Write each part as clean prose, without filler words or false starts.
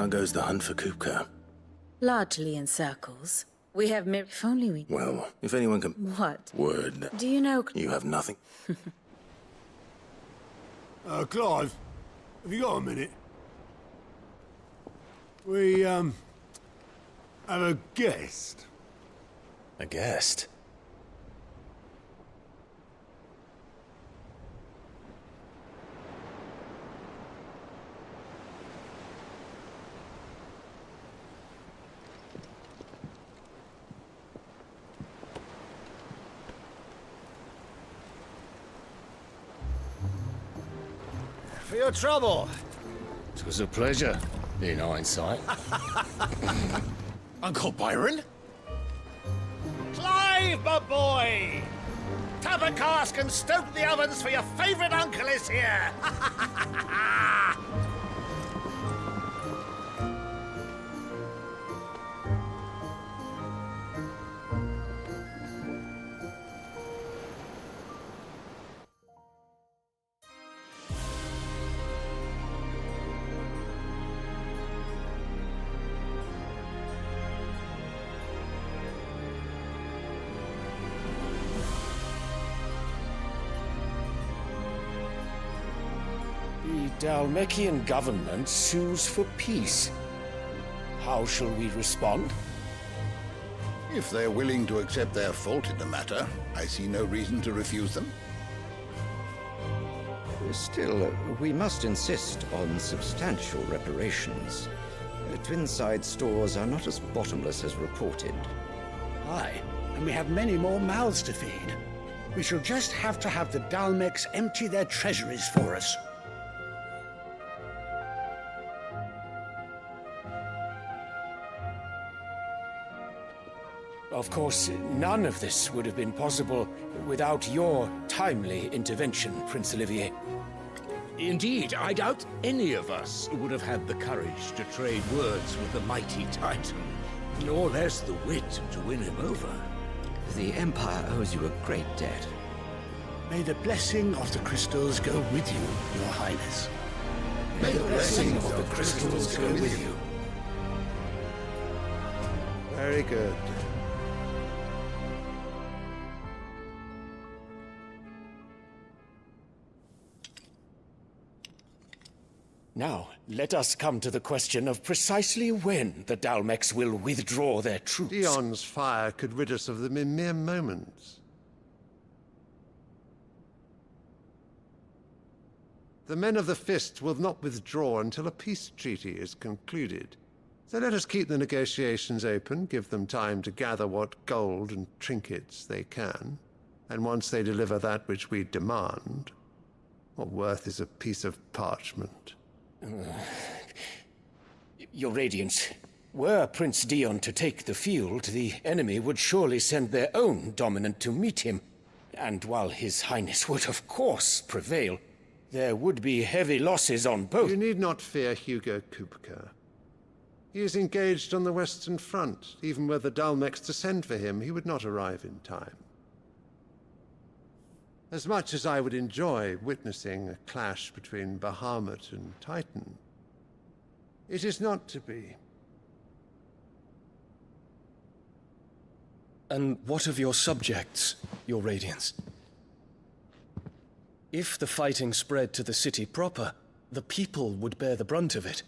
How goes the hunt for Kupka? Largely in circles. We have if only we... Well, if anyone can... What? Word. Do you know... You have nothing. Clive, have you got a minute? We, have a guest. A guest? For your trouble. It was a pleasure, in hindsight. Uncle Byron? Clive, my boy! Tap a cask and stoke the ovens for your favourite uncle is here! The Dalmekian government sues for peace. How shall we respond? If they're willing to accept their fault in the matter, I see no reason to refuse them. Still, we must insist on substantial reparations. Twinside stores are not as bottomless as reported. Aye, and we have many more mouths to feed. We shall just have to have the Dalmeks empty their treasuries for us. Of course, none of this would have been possible without your timely intervention, Prince Olivier. Indeed, I doubt any of us would have had the courage to trade words with the mighty Titan, nor less the wit to win him over. The Empire owes you a great debt. May the blessing of the crystals go with you, Your Highness. May the blessing of the crystals go with you. Very good. Now, let us come to the question of precisely when the Dalmeks will withdraw their troops. Dion's fire could rid us of them in mere moments. The men of the Fist will not withdraw until a peace treaty is concluded. So let us keep the negotiations open, give them time to gather what gold and trinkets they can, and once they deliver that which we demand, what worth is a piece of parchment? Your Radiance, were Prince Dion to take the field, the enemy would surely send their own dominant to meet him. And while His Highness would of course prevail, there would be heavy losses on both. You need not fear Hugo Kupka. He is engaged on the Western Front. Even were the Dalmeks to send for him, he would not arrive in time. As much as I would enjoy witnessing a clash between Bahamut and Titan, it is not to be. And what of your subjects, Your Radiance? If the fighting spread to the city proper, the people would bear the brunt of it.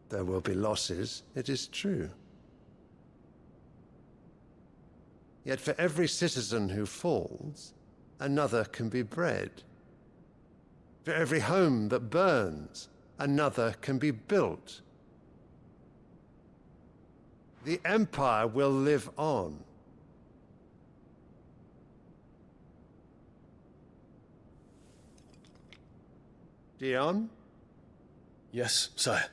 There will be losses, it is true. Yet for every citizen who falls, another can be bred. For every home that burns, another can be built. The Empire will live on. Dion? Yes, sire.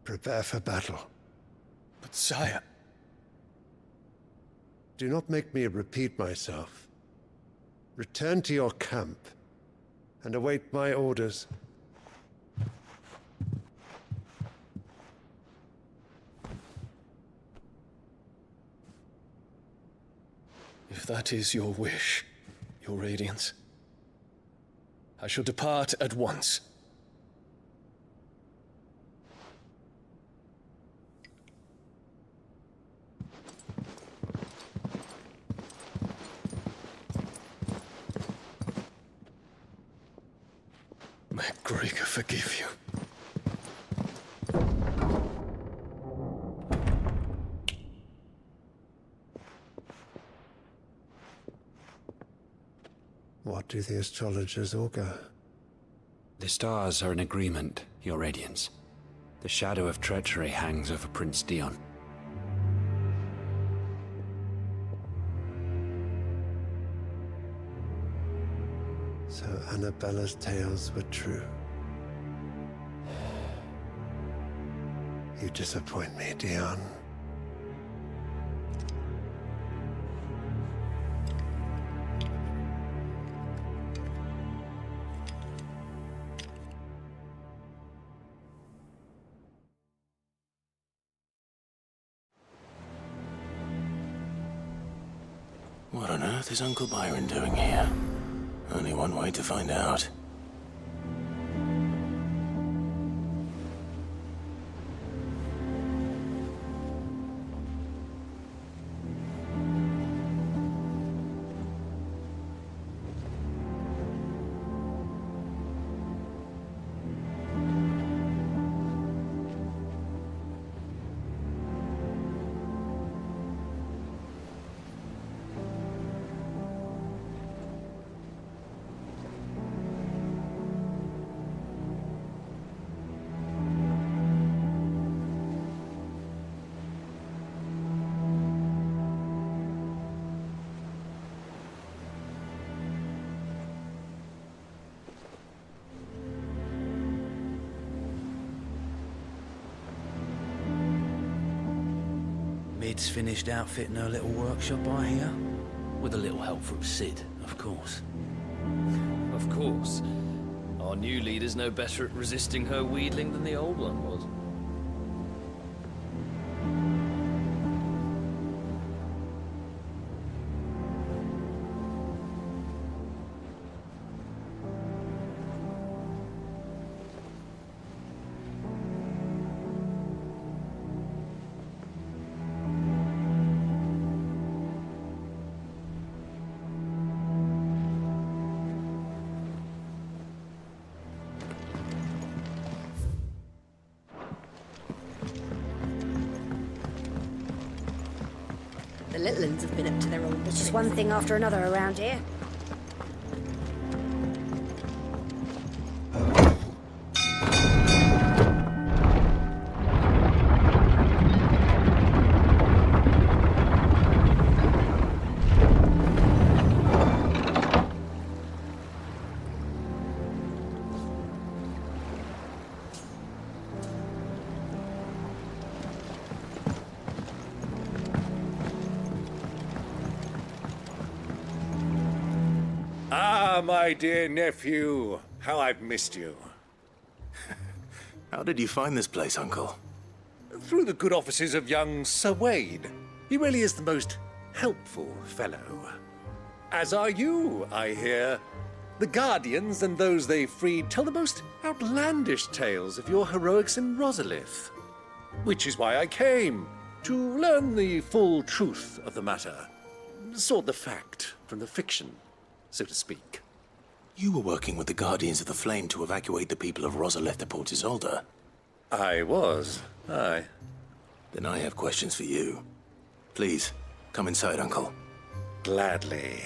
prepare for battle. But sire... Do not make me repeat myself. Return to your camp and await my orders. If that is your wish, Your Radiance, I shall depart at once. May Gregor forgive you. What do the astrologers augur? The stars are in agreement, Your Radiance. The shadow of treachery hangs over Prince Dion. So Annabella's tales were true. You disappoint me, Dion. What on earth is Uncle Byron doing here? Only one way to find out. Mid's finished outfitting her little workshop, I hear. With a little help from Sid, of course. Of course. Our new leader's no better at resisting her wheedling than the old one was. The little ones have been up to their own. It's just one thing after another around here. Ah, my dear nephew, how I've missed you. How did you find this place, Uncle? Through the good offices of young Sir Wade. He really is the most helpful fellow. As are you, I hear. The Guardians and those they freed tell the most outlandish tales of your heroics in Rosalith. Which is why I came, to learn the full truth of the matter. Sort the fact from the fiction, so to speak. You were working with the Guardians of the Flame to evacuate the people of Rosalith to Port Isolde. I was, aye. Then I have questions for you. Please, come inside, Uncle. Gladly.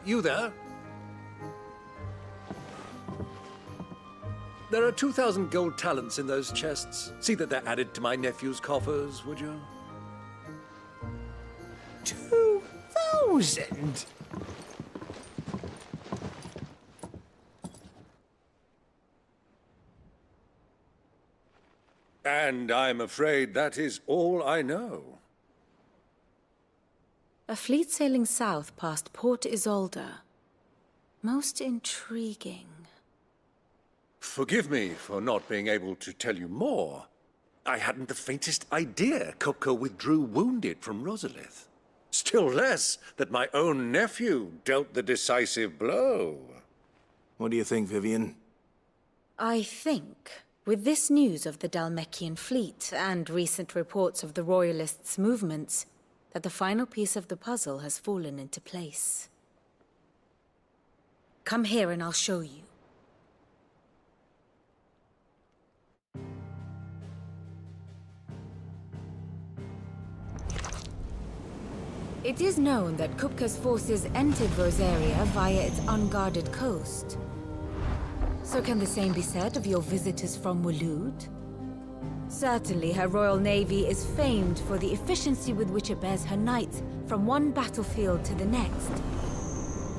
You there? There are 2,000 gold talents in those chests. See that they're added to my nephew's coffers, would you? 2,000? And I'm afraid that is all I know. A fleet sailing south past Port Isolde. Most intriguing. Forgive me for not being able to tell you more. I hadn't the faintest idea Kupka withdrew wounded from Rosalith. Still less that my own nephew dealt the decisive blow. What do you think, Vivian? I think, with this news of the Dhalmekian fleet and recent reports of the Royalists' movements, that the final piece of the puzzle has fallen into place. Come here and I'll show you. It is known that Kupka's forces entered Rosaria via its unguarded coast. So can the same be said of your visitors from Waloed? Certainly, her Royal Navy is famed for the efficiency with which it bears her knights from one battlefield to the next.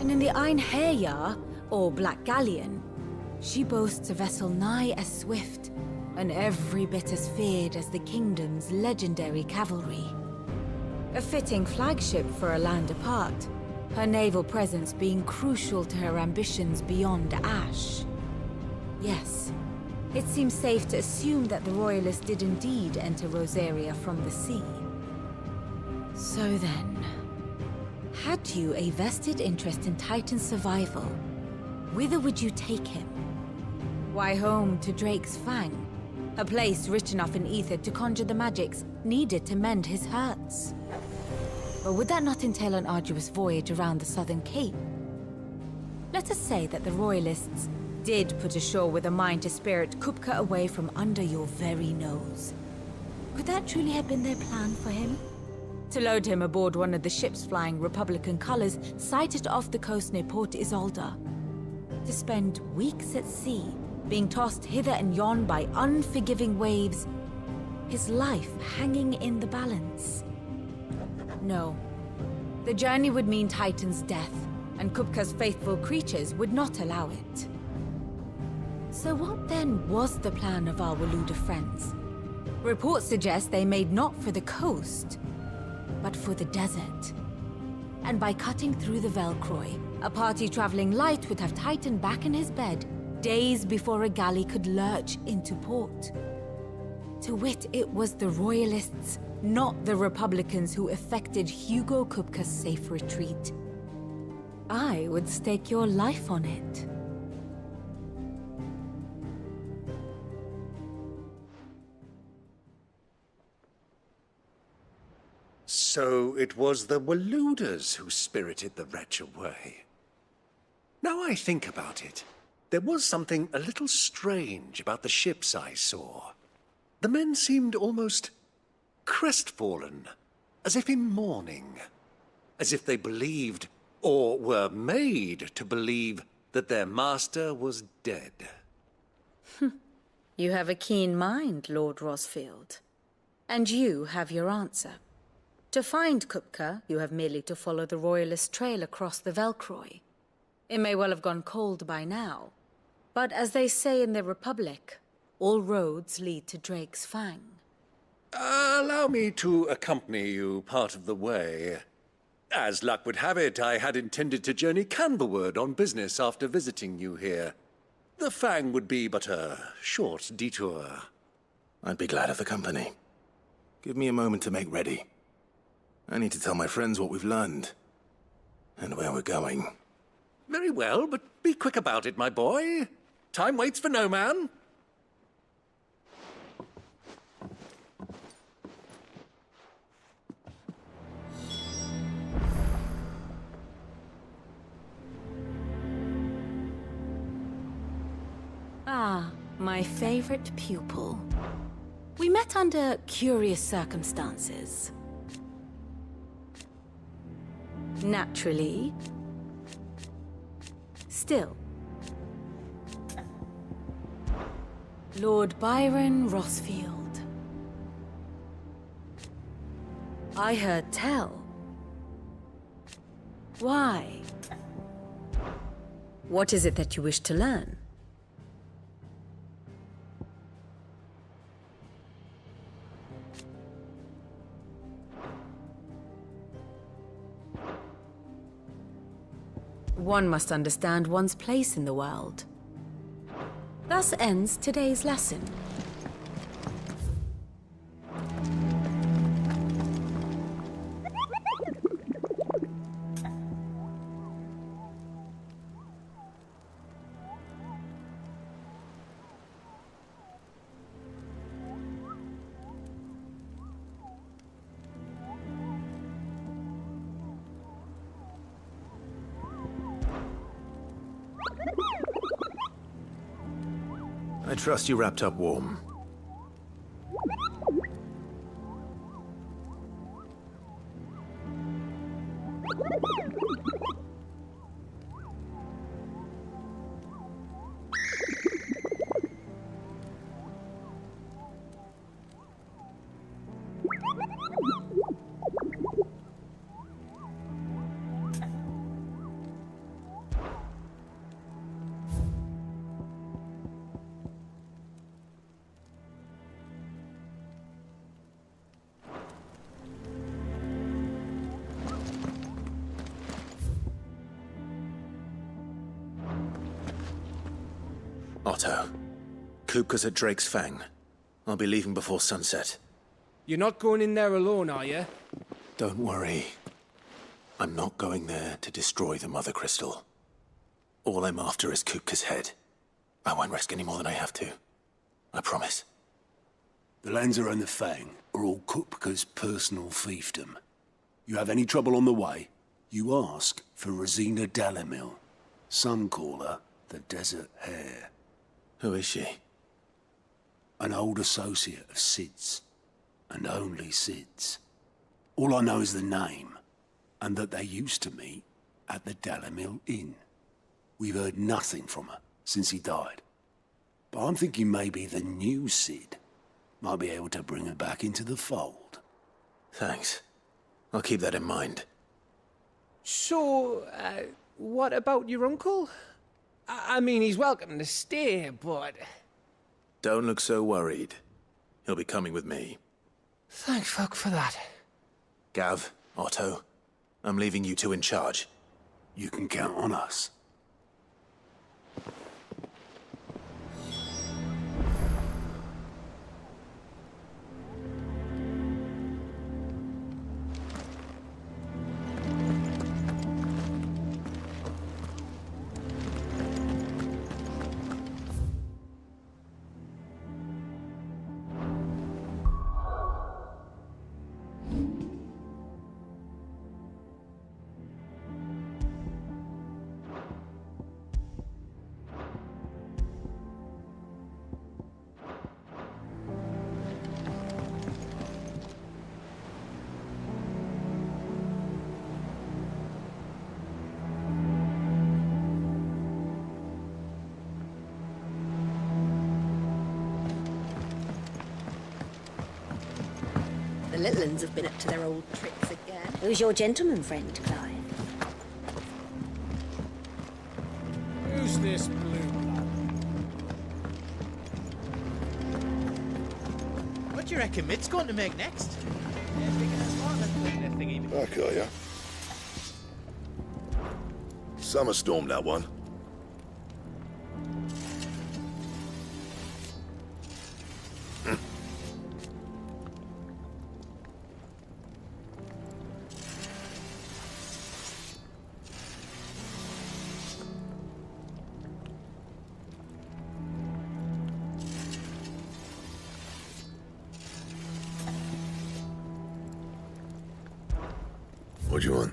And in the Einherjar, or Black Galleon, she boasts a vessel nigh as swift and every bit as feared as the kingdom's legendary cavalry. A fitting flagship for a land apart, her naval presence being crucial to her ambitions beyond Ash. Yes, it seems safe to assume that the Royalists did indeed enter Rosaria from the sea. So then, had you a vested interest in Titan's survival, whither would you take him? Why, home to Drake's Fang, a place rich enough in ether to conjure the magics needed to mend his hurts. But would that not entail an arduous voyage around the southern cape? Let us say that the Royalists did put ashore with a mind to spirit Kupka away from under your very nose. Could that truly have been their plan for him? To load him aboard one of the ships flying Republican colors sighted off the coast near Port Isolde. To spend weeks at sea, being tossed hither and yon by unforgiving waves, his life hanging in the balance. No. The journey would mean Titan's death, and Kupka's faithful creatures would not allow it. So what then was the plan of our Waluda friends? Reports suggest they made not for the coast, but for the desert. And by cutting through the Velcroy, a party traveling light would have Titan back in his bed days before a galley could lurch into port. To wit, it was the Royalists, not the Republicans, who effected Hugo Kupka's safe retreat. I would stake your life on it. So it was the Waludas who spirited the wretch away. Now I think about it, there was something a little strange about the ships I saw. The men seemed almost crestfallen, as if in mourning, as if they believed, or were made to believe, that their master was dead. You have a keen mind, Lord Rosfield. And you have your answer. To find Kupka, you have merely to follow the Royalist trail across the Velcroy. It may well have gone cold by now, but as they say in the Republic, all roads lead to Drake's Fang. Allow me to accompany you part of the way. As luck would have it, I had intended to journey Canberward on business after visiting you here. The Fang would be but a short detour. I'd be glad of the company. Give me a moment to make ready. I need to tell my friends what we've learned, and where we're going. Very well, but be quick about it, my boy. Time waits for no man. Ah, my favorite pupil. We met under curious circumstances. Naturally. Still. Lord Byron Rosfield. I heard tell. Why? What is it that you wish to learn? one must understand one's place in the world. Thus ends today's lesson. I trust you wrapped up warm. Otto, Kupka's at Drake's Fang. I'll be leaving before sunset. You're not going in there alone, are you? Don't worry. I'm not going there to destroy the Mother Crystal. All I'm after is Kupka's head. I won't risk any more than I have to. I promise. The Lanza and the Fang are all Kupka's personal fiefdom. You have any trouble on the way, you ask for Rosina Dalamil. Some call her the Desert Hare. Who is she? An old associate of Sid's. And only Sid's. All I know is the name, and that they used to meet at the Dalamil Inn. We've heard nothing from her since he died. But I'm thinking maybe the new Sid might be able to bring her back into the fold. Thanks. I'll keep that in mind. So, what about your uncle? I mean, he's welcome to stay, but... Don't look so worried. He'll be coming with me. Thank fuck for that. Gav, Otto, I'm leaving you two in charge. You can count on us. The little ones have been up to their old tricks again. Who's your gentleman friend, Clive? Who's this blue blood? What do you reckon Mitt's going to make next? I got ya. Summer storm, that one. What do you want?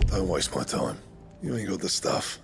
Don't waste my time. You ain't got the stuff.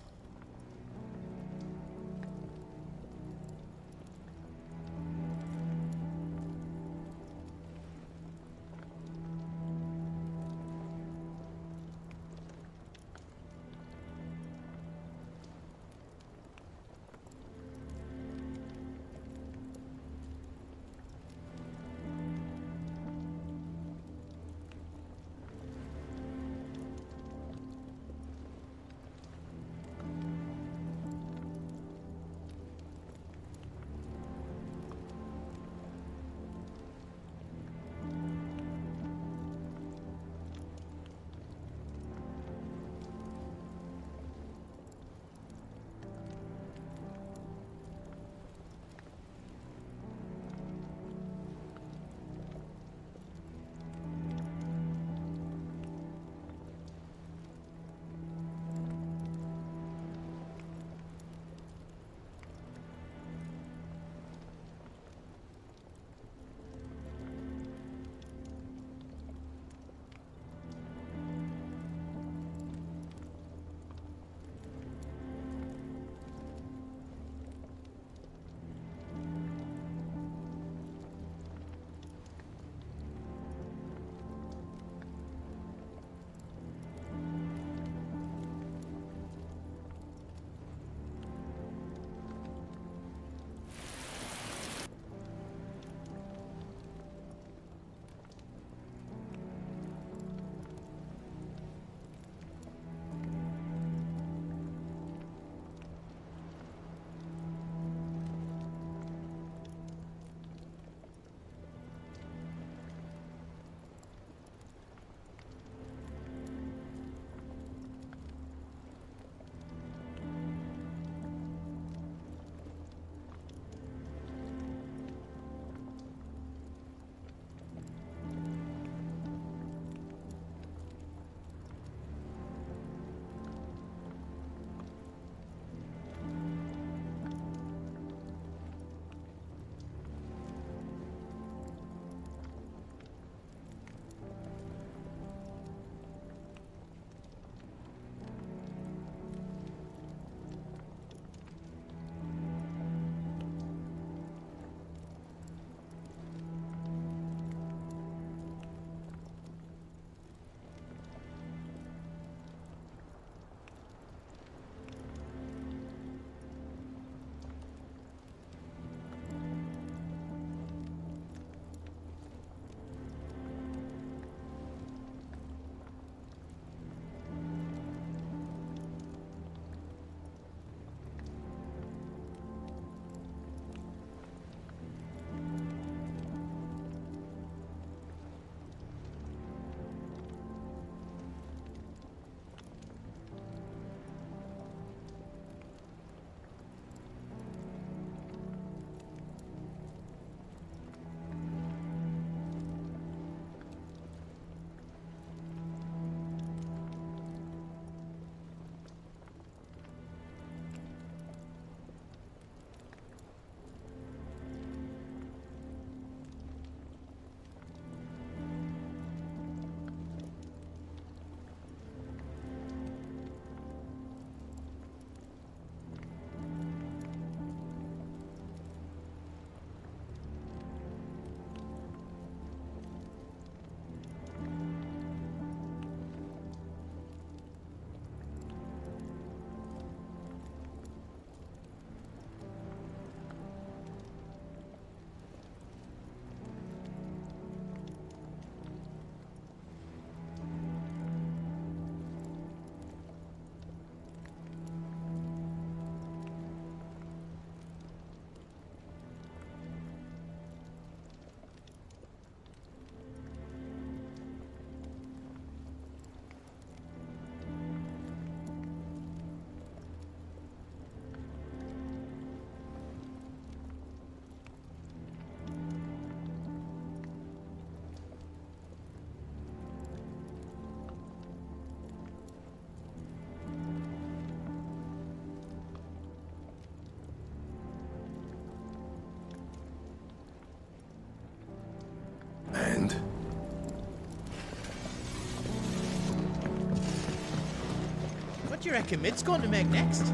do you reckon Mid's going to make next?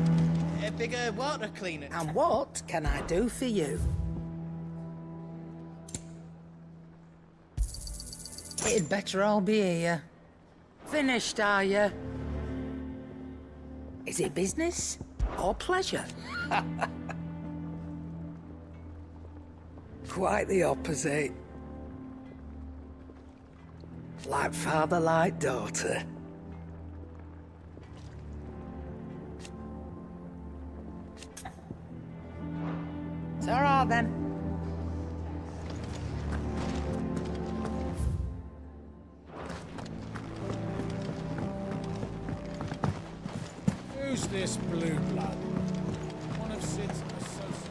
A bigger water cleaner. And what can I do for you? It'd better all be here. Finished, are you? Is it business or pleasure? Quite the opposite. Like father, like daughter. It's all right then. Who's this blue blood? One of Sid's associates.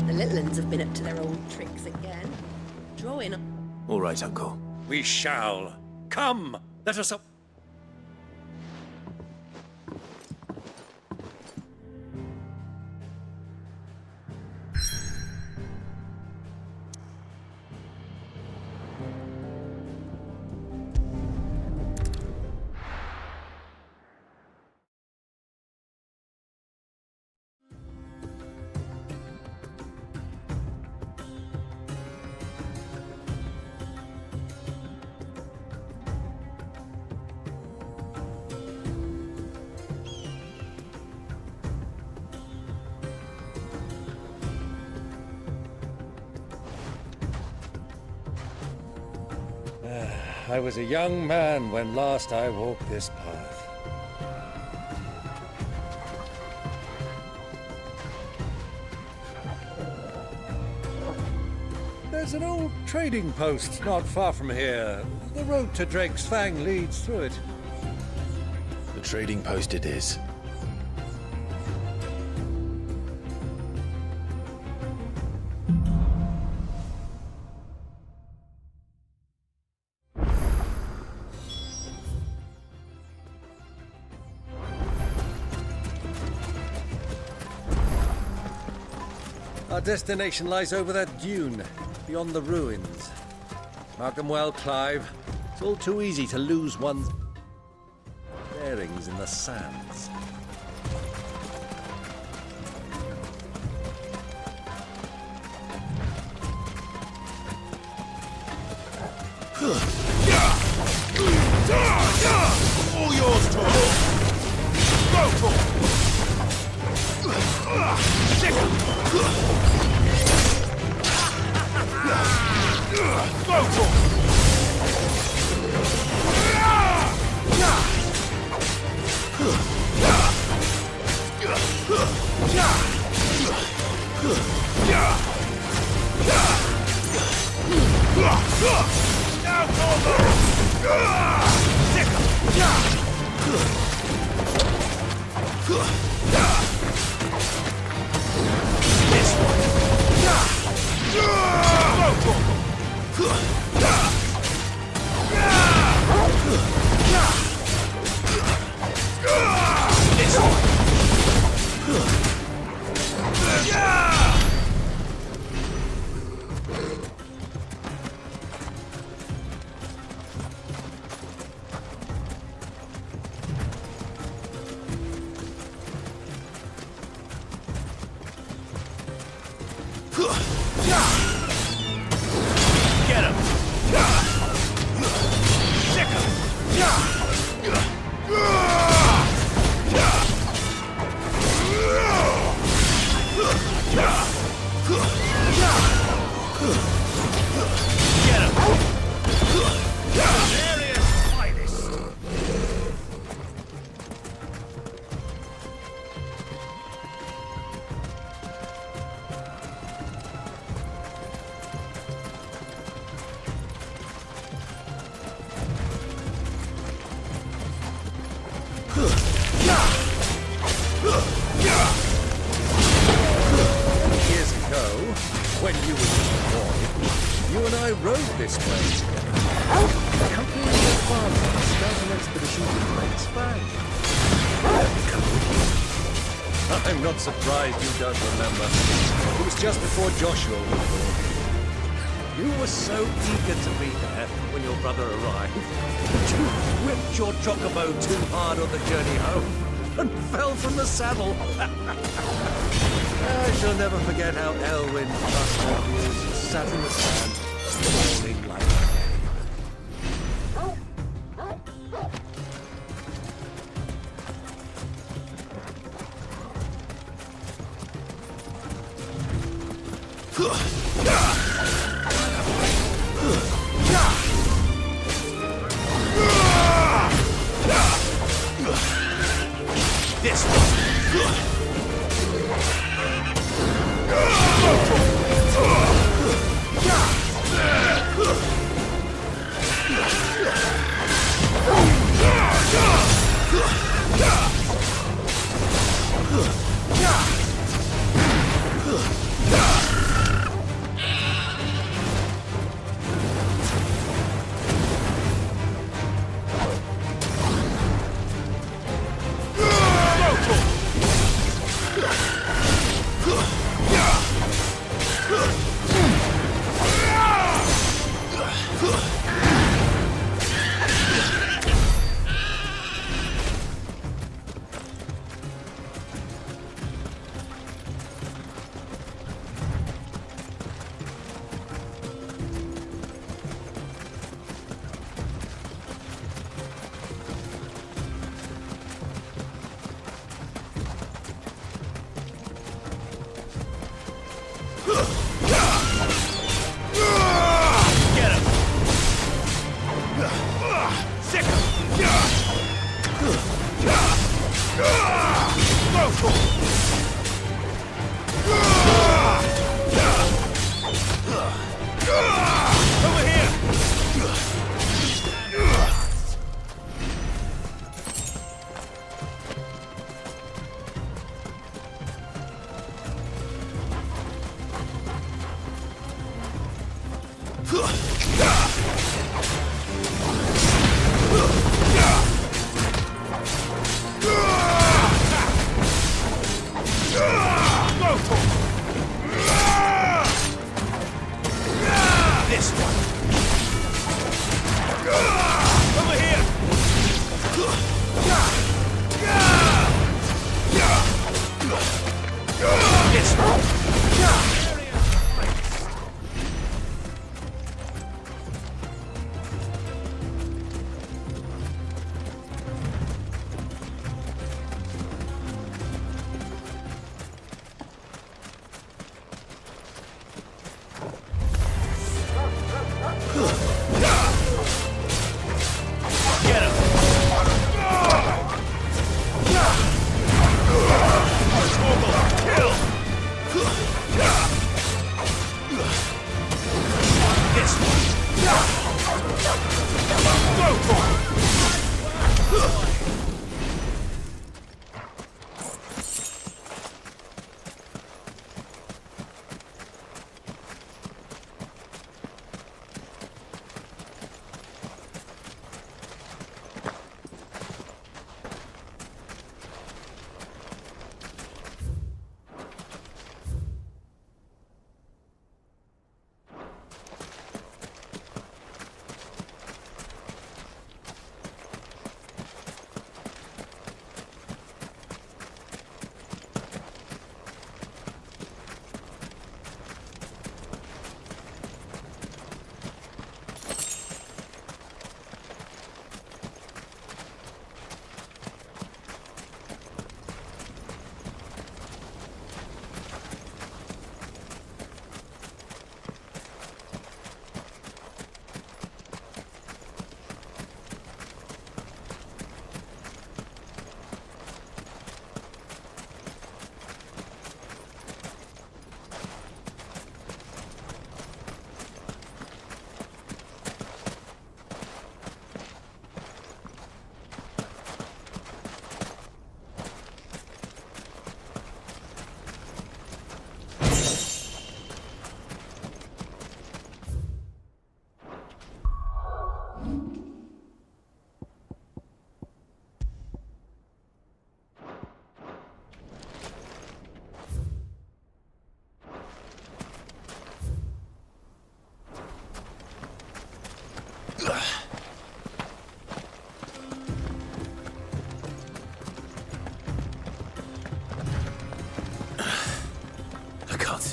The little uns have been up to their old tricks again. Drawing up. All right, Uncle. We shall. Come, let us up. I was a young man when last I walked this path. There's an old trading post not far from here. The road to Drake's Fang leads through it. The trading post it is. Our destination lies over that dune, beyond the ruins. Mark them well, Clive. It's all too easy to lose one's bearings in the sands. All yours, Tom. Go for it. Go for it. Now this one. Get him! Sick him! Get him! Area's finest! Years ago, when you were just a boy, you and I rode this way together. Accompanying your father on a scouting expedition to Drake's Fang. I'm not surprised you don't remember. It was just before Joshua was born. You were so eager to be there when your brother arrived. You whipped your chocobo too hard on the journey home and fell from the saddle. I shall never forget how Elwyn trusted you, sat in the sand, falling like a babe. This one.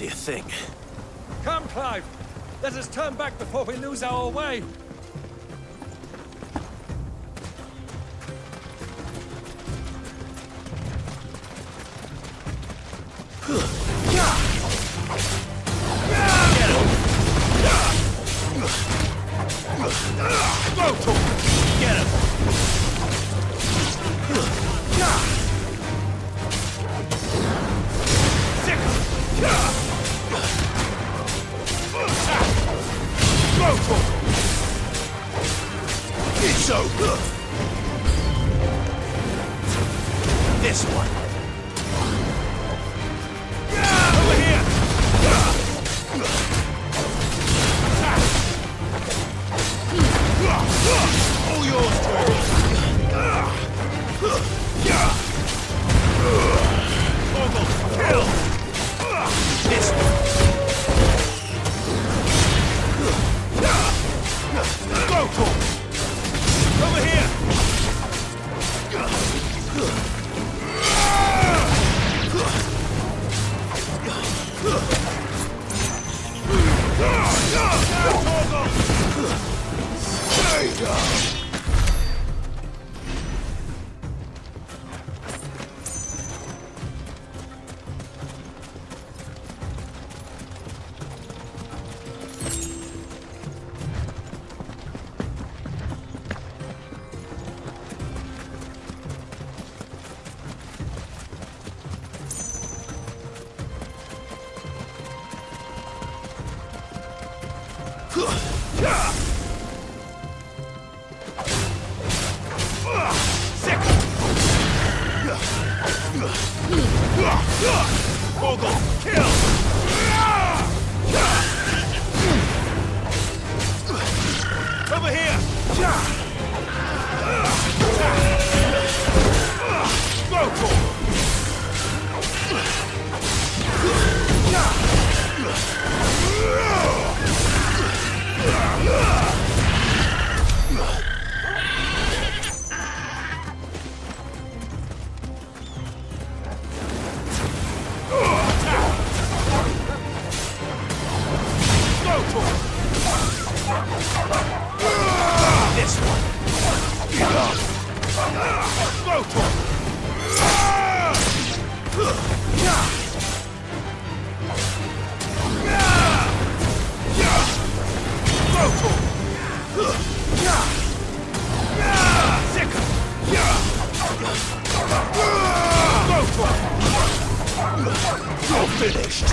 see a thing. Come, Clive! Let us turn back before we lose our way! Get him! It's over! This one. Over here! All yours, kill! This one. Go, Paul! Over here! Stay down! You're finished!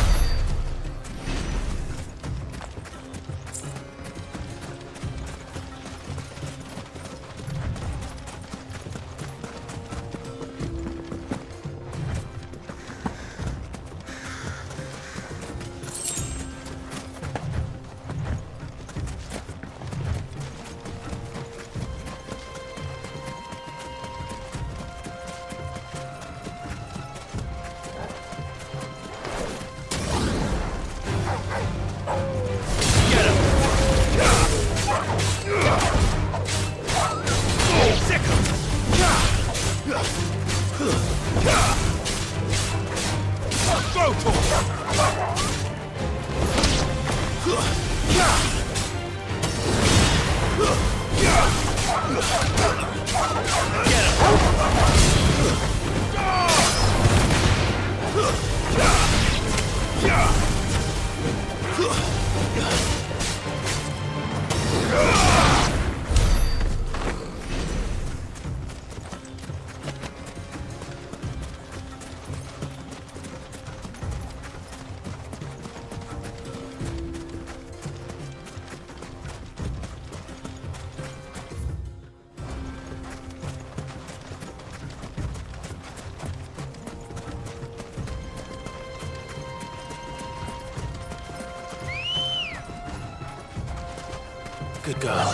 Good girl.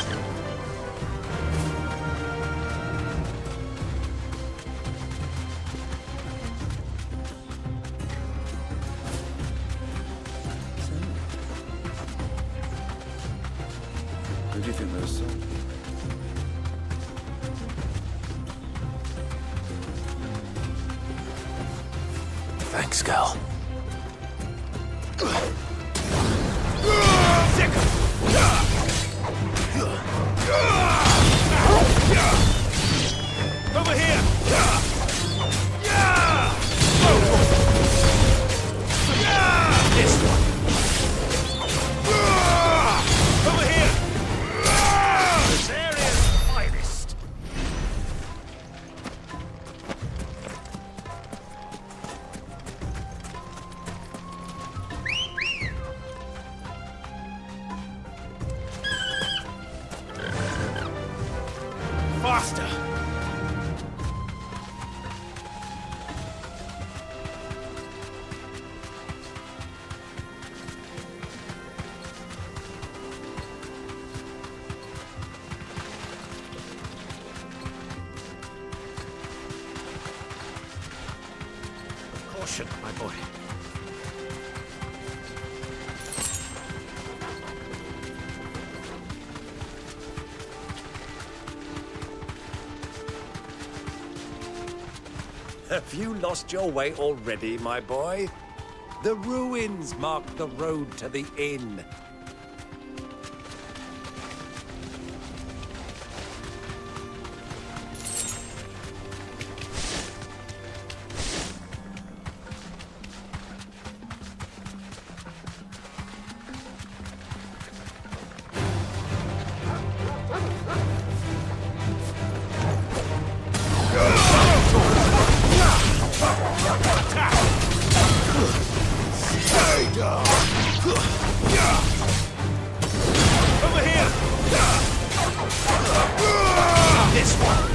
Who do you think those are? Thanks, girl. Over here! This one! Over here! This area's finest! Faster! Caution, my boy. Have you lost your way already, my boy? The ruins mark the road to the inn. Over here! This one!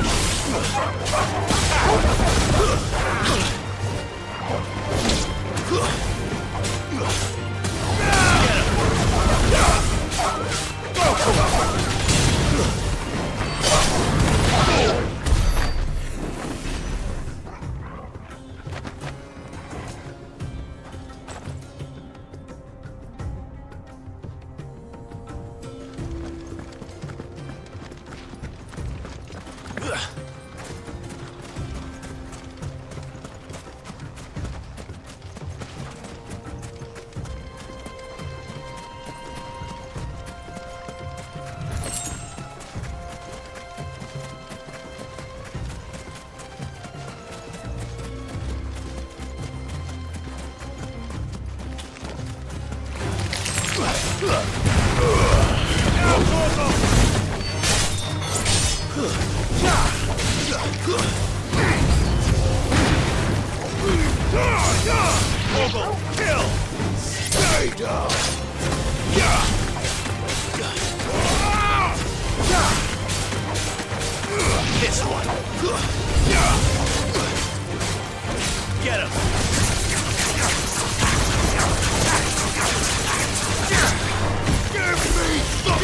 Kill! Stay down! This one! Get him! Give me some!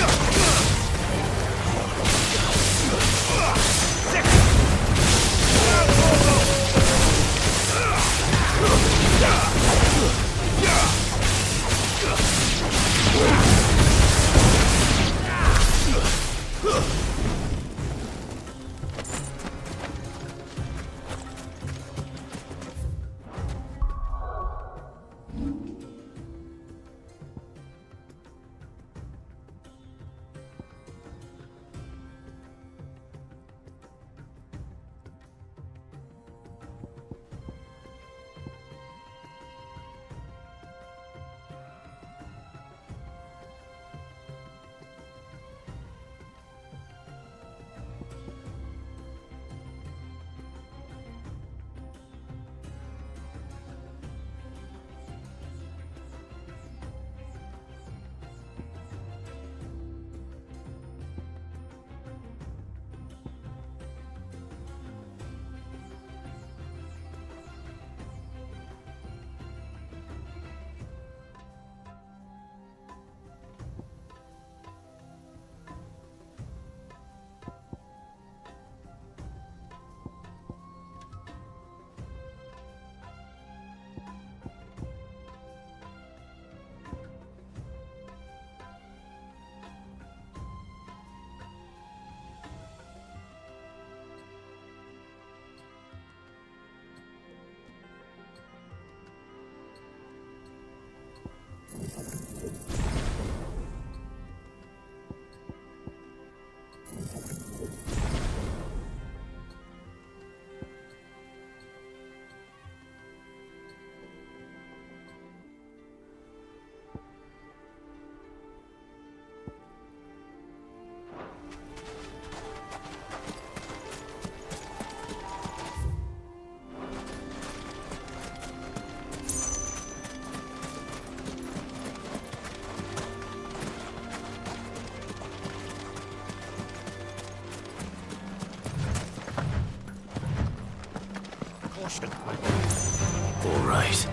All right.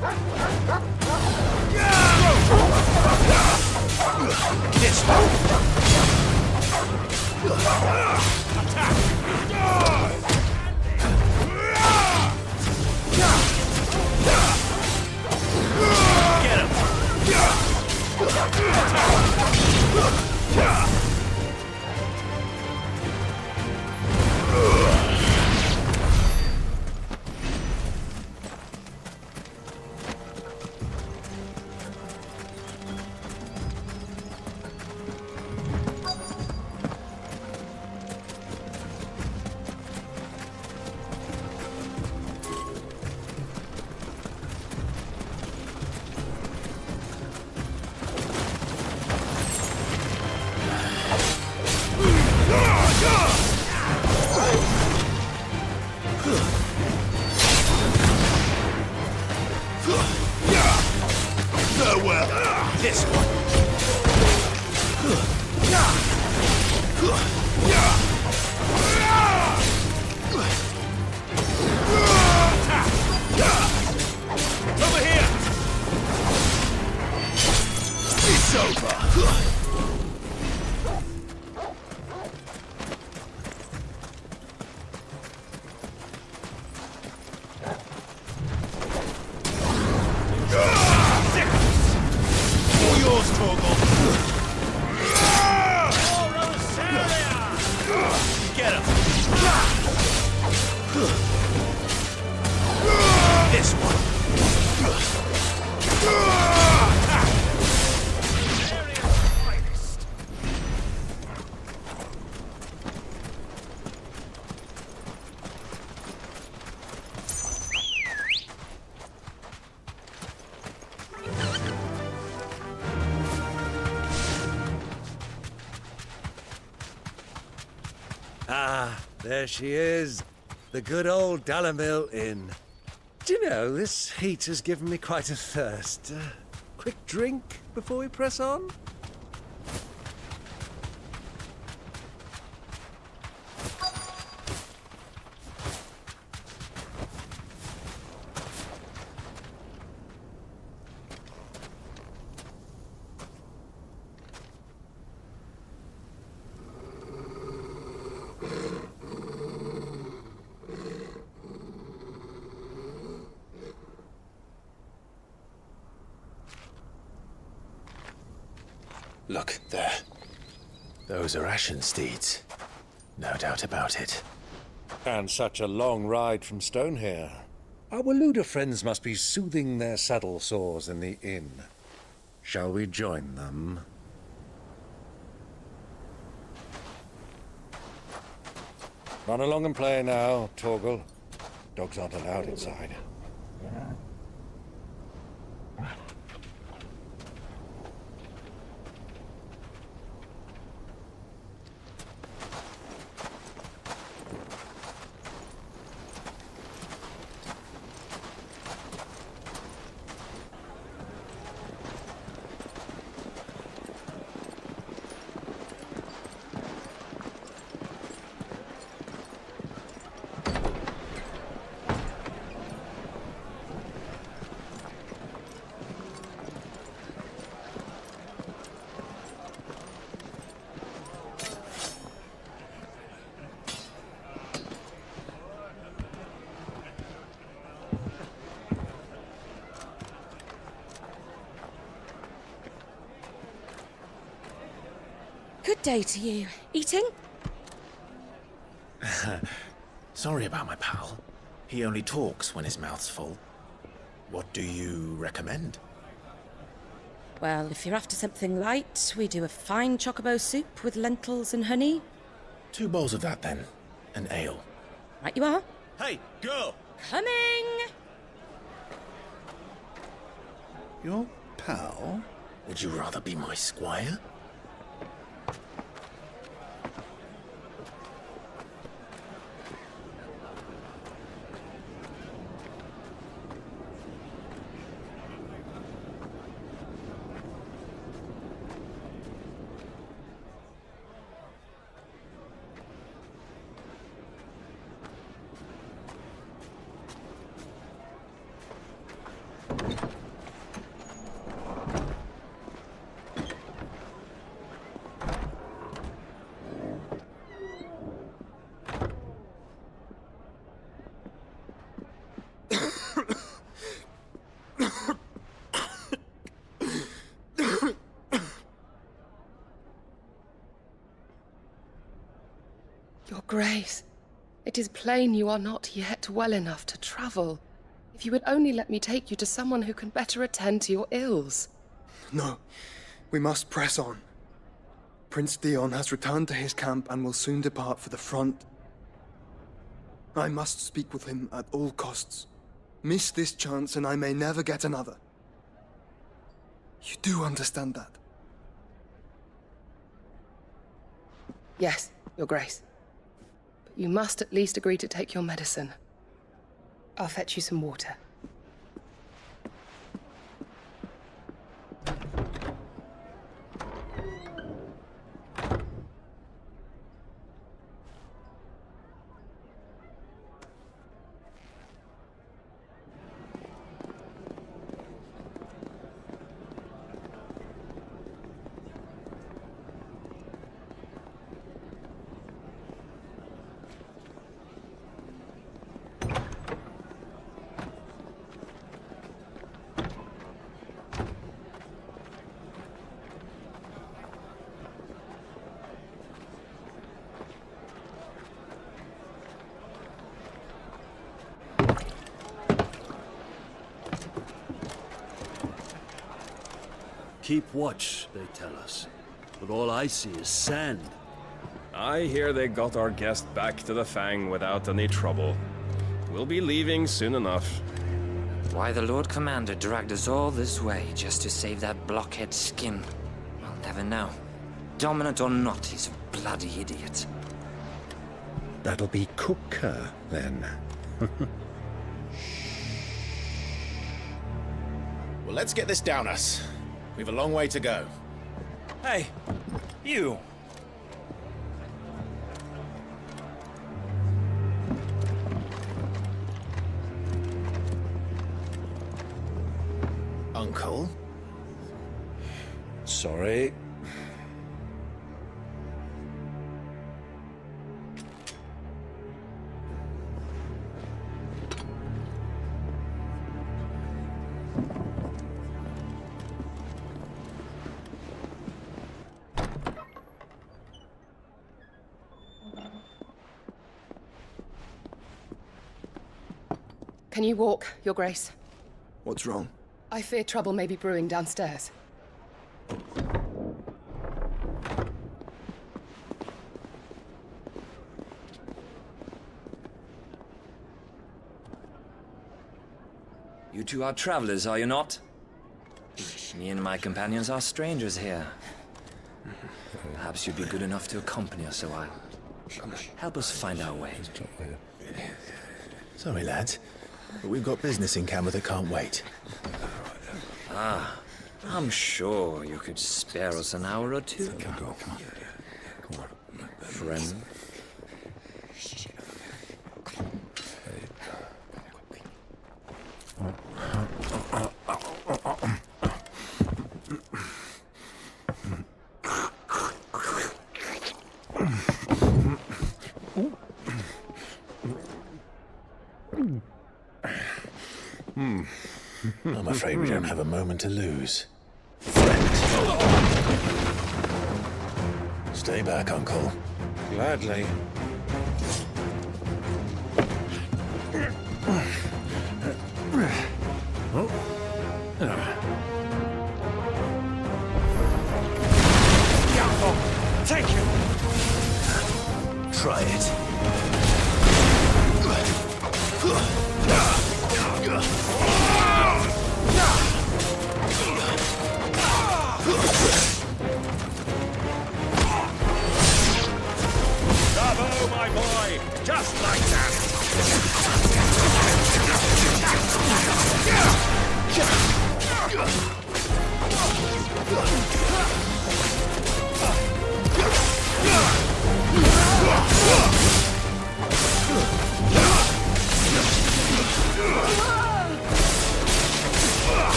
This one. Get him. This one. Over here. It's over. There she is, the good old Dalamil Inn. Do you know, this heat has given me quite a thirst. Quick drink before we press on? Look, there. Those are Ashen steeds. No doubt about it. And such a long ride from Stonehair. Our Waluda friends must be soothing their saddle sores in the inn. Shall we join them? Run along and play now, Torgal. Dogs aren't allowed inside. Good day to you. Eating? Sorry about my pal. He only talks when his mouth's full. What do you recommend? Well, if you're after something light, we do a fine chocobo soup with lentils and honey. 2 bowls of that, then. An ale. Right you are. Hey, girl! Coming! Your pal? Would you rather be my squire? Grace, it is plain you are not yet well enough to travel. If you would only let me take you to someone who can better attend to your ills. No, we must press on. Prince Dion has returned to his camp and will soon depart for the front. I must speak with him at all costs. Miss this chance and I may never get another. You do understand that? Yes, Your Grace. But you must at least agree to take your medicine. I'll fetch you some water. Keep watch, they tell us. But all I see is sand. I hear they got our guest back to the Fang without any trouble. We'll be leaving soon enough. Why the Lord Commander dragged us all this way just to save that blockhead skin, I'll never know. Dominant or not, he's a bloody idiot. That'll be Cooker, then. Well, let's get this down us. We've a long way to go. Hey, you! Uncle? Sorry. Can you walk, Your Grace? What's wrong? I fear trouble may be brewing downstairs. You two are travelers, are you not? Me and my companions are strangers here. Perhaps you'd be good enough to accompany us a while. Help us find our way. Sorry, lads, but we've got business in camera that can't wait. Ah, I'm sure you could spare us an hour or two. Come on. Friend. I'm afraid we don't have a moment to lose. Stay back, Uncle. Gladly. Take you! Try it. Bravo, my boy! Just like that!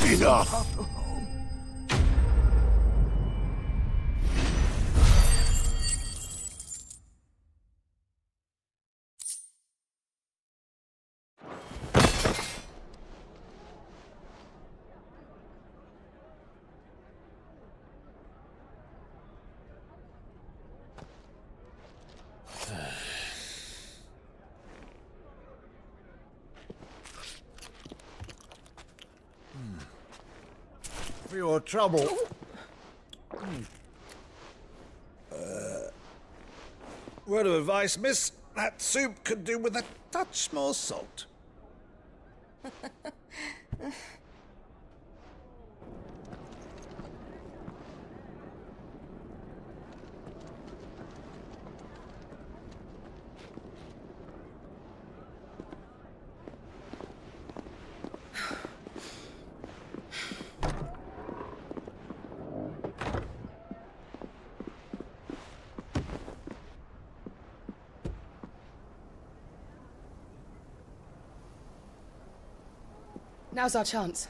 Enough! for your trouble. Word of advice, miss. That soup could do with a touch more salt. Now's our chance.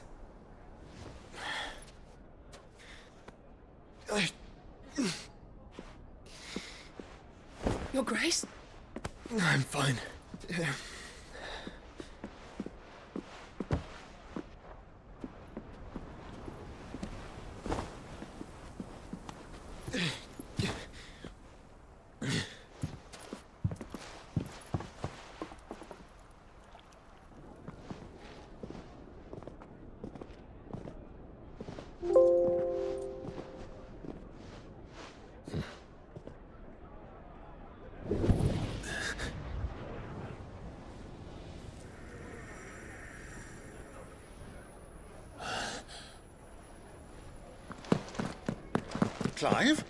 Your Grace? I'm fine. Clive?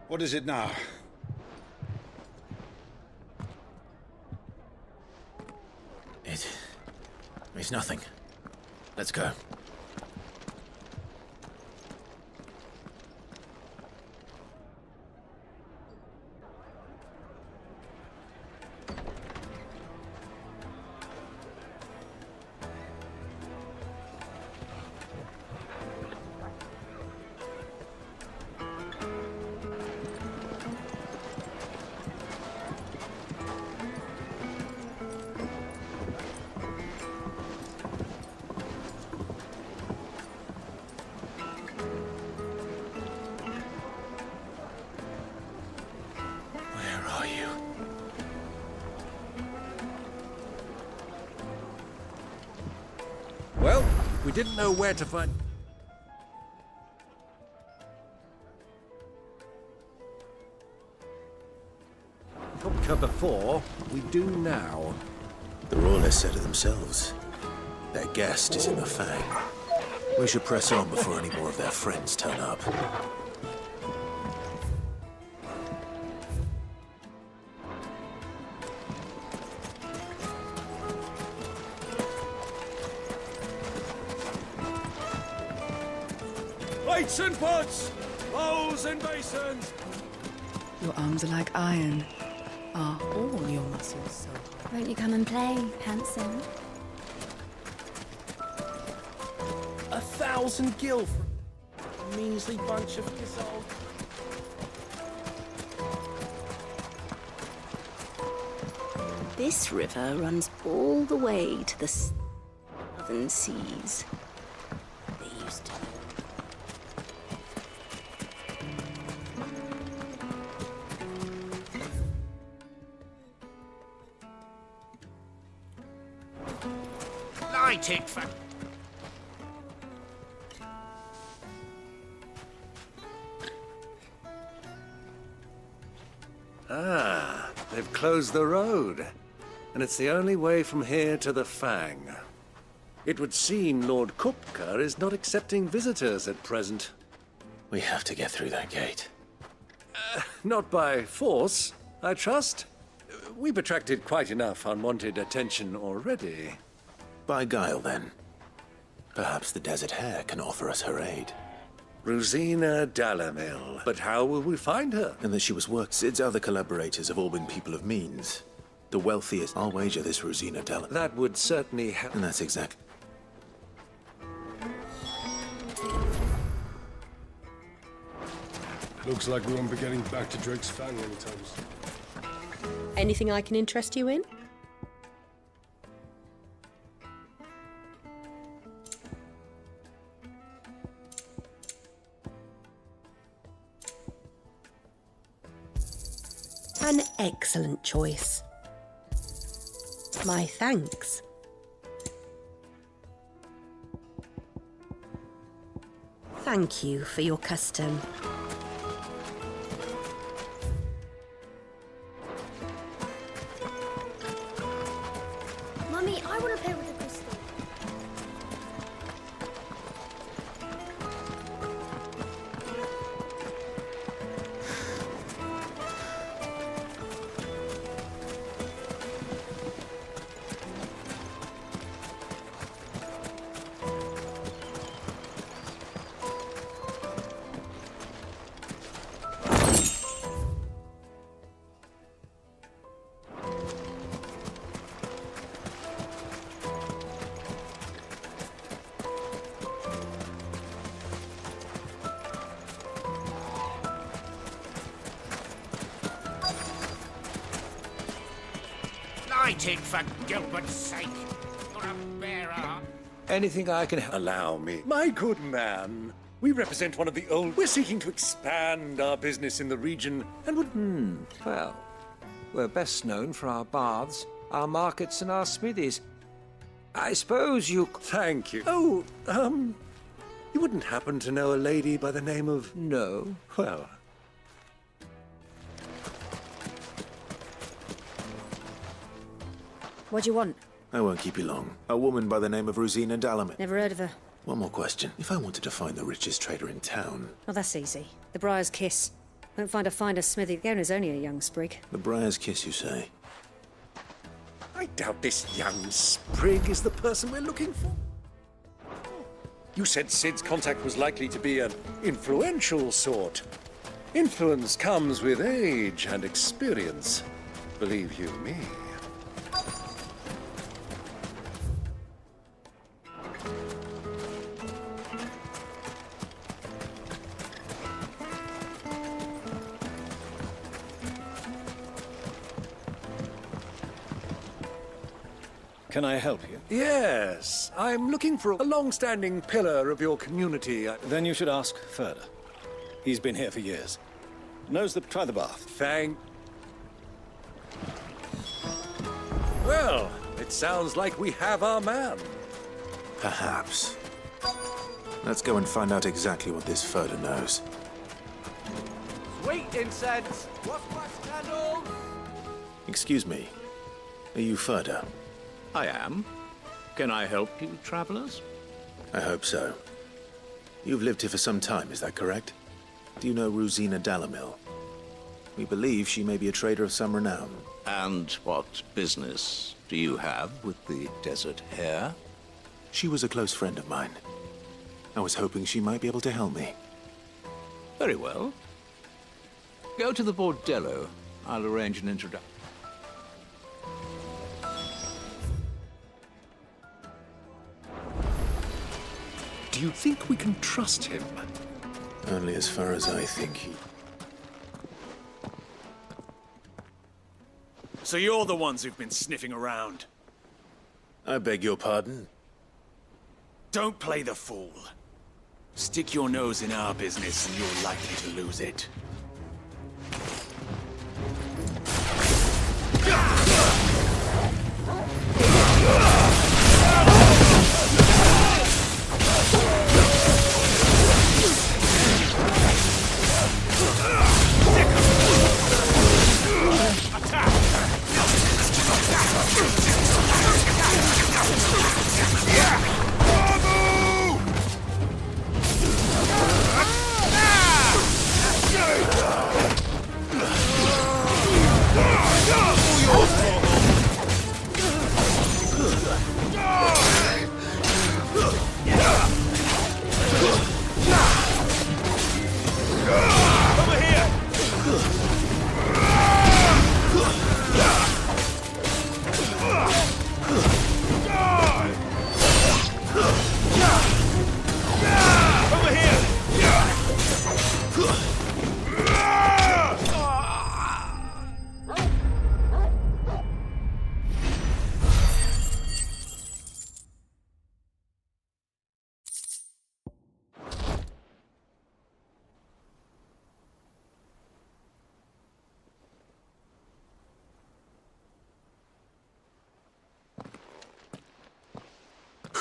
What is it now? It's nothing. Let's go. Well, we didn't know where to find... Kupka before, we do now. The Royalists said it themselves. Their guest is in the Fang. We should press on before any more of their friends turn up. Plates and pots! Bowls and basins! Your arms are like iron. Are all your muscles so? Won't you come and play, handsome? 1,000 gil for a measly bunch of gazelle. This river runs all the way to the southern seas. They used to. Light it for... Ah, they've closed the road. And it's the only way from here to the Fang. It would seem Lord Kupka is not accepting visitors at present. We have to get through that gate. Not by force, I trust. We've attracted quite enough unwanted attention already. By guile, then. Perhaps the Desert Hare can offer us her aid. Rosina Dalamil. But how will we find her? And that she was Sid's other collaborators have all been people of means. The wealthiest. I'll wager this Rosina Dalamil. That would certainly help. And that's exactly... Looks like we won't be getting back to Drake's Fang anytime soon. Anything I can interest you in? An excellent choice. My thanks. Thank you for your custom. Mummy, I want to play with the crystal. Light it, for Gilbert's sake. You're a bearer. Anything I can allow me. My good man, we represent one of the old... We're seeking to expand our business in the region and would... Well, we're best known for our baths, our markets and our smithies. I suppose you... Thank you. Oh, you wouldn't happen to know a lady by the name of... No. Well... What do you want? I won't keep you long. A woman by the name of Rosina Dalaman. Never heard of her. One more question. If I wanted to find the richest trader in town... Oh, that's easy. The Briar's Kiss. Won't find a finer smithy. The owner's only a young sprig. The Briar's Kiss, you say? I doubt this young sprig is the person we're looking for. You said Sid's contact was likely to be an influential sort. Influence comes with age and experience. Believe you me. Can I help you? Yes, I'm looking for a long-standing pillar of your community. Then you should ask further. He's been here for years. Try the bath. Thank... Well, it sounds like we have our man. Perhaps. Let's go and find out exactly what this Furder knows. Sweet incense! What's my scandal? Excuse me. Are you Furder? I am. Can I help you, travelers? I hope so. You've lived here for some time, is that correct? Do you know Rosina Dalamil? We believe she may be a trader of some renown. And what business do you have with the desert hare? She was a close friend of mine. I was hoping she might be able to help me. Very well. Go to the bordello. I'll arrange an introduction. Do you think we can trust him? Only as far as I think he... So you're the ones who've been sniffing around? I beg your pardon? Don't play the fool. Stick your nose in our business and you're likely to lose it.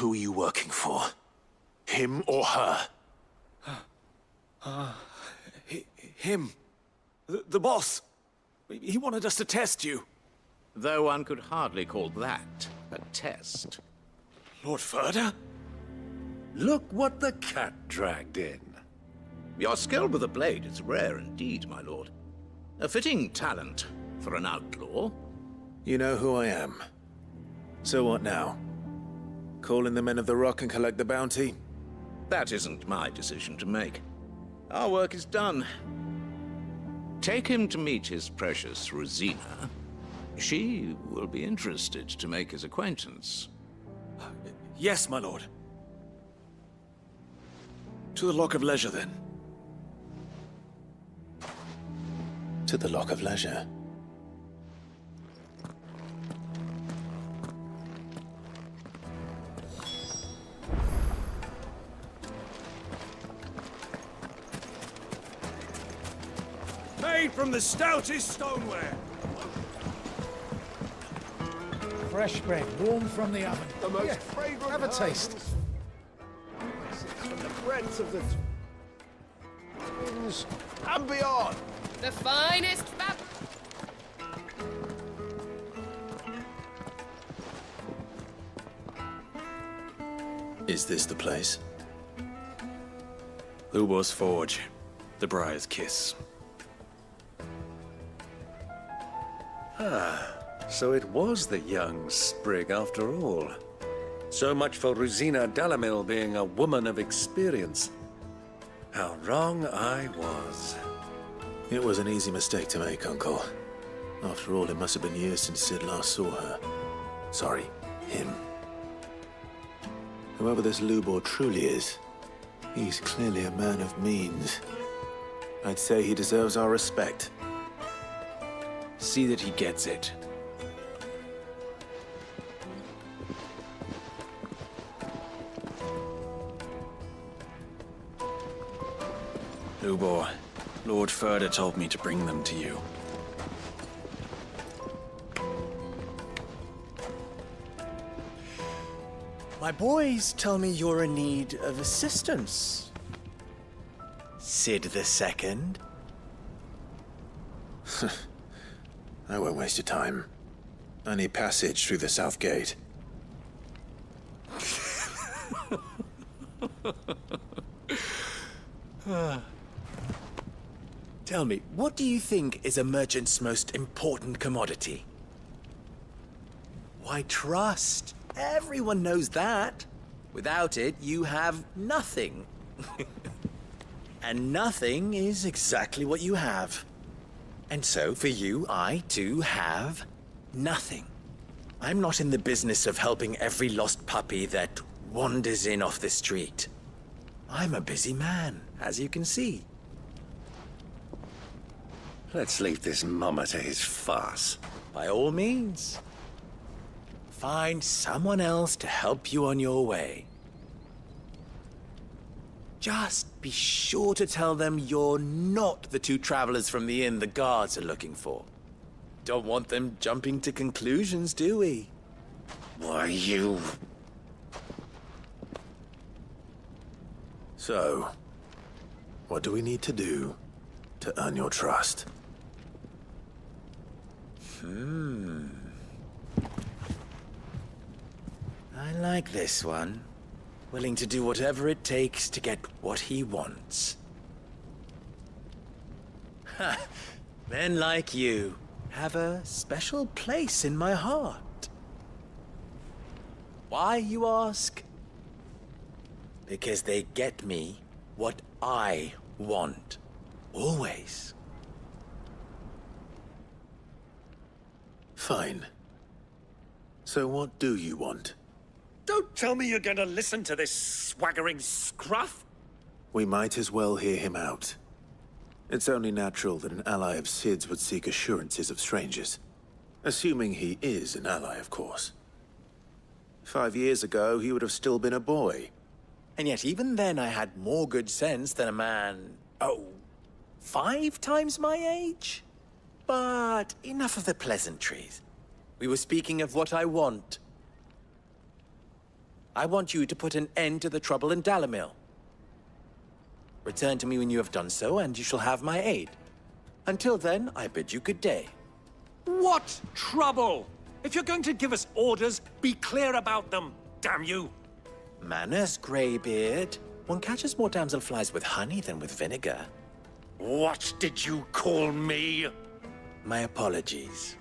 Who are you working for? Him or her? Him. The boss. He wanted us to test you. Though one could hardly call that a test. Lord Ferda? Look what the cat dragged in. Your skill with the blade is rare indeed, my lord. A fitting talent for an outlaw. You know who I am. So what now? Call in the Men of the Rock and collect the bounty? That isn't my decision to make. Our work is done. Take him to meet his precious Rosina. She will be interested to make his acquaintance. Yes, my lord. To the Lock of Leisure, then. To the Lock of Leisure. Made from the stoutest stoneware. Fresh bread, warm from the oven. The most fragrant. Have a taste. From the breadth of the things and beyond. The finest fab. Is this the place? Lubo's Forge. The Briar's Kiss. So it was the young sprig after all. So much for Rosina Dalamil being a woman of experience. How wrong I was. It was an easy mistake to make, Uncle. After all, it must have been years since Sid last saw her. Sorry, him. Whoever this Lubor truly is, he's clearly a man of means. I'd say he deserves our respect. See that he gets it. Lubor, Lord Ferda told me to bring them to you. My boys tell me you're in need of assistance. Sid II? I won't waste your time. I need passage through the south gate. Tell me, what do you think is a merchant's most important commodity? Why, trust. Everyone knows that. Without it, you have nothing. And nothing is exactly what you have. And so, for you, I, too, have nothing. I'm not in the business of helping every lost puppy that wanders in off the street. I'm a busy man, as you can see. Let's leave this mummer to his farce. By all means. Find someone else to help you on your way. Just be sure to tell them you're not the two travelers from the inn the guards are looking for. Don't want them jumping to conclusions, do we? Why, you... So, what do we need to do to earn your trust? I like this one. Willing to do whatever it takes to get what he wants. Ha! Men like you have a special place in my heart. Why, you ask? Because they get me what I want. Always. Fine. So what do you want? Don't tell me you're going to listen to this swaggering scruff. We might as well hear him out. It's only natural that an ally of Sid's would seek assurances of strangers. Assuming he is an ally, of course. 5 years ago, he would have still been a boy. And yet even then I had more good sense than a man, 5 times my age? But enough of the pleasantries. We were speaking of what I want. I want you to put an end to the trouble in Dalamil. Return to me when you have done so, and you shall have my aid. Until then, I bid you good day. What trouble? If you're going to give us orders, be clear about them, damn you! Manners, Greybeard. One catches more damselflies with honey than with vinegar. What did you call me? My apologies.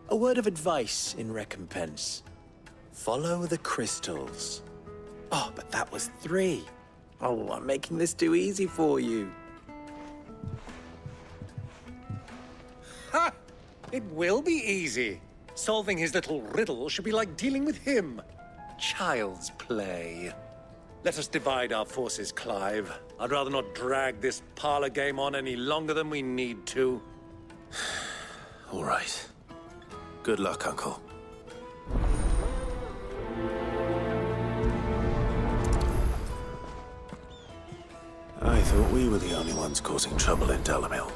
A word of advice in recompense. Follow the crystals. Oh, but that was 3. Oh, I'm making this too easy for you. Ha! It will be easy. Solving his little riddle should be like dealing with him. Child's play. Let us divide our forces, Clive. I'd rather not drag this parlor game on any longer than we need to. All right. Good luck, Uncle. I thought we were the only ones causing trouble in Dalamil.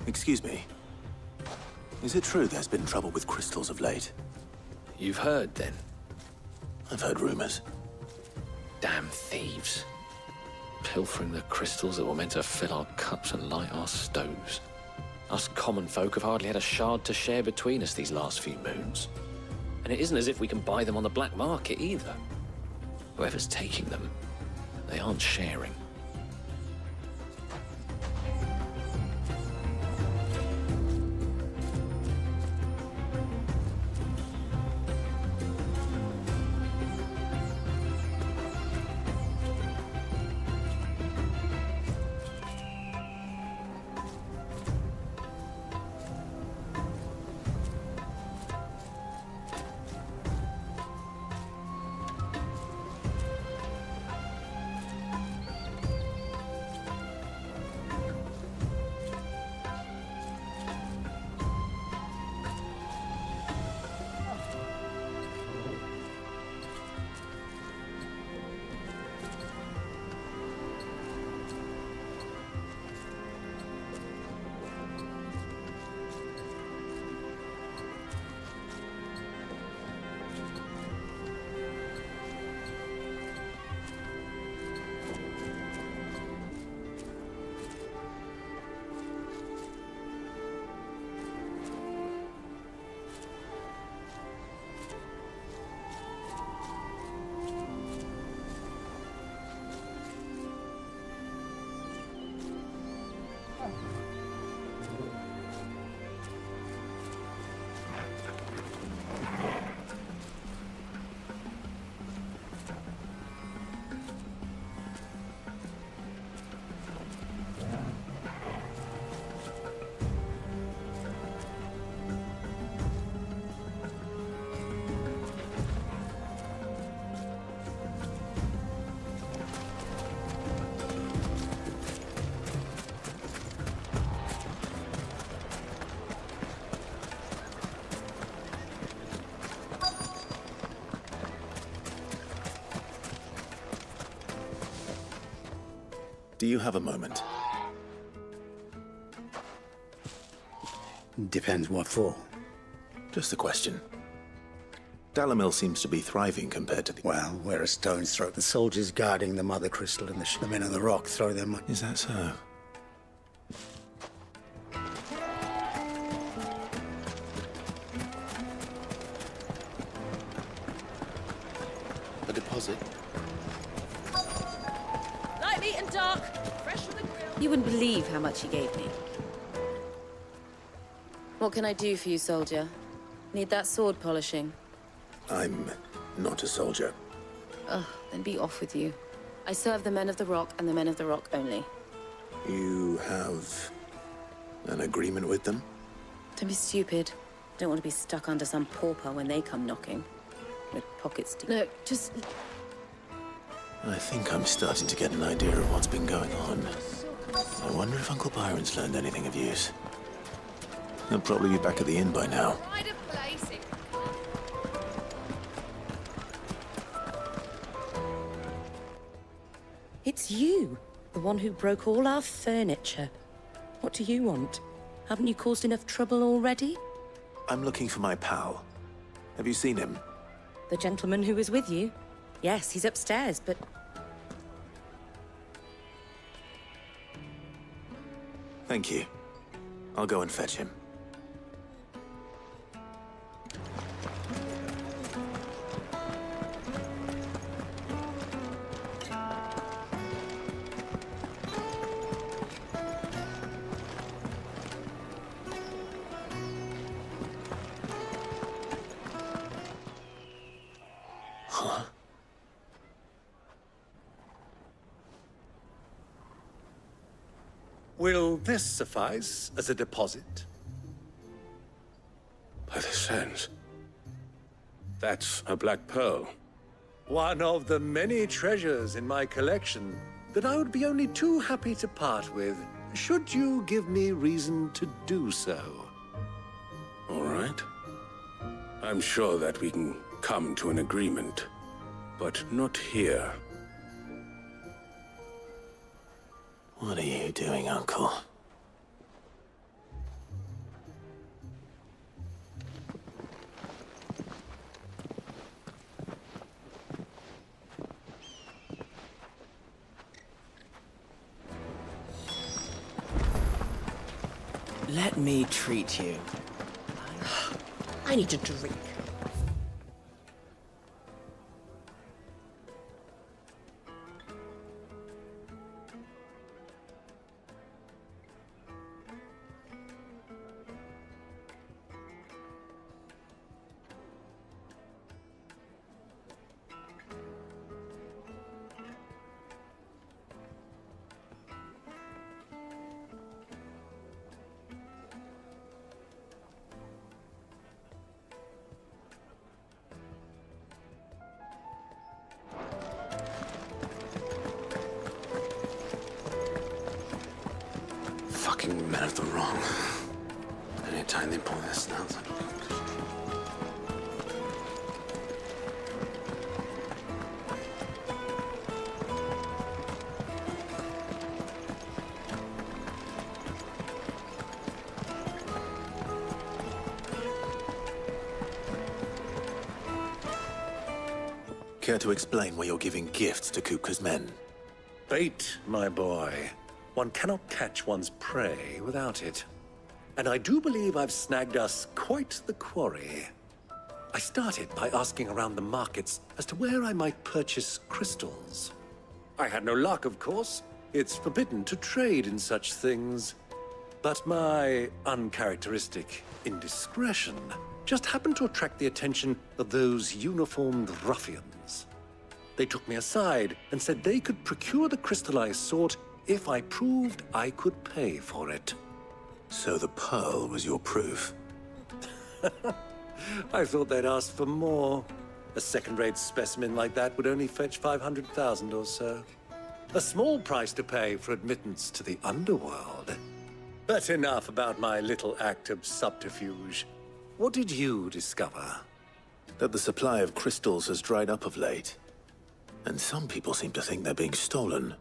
Excuse me. Is it true there's been trouble with crystals of late? You've heard, then? I've heard rumors. Damn thieves. Pilfering the crystals that were meant to fill our cups and light our stoves. Us common folk have hardly had a shard to share between us these last few moons. And it isn't as if we can buy them on the black market either. Whoever's taking them, they aren't sharing. Do you have a moment? Depends what for. Just a question. Dalamil seems to be thriving compared to the... Well, we're a stone's throw. The soldiers guarding the mother crystal and the men on the rock throw their money. Is that so? A deposit? Red meat and dark, fresh from the grill. You wouldn't believe how much he gave me. What can I do for you, soldier? Need that sword polishing? I'm not a soldier. Ugh, then be off with you. I serve the men of the Rock and the men of the Rock only. You have an agreement with them? Don't be stupid. Don't want to be stuck under some pauper when they come knocking. With pockets deep. No, just... I think I'm starting to get an idea of what's been going on. I wonder if Uncle Byron's learned anything of use. He'll probably be back at the inn by now. Pride of place. It's you, the one who broke all our furniture. What do you want? Haven't you caused enough trouble already? I'm looking for my pal. Have you seen him? The gentleman who was with you? Yes, he's upstairs, but... Thank you. I'll go and fetch him. Will this suffice as a deposit? By the sands. That's a black pearl. One of the many treasures in my collection that I would be only too happy to part with, should you give me reason to do so. All right. I'm sure that we can come to an agreement, but not here. What are you doing, Uncle? Let me treat you. I need a drink. Fucking men of the wrong. Anytime they pull their snouts out. Care to explain why you're giving gifts to Kupka's men? Bait, my boy. One cannot catch one's prey without it. And I do believe I've snagged us quite the quarry. I started by asking around the markets as to where I might purchase crystals. I had no luck, of course. It's forbidden to trade in such things. But my uncharacteristic indiscretion just happened to attract the attention of those uniformed ruffians. They took me aside and said they could procure the crystal I sought if I proved I could pay for it. So the pearl was your proof? I thought they'd ask for more. A second-rate specimen like that would only fetch 500,000 or so. A small price to pay for admittance to the underworld. But enough about my little act of subterfuge. What did you discover? That the supply of crystals has dried up of late. And some people seem to think they're being stolen.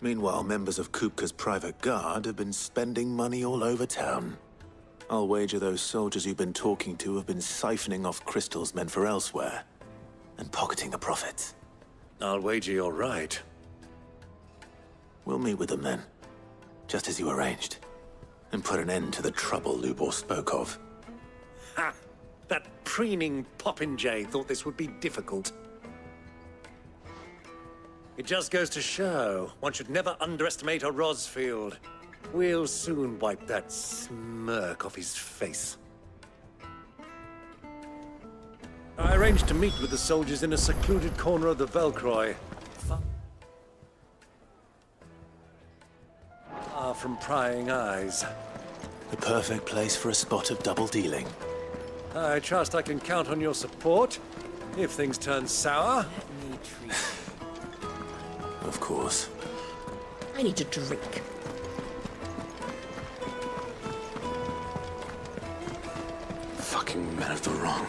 Meanwhile, members of Kupka's private guard have been spending money all over town. I'll wager those soldiers you've been talking to have been siphoning off crystals meant for elsewhere, and pocketing the profits. I'll wager you're right. We'll meet with them then, just as you arranged, and put an end to the trouble Lubor spoke of. Ha! That preening popinjay thought this would be difficult. It just goes to show one should never underestimate a Rosfield. We'll soon wipe that smirk off his face. I arranged to meet with the soldiers in a secluded corner of the Velcroy. Far from prying eyes. The perfect place for a spot of double dealing. I trust I can count on your support if things turn sour. Let me treat you. Of course. I need a drink. Fucking men of the wrong.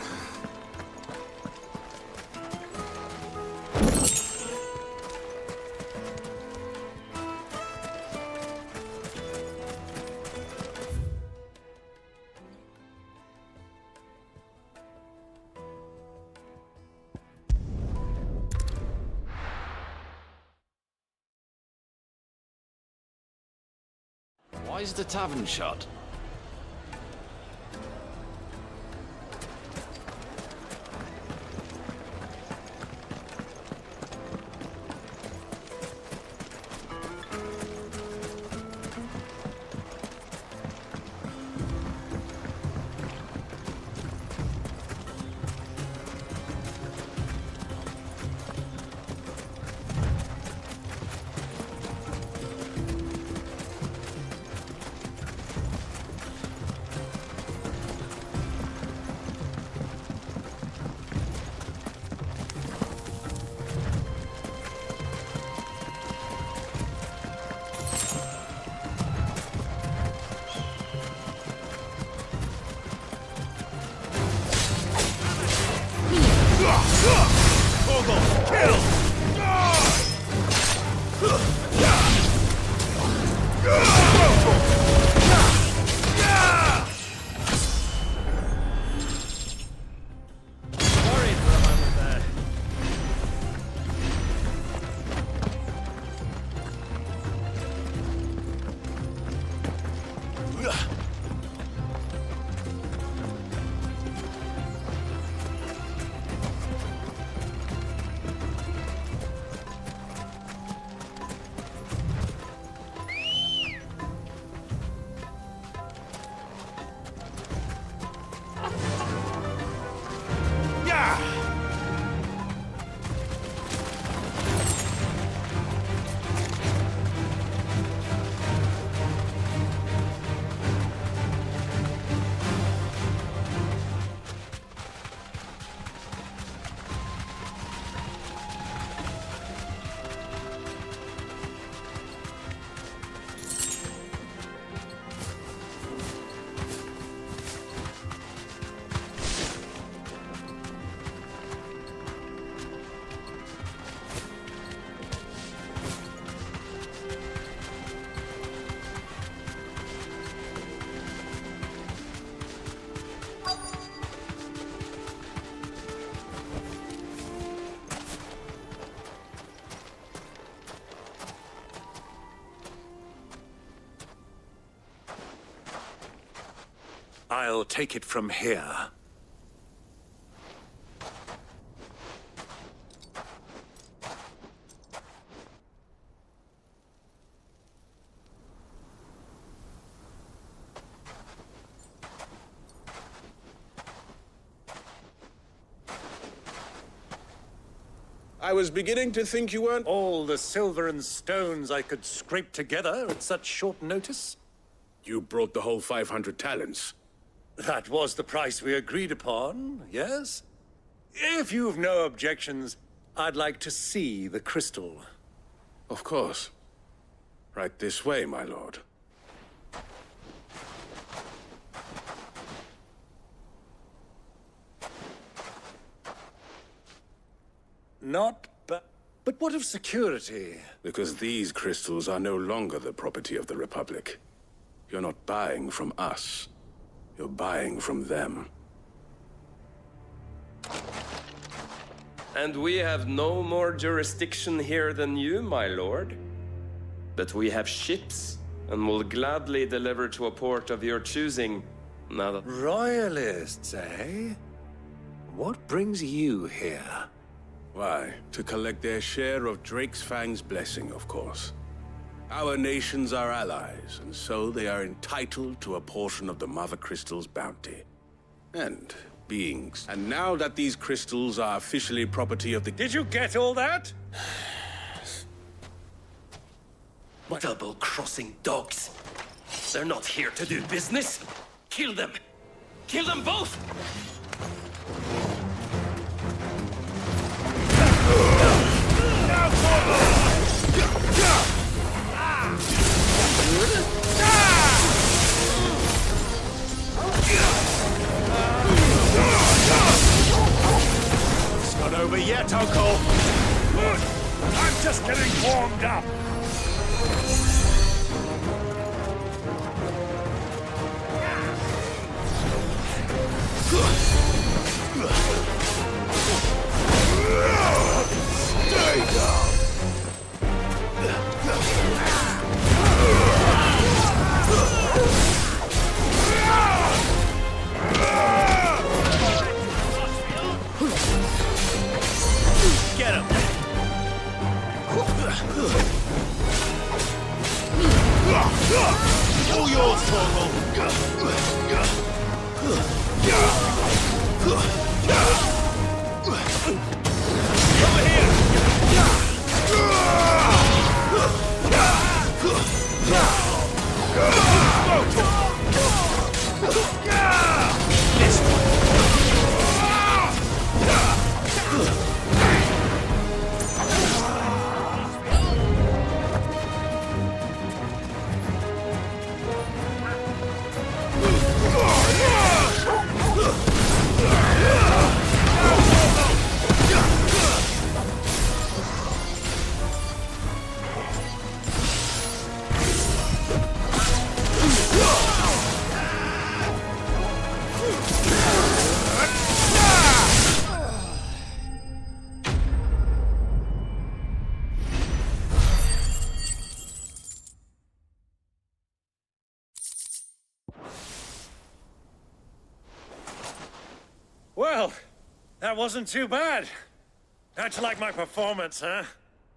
Why is the tavern shut? I'll take it from here. I was beginning to think you weren't... All the silver and stones I could scrape together at such short notice? You brought the whole 500 talents. That was the price we agreed upon, yes? If you've no objections, I'd like to see the crystal. Of course. Right this way, my lord. Not but what of security? Because these crystals are no longer the property of the Republic. You're not buying from us. You're buying from them. And we have no more jurisdiction here than you, my lord. But we have ships, and will gladly deliver to a port of your choosing. Now that... Royalists, eh? What brings you here? Why, to collect their share of Drake's Fang's blessing, of course. Our nations are allies, and so they are entitled to a portion of the Mother Crystal's bounty. And beings. And now that these crystals are officially property of the... Did you get all that? Double-crossing dogs. They're not here to do business. Kill them. Kill them both! It's not over yet, Uncle. Good. I'm just getting warmed up. Stay down. Get him! All yours, Torgal! Over here! This one! Well, that wasn't too bad. How'd you like my performance, huh?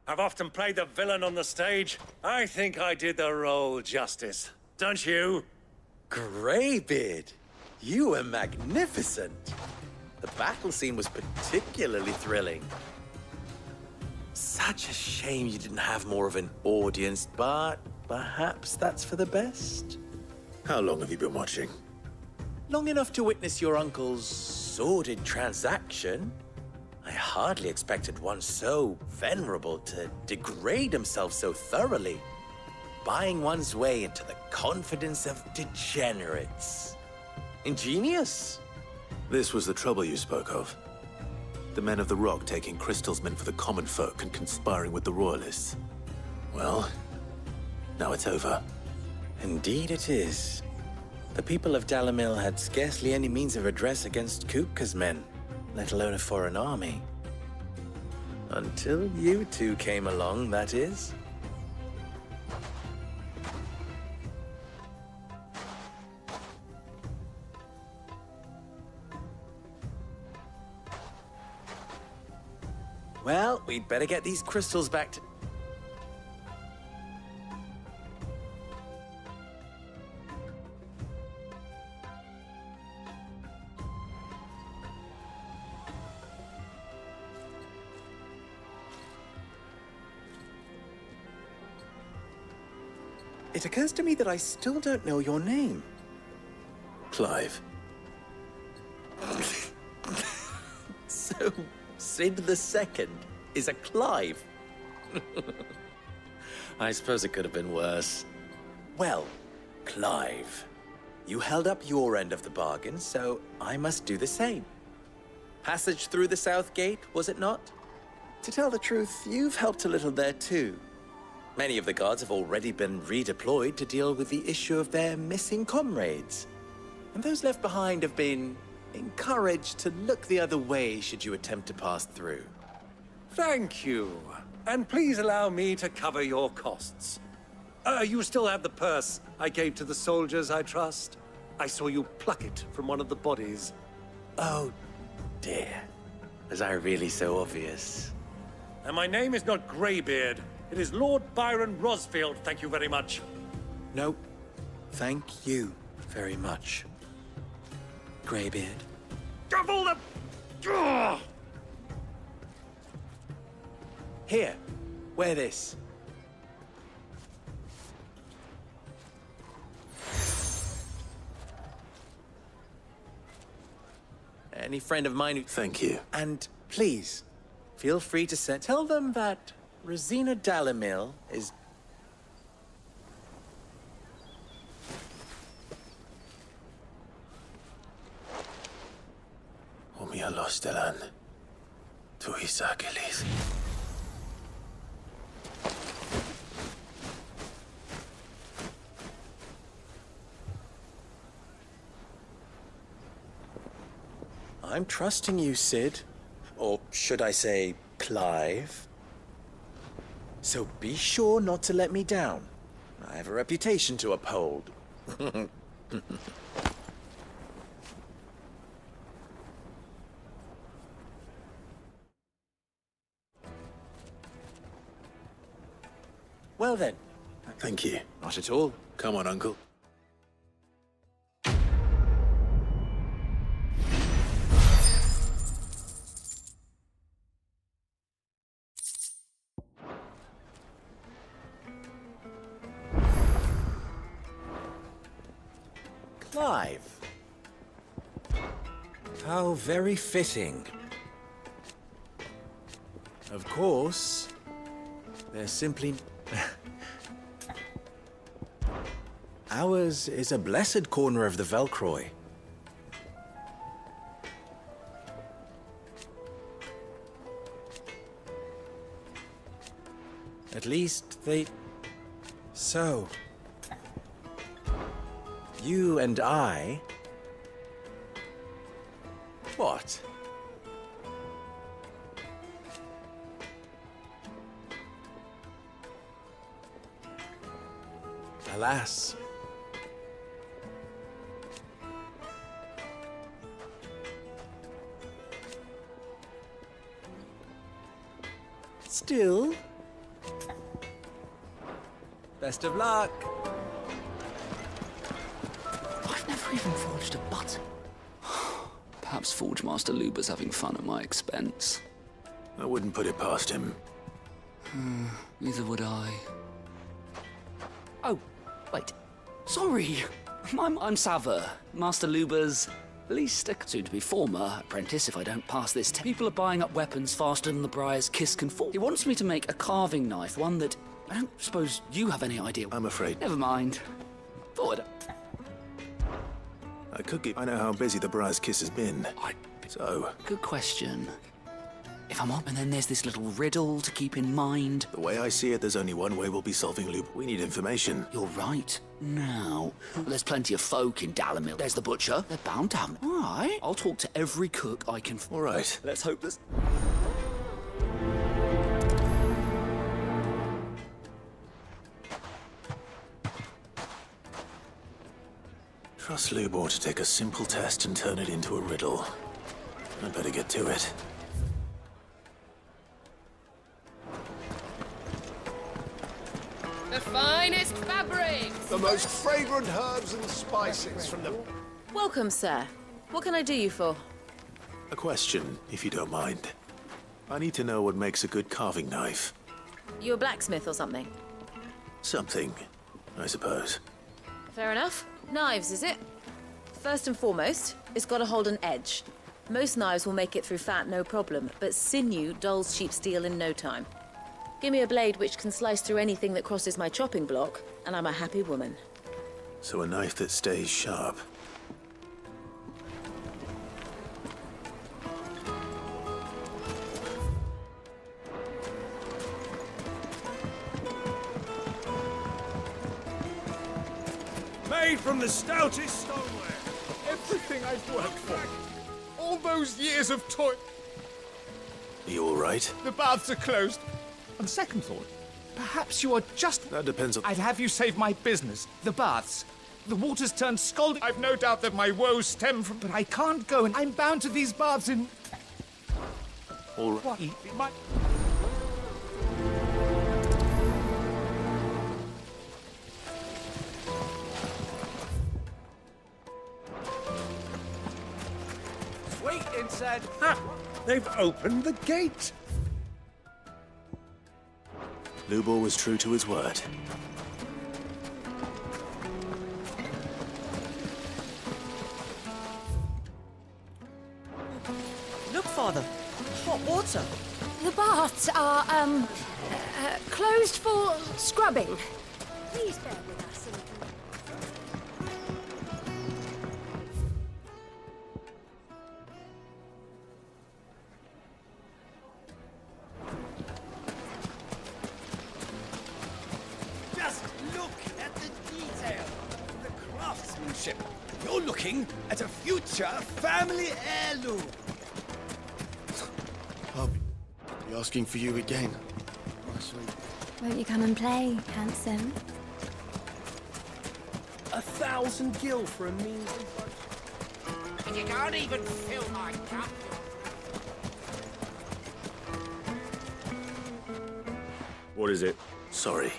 I've often played the villain on the stage. I think I did the role justice. Don't you? Greybeard, you were magnificent. The battle scene was particularly thrilling. Such a shame you didn't have more of an audience, but perhaps that's for the best. How long have you been watching? Long enough to witness your uncle's sordid transaction. I hardly expected one so venerable to degrade himself so thoroughly, buying one's way into the confidence of degenerates. Ingenious. This was the trouble you spoke of. The men of the Rock taking crystals meant for the common folk and conspiring with the Royalists. Well, now it's over. Indeed it is. The people of Dalamil had scarcely any means of redress against Kupka's men, let alone a foreign army. Until you two came along, that is. Well, we'd better get these crystals back to... It occurs to me that I still don't know your name. Clive. So, Sid the Second is a Clive. I suppose it could have been worse. Well, Clive, you held up your end of the bargain, so I must do the same. Passage through the South Gate, was it not? To tell the truth, you've helped a little there too. Many of the guards have already been redeployed to deal with the issue of their missing comrades. And those left behind have been encouraged to look the other way should you attempt to pass through. Thank you. And please allow me to cover your costs. You still have the purse I gave to the soldiers, I trust? I saw you pluck it from one of the bodies. Oh, dear. Was I really so obvious? And my name is not Greybeard. It is Lord Byron Rosfield, thank you very much. No, thank you very much, Greybeard. Double the... Ugh! Here, wear this. Any friend of mine who... Thank you. And please, feel free to tell them that Rosina Dalamil is... Omia Lostelan. Tuisa Kelis. I'm trusting you, Sid. Or should I say, Clive. So be sure not to let me down. I have a reputation to uphold. Well then. Thank you. Not at all. Come on, Uncle. Clive. How very fitting. Of course, there's simply... Ours is a blessed corner of the Velcroy. At least they... So... You and I... What? Alas. Still... Best of luck. I've never even forged a button. Perhaps Forge Master Luber's having fun at my expense. I wouldn't put it past him. Neither would I. Oh, wait. Sorry. I'm Sava, Master Luber's least soon-to-be former apprentice if I don't pass this test. People are buying up weapons faster than the Briar's kiss can fall. He wants me to make a carving knife, one that I don't suppose you have any idea. I'm afraid. Never mind. Forward. I could give... I know how busy the Briar's Kiss has been. So... Good question. If I'm on, and then there's this little riddle to keep in mind. The way I see it, there's only one way we'll be solving Luber. We need information. You're right. Now, there's plenty of folk in Dalamil. There's the butcher. They're bound to have... All right. I'll talk to every cook I can... All right. Let's hope this... Trust Lubor to take a simple test and turn it into a riddle. I'd better get to it. The finest fabrics! The most fragrant herbs and spices from the... Welcome, sir. What can I do you for? A question, if you don't mind. I need to know what makes a good carving knife. You a blacksmith or something? Something, I suppose. Fair enough. Knives, is it? First and foremost, it's got to hold an edge. Most knives will make it through fat, no problem, but sinew dulls cheap steel in no time. Give me a blade which can slice through anything that crosses my chopping block, and I'm a happy woman. So a knife that stays sharp. Made from the stoutest stoneware. Everything I've worked for. All those years of toil. Are you all right? The baths are closed. On second thought, perhaps you are just... That depends on... I'd have you save my business. The baths. The water's turned scalding. I've no doubt that my woes stem from... But I can't go, and I'm bound to these baths in... All right. Wait inside. Ha! They've opened the gate. Lubor was true to his word. Look, Father. Hot water. The baths are, closed for scrubbing. Please bear with us. Just look at the detail, the craftsmanship. You're looking at a future family heirloom. I'll be asking for you again. Oh, sweet. Won't you come and play, handsome? 1,000 gil for a measly budget. And you can't even fill my cup. What is it? Sorry.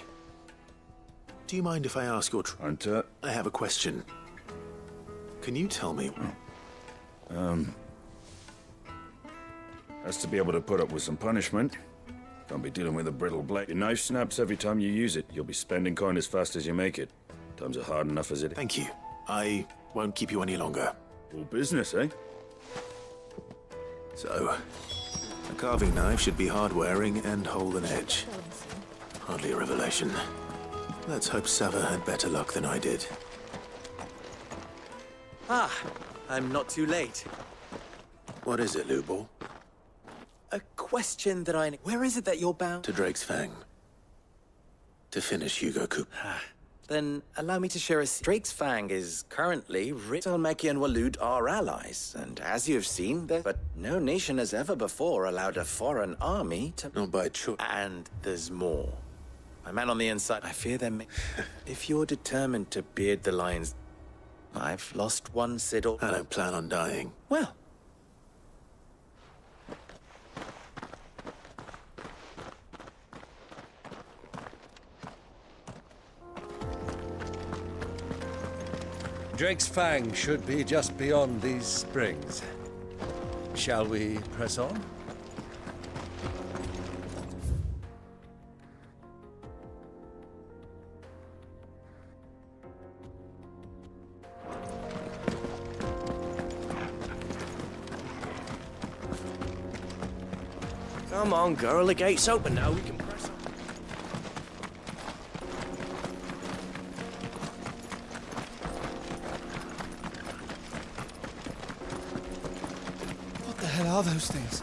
Do you mind if I ask your Hunter? I have a question. Can you tell me? Has to be able to put up with some punishment. Can't be dealing with a brittle blade. Your knife snaps every time you use it. You'll be spending coin as fast as you make it. Times are hard enough as it is. Thank you. I won't keep you any longer. All business, eh? So, a carving knife should be hard-wearing and hold an edge. Hardly a revelation. Let's hope Sava had better luck than I did. Ah, I'm not too late. What is it, Lubor? A question that I... Where is it that you're bound? To Drake's Fang. To finish Hugo Coop. Then allow me to share a... Drake's Fang is currently... Talmeki and Waloed are allies, and as you have seen, but no nation has ever before allowed a foreign army to... Not by choice. And there's more. My man on the inside, I fear them. If you're determined to beard the lines... I've lost one Siddle. I don't plan on dying. Well... Drake's Fang should be just beyond these springs. Shall we press on? Come on, girl, the gate's open now. We can press on. What the hell are those things?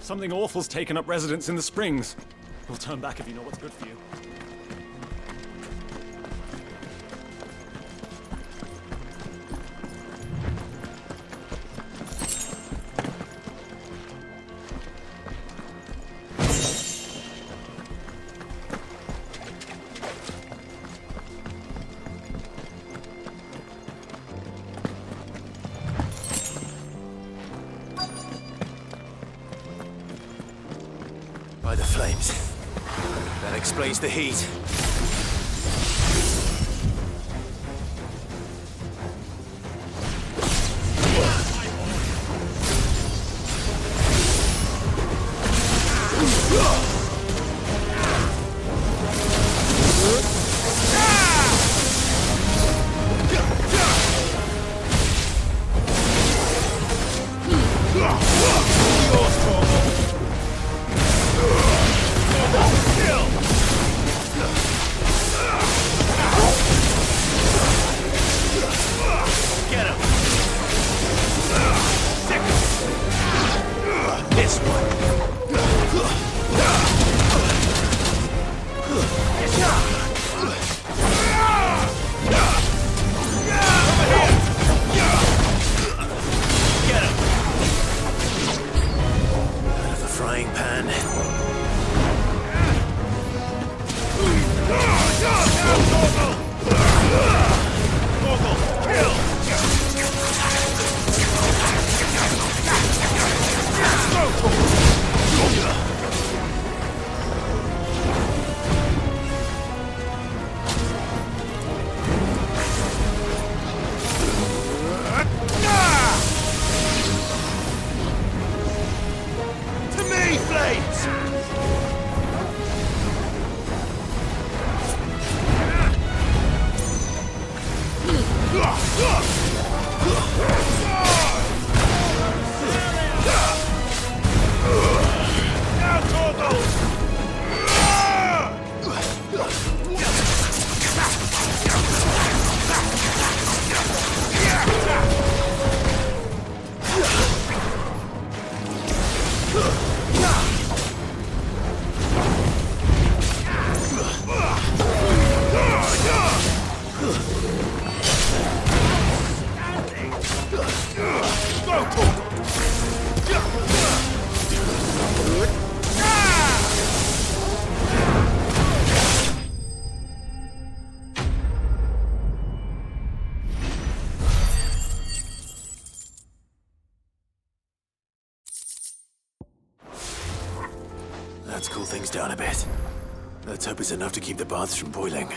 Something awful's taken up residence in the springs. We'll turn back if you know what's good for you. By the flames. That explains the heat. Let's cool things down a bit. Let's hope it's enough to keep the baths from boiling.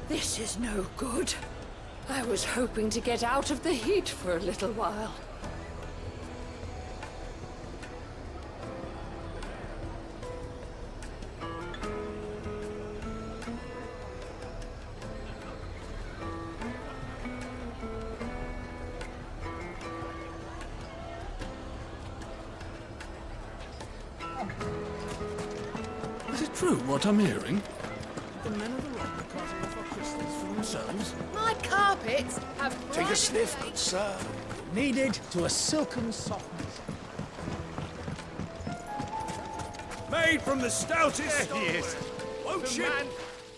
This is no good. I was hoping to get out of the heat for a little while. Is it true what I'm hearing? The men of the rock are carting off our crystals for themselves? My carpets have... Take a sniff, good sir. Kneaded to a silken softness. Made from the stoutest... There he is. Won't The you? man.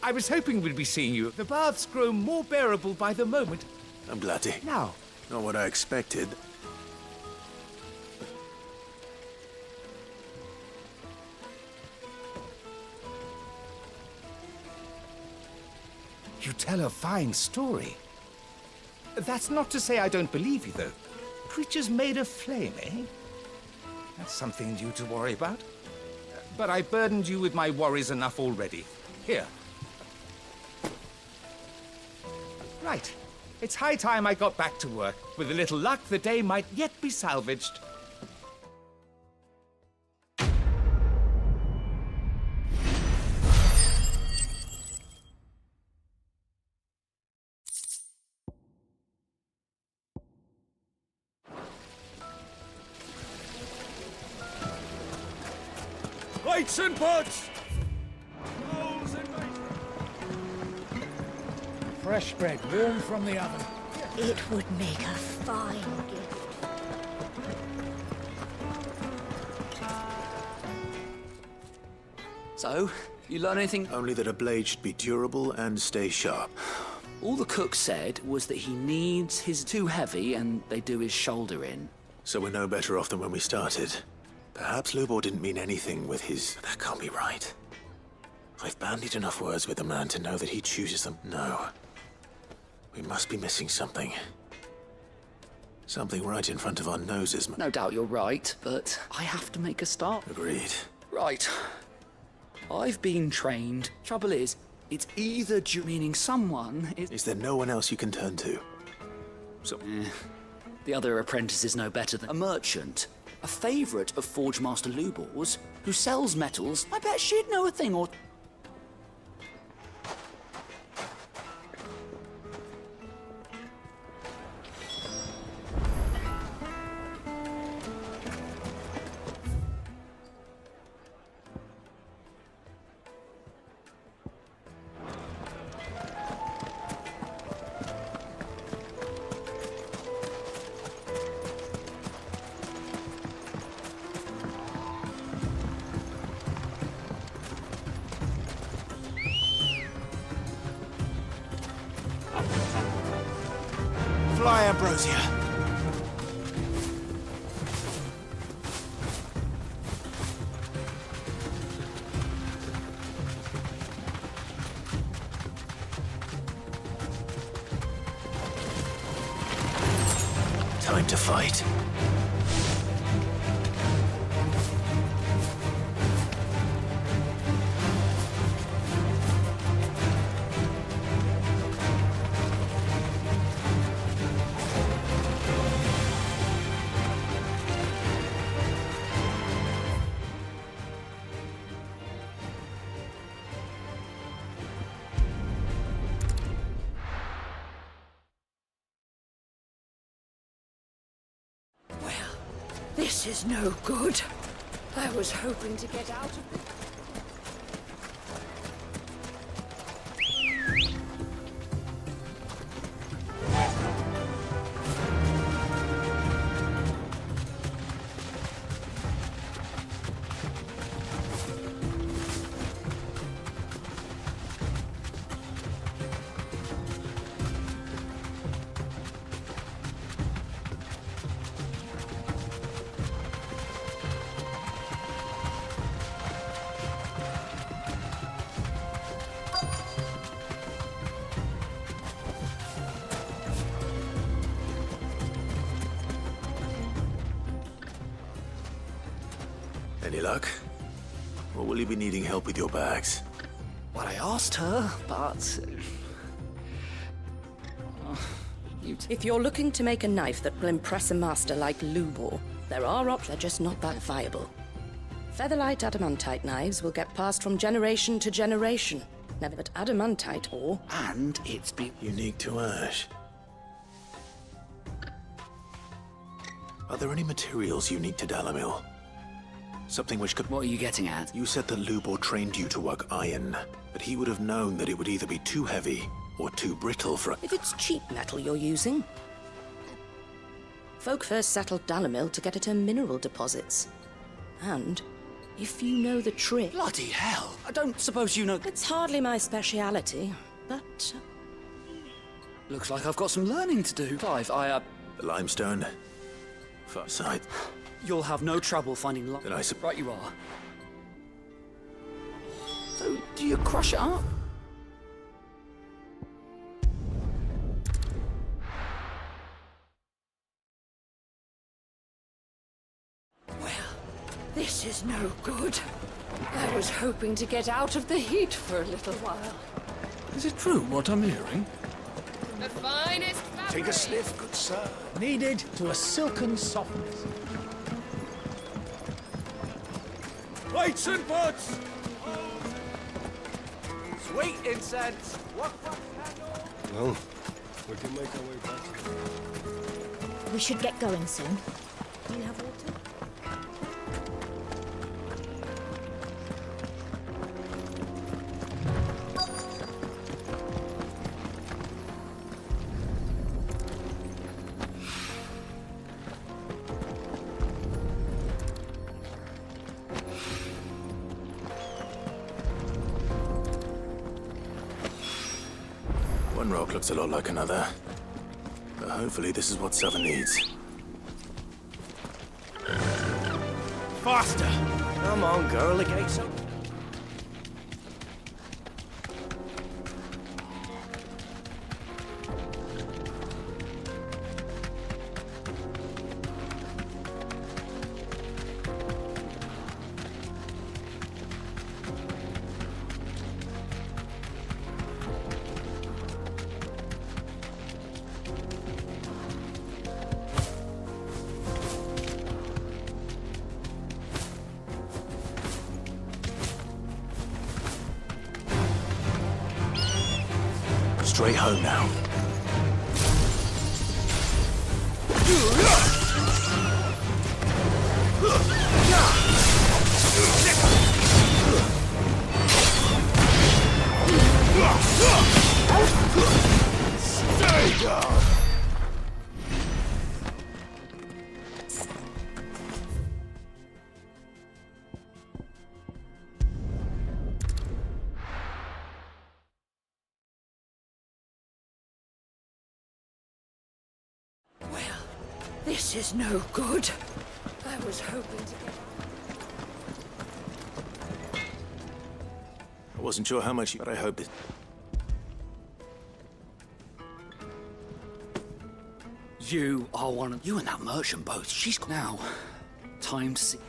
I was hoping we'd be seeing you. The baths grow more bearable by the moment. I'm bloody. Now. Not what I expected. You tell a fine story. That's not to say I don't believe you, though. Creatures made of flame, eh? That's something new to worry about. But I burdened you with my worries enough already. Here. Right. It's high time I got back to work. With a little luck, the day might yet be salvaged. Plates and pots! Rolls and Fresh bread, warm from the oven. It would make a fine gift. So, you learn anything? Only that a blade should be durable and stay sharp. All the cook said was that he needs his too heavy and they do his shoulder in. So we're no better off than when we started. Perhaps Lubor didn't mean anything with his... That can't be right. I've bandied enough words with the man to know that he chooses them. No. We must be missing something. Something right in front of our noses. No doubt you're right, but I have to make a start. Agreed. Right. I've been trained. Trouble is, it's either meaning someone is... Is there no one else you can turn to? So... The other apprentice is no better than a merchant, a favourite of Forge Master Lubor's, who sells metals. I bet she'd know a thing or... Fly, Ambrosia. Time to fight. This is no good. I was hoping to get out of it. Any luck? Or will you be needing help with your bags? Well, I asked her, but... If you're looking to make a knife that will impress a master like Lubor, there are options, they're just not that viable. Featherlight adamantite knives will get passed from generation to generation. Never but adamantite ore. And it's been... Unique to Ash. Are there any materials unique to Dalamil? Something which could... What are you getting at? You said that Lubor trained you to work iron, but he would have known that it would either be too heavy or too brittle for a... If it's cheap metal you're using. Folk first settled Dalamil to get at her mineral deposits. And if you know the trick... Bloody hell! I don't suppose you know... It's hardly my speciality, but... Looks like I've got some learning to do. Clive, The limestone? Far side. You'll have no trouble finding Then I Right you are. So, do you crush it up? Well, this is no good. I was hoping to get out of the heat for a little while. Is it true what I'm hearing? The finest fabric. Take a sniff, good sir. Kneaded to a silken softness. Lights and buds! Sweet incense! Well, we can make our way back to We should get going soon. Do you have water? One rock looks a lot like another. But hopefully this is what Southern needs. Faster! Come on, girl, the gate's open. straight home now. Stay down! This is no good. I was hoping to get... I wasn't sure how much, but I hope it... You are one of... You and that merchant both. She's... Now, time to see...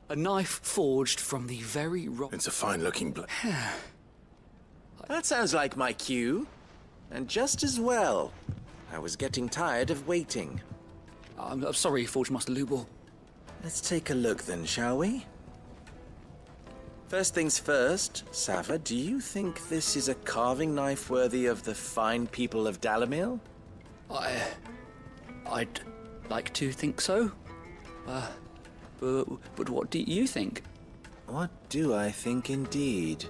A knife forged from the very rock... It's a fine-looking blade. That sounds like my cue. And just as well. I was getting tired of waiting. I'm sorry, Forge Master Lubor. Let's take a look then, shall we? First things first, Sava, do you think this is a carving knife worthy of the fine people of Dalamil? I'd like to think so. But what do you think? What do I think indeed?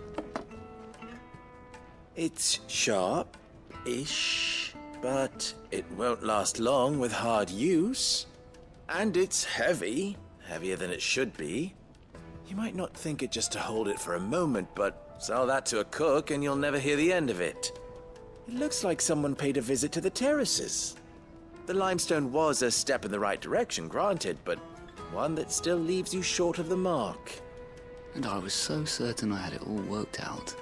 It's sharp-ish, but it won't last long with hard use. And it's heavy, heavier than it should be. You might not think it just to hold it for a moment, but sell that to a cook and you'll never hear the end of it. It looks like someone paid a visit to the terraces. The limestone was a step in the right direction, granted, but one that still leaves you short of the mark. And I was so certain I had it all worked out.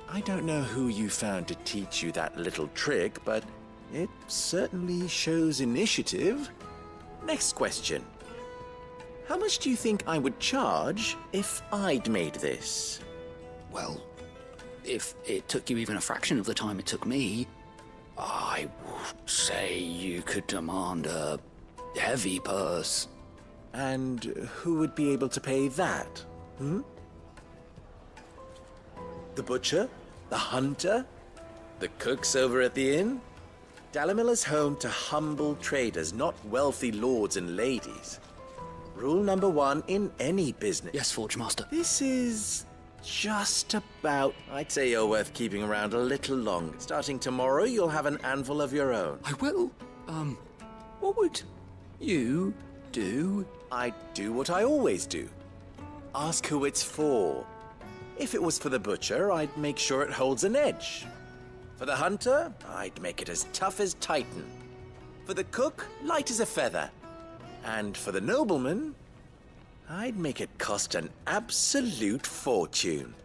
I don't know who you found to teach you that little trick, but it certainly shows initiative. Next question. How much do you think I would charge if I'd made this? Well, if it took you even a fraction of the time it took me, I would say you could demand a heavy purse. And who would be able to pay that? The butcher? The hunter? The cooks over at the inn? Dalamil is home to humble traders, not wealthy lords and ladies. Rule number one in any business. Yes, Forge Master. This is just about... I'd say you're worth keeping around a little longer. Starting tomorrow, you'll have an anvil of your own. I will. What would you do? I'd do what I always do. Ask who it's for. If it was for the butcher, I'd make sure it holds an edge. For the hunter, I'd make it as tough as Titan. For the cook, light as a feather. And for the nobleman, I'd make it cost an absolute fortune.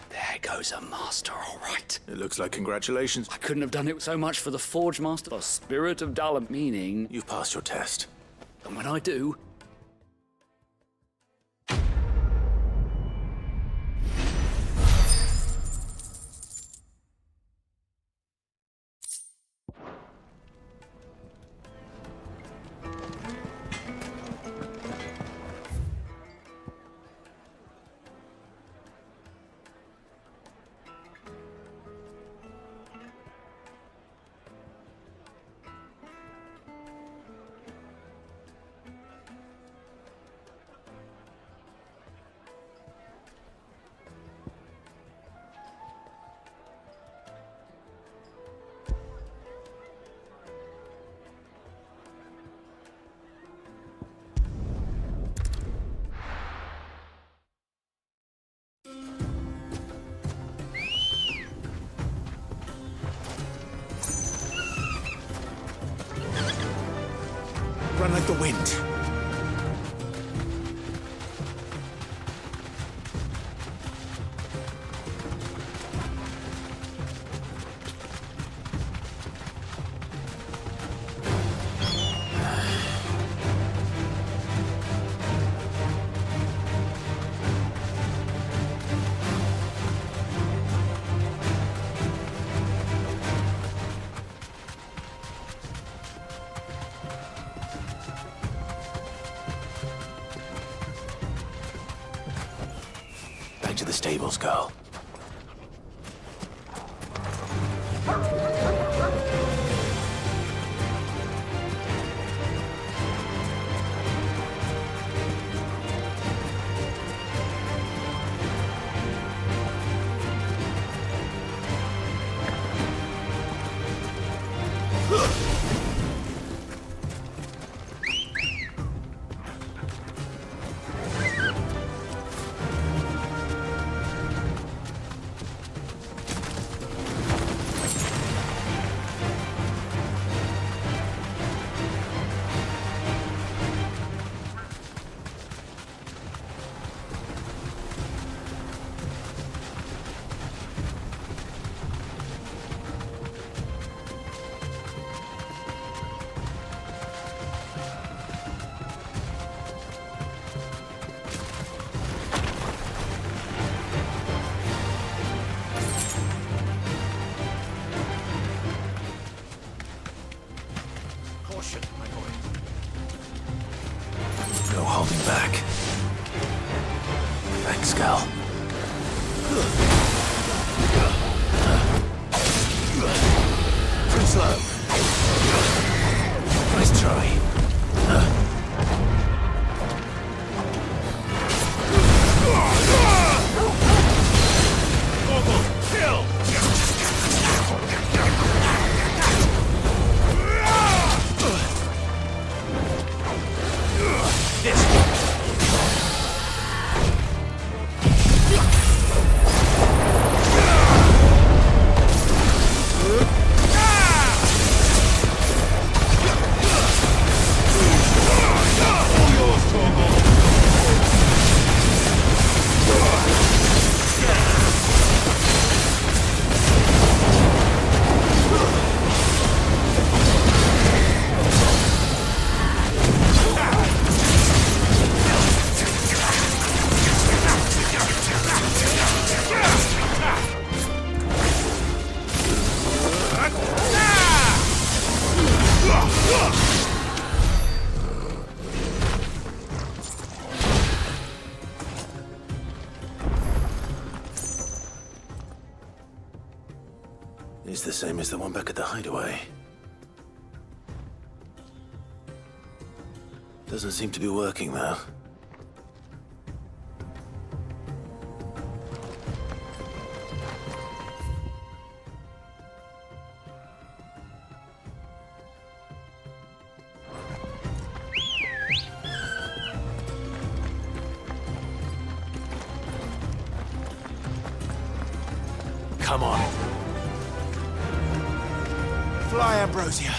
There goes a master, all right. It looks like congratulations. I couldn't have done it so much for the Forge Master, the Spirit of Dalam, meaning... You've passed your test. And when I do... Run like the wind. to the stables, girl. No holding back. Thanks, Gal. Too slow. Nice try. Kill! It's the same as the one back at the hideaway. Doesn't seem to be working, though. Come on. Fly, Ambrosia.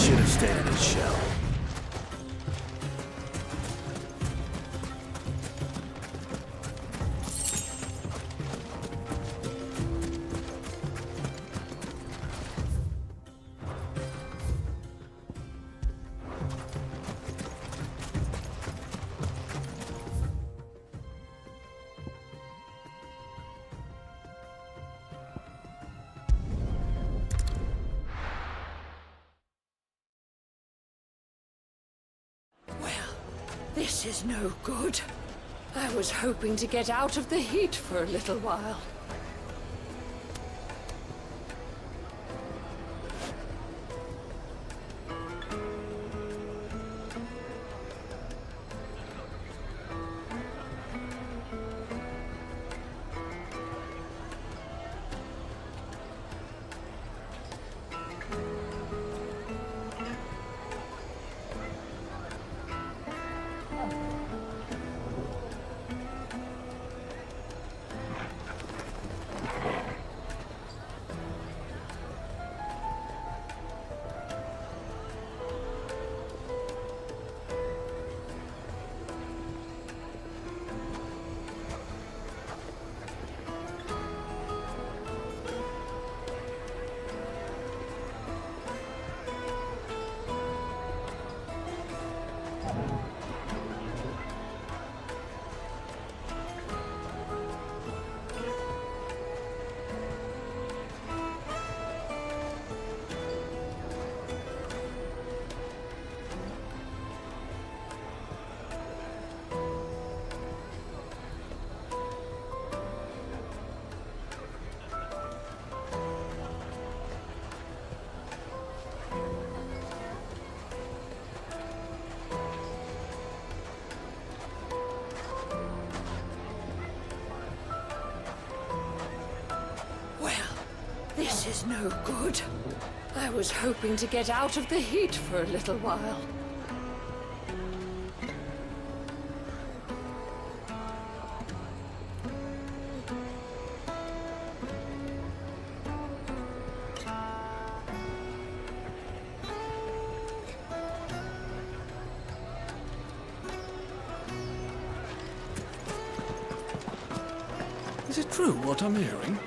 should have stayed in its shell. This is no good. I was hoping to get out of the heat for a little while. This is no good. I was hoping to get out of the heat for a little while. Is it true what I'm hearing?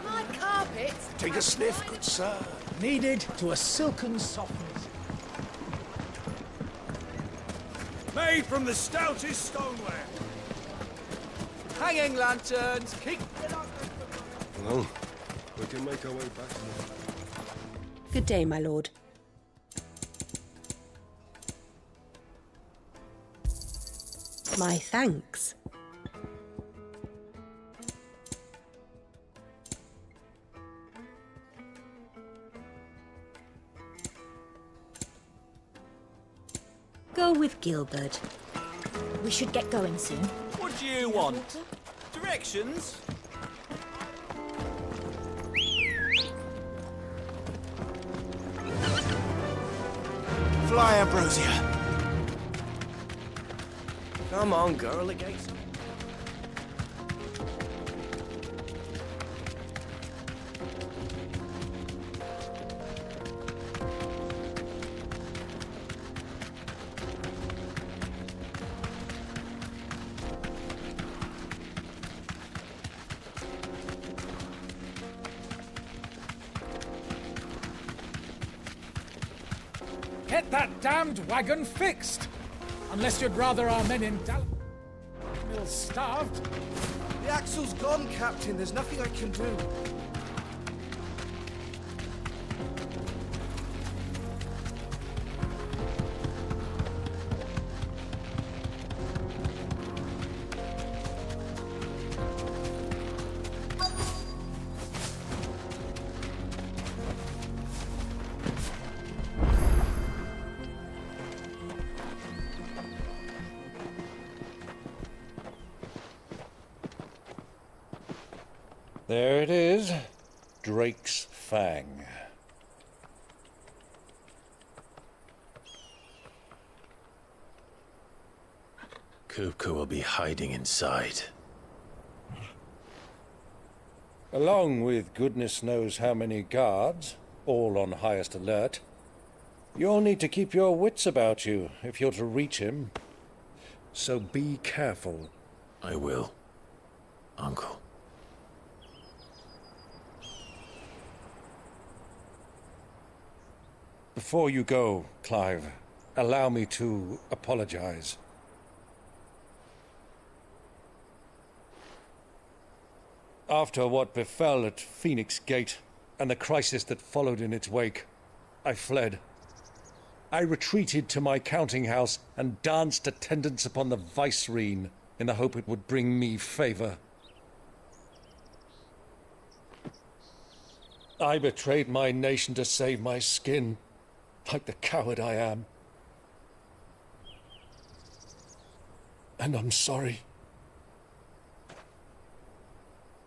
My carpet. Take a sniff, good sir. Kneaded to a silken softness. Made from the stoutest stoneware. Hanging lanterns, keep it up. Well, we can make our way back. Good day, my lord. My thanks. Go with Gilbert. We should get going soon. What do you want? Directions? Fly, Ambrosia. Come on, girl, against. Get that damned wagon fixed! Unless you'd rather our men in Mill starved. The axle's gone, Captain. There's nothing I can do. There it is. Drake's Fang. Kupka will be hiding inside. Along with goodness knows how many guards, all on highest alert. You'll need to keep your wits about you if you're to reach him. So be careful. I will, Uncle. Before you go, Clive, allow me to apologize. After what befell at Phoenix Gate and the crisis that followed in its wake, I fled. I retreated to my counting house and danced attendance upon the vicereine in the hope it would bring me favor. I betrayed my nation to save my skin, like the coward I am. And I'm sorry.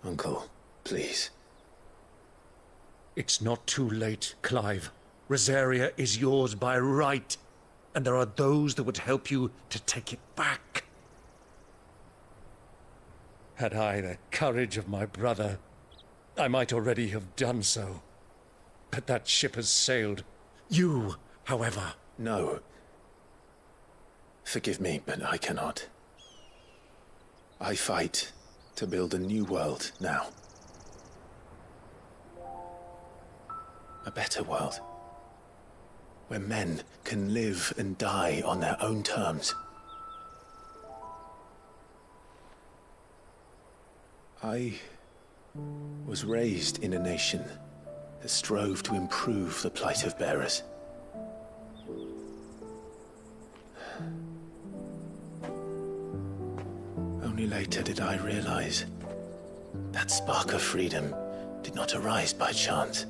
Uncle, please. It's not too late, Clive. Rosaria is yours by right, and there are those that would help you to take it back. Had I the courage of my brother, I might already have done so. But that ship has sailed. You, however... No. Forgive me, but I cannot. I fight to build a new world now. A better world. Where men can live and die on their own terms. I was raised in a nation that strove to improve the plight of bearers. Only later did I realize that spark of freedom did not arise by chance,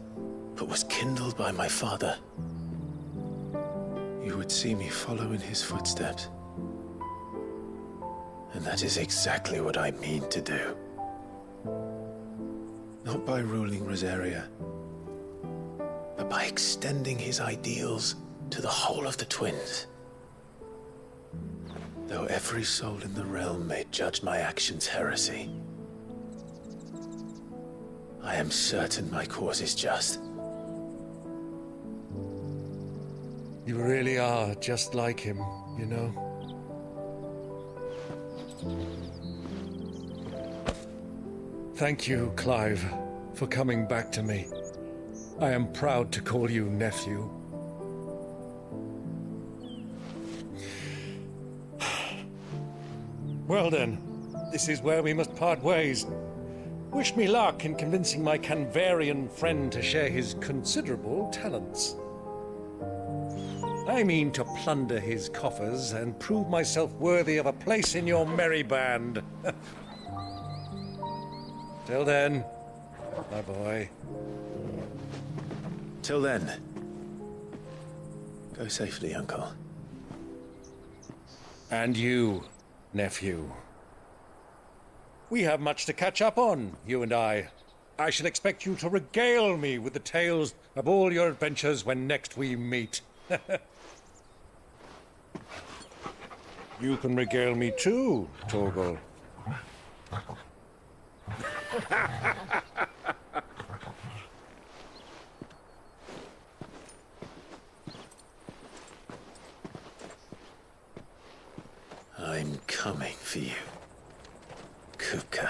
but was kindled by my father. You would see me follow in his footsteps. And that is exactly what I mean to do. Not by ruling Rosaria, but by extending his ideals to the whole of the twins. Though every soul in the realm may judge my actions heresy, I am certain my cause is just. You really are just like him, you know? Thank you, Clive, for coming back to me. I am proud to call you nephew. Well then, this is where we must part ways. Wish me luck in convincing my Canvarian friend to share his considerable talents. I mean to plunder his coffers and prove myself worthy of a place in your merry band. Till then, my boy. Till then, go safely, Uncle. And you, nephew. We have much to catch up on, you and I. I shall expect you to regale me with the tales of all your adventures when next we meet. You can regale me too, Torgal. I'm coming for you, Kupka.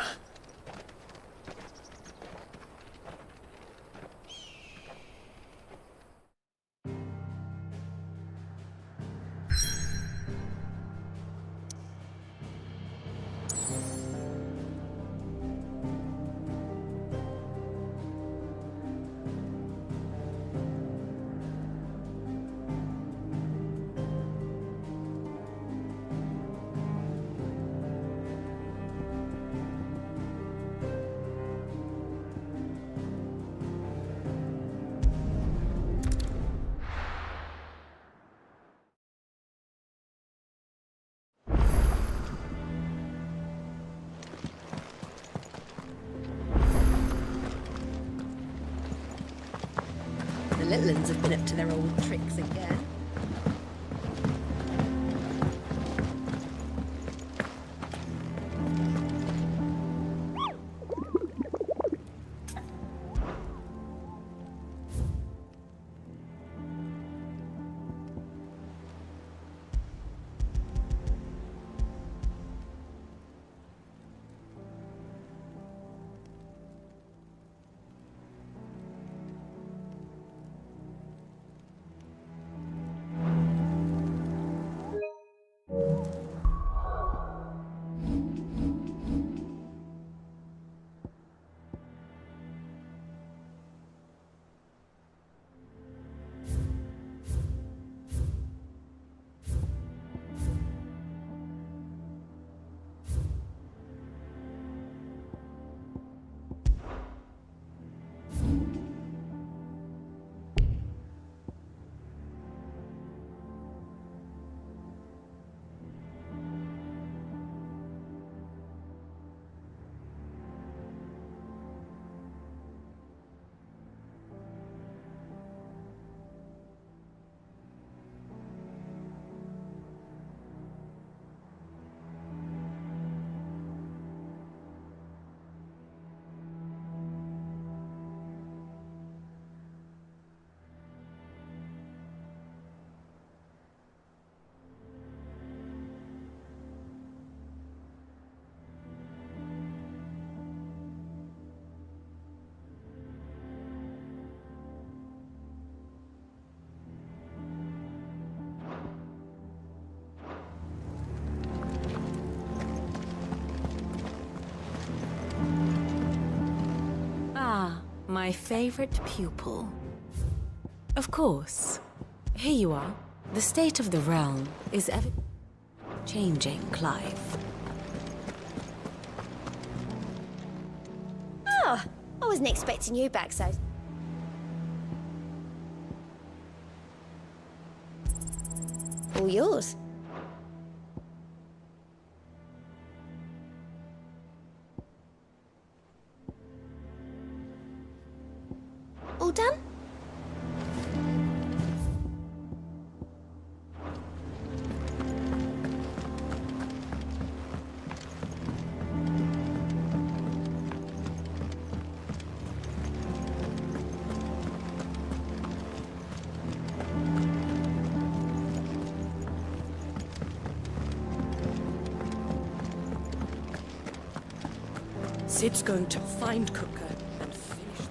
The little ones have been up to their old tricks again. My favorite pupil. Of course. Here you are. The state of the realm is ever changing, Clive. Oh, I wasn't expecting you back so... All yours. All done? Sid's going to find Cooker and finish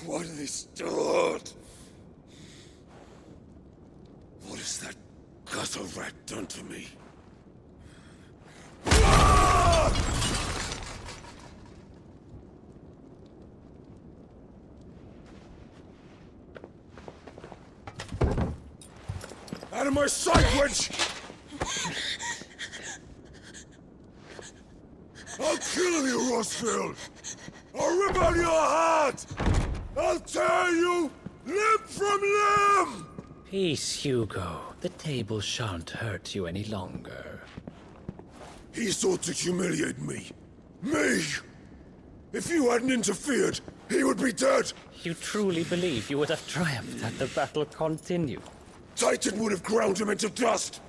What are they stored? What has that gutter rat done to me? Out of my sight, wench! I'll kill you, Rossfield! I'll rip out your heart! I'll tear you limb from limb! Peace, Hugo. The table shan't hurt you any longer. He sought to humiliate me. Me! If you hadn't interfered, he would be dead! You truly believe you would have triumphed had the battle continued? Titan would have ground him into dust!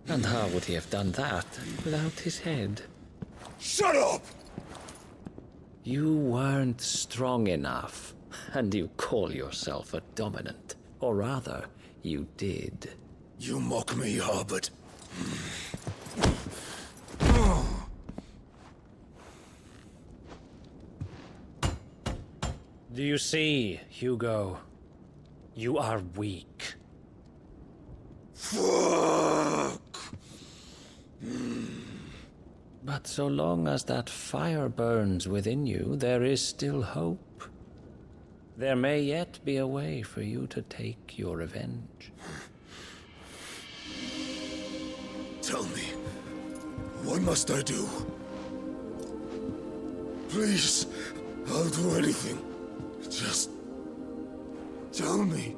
And how would he have done that without his head? Shut up! You weren't strong enough, and you call yourself a dominant. Or rather, you did. You mock me, Harbert. Do you see, Hugo? You are weak. Fuck! But so long as that fire burns within you, there is still hope. There may yet be a way for you to take your revenge. Tell me, what must I do? Please, I'll do anything. Just tell me.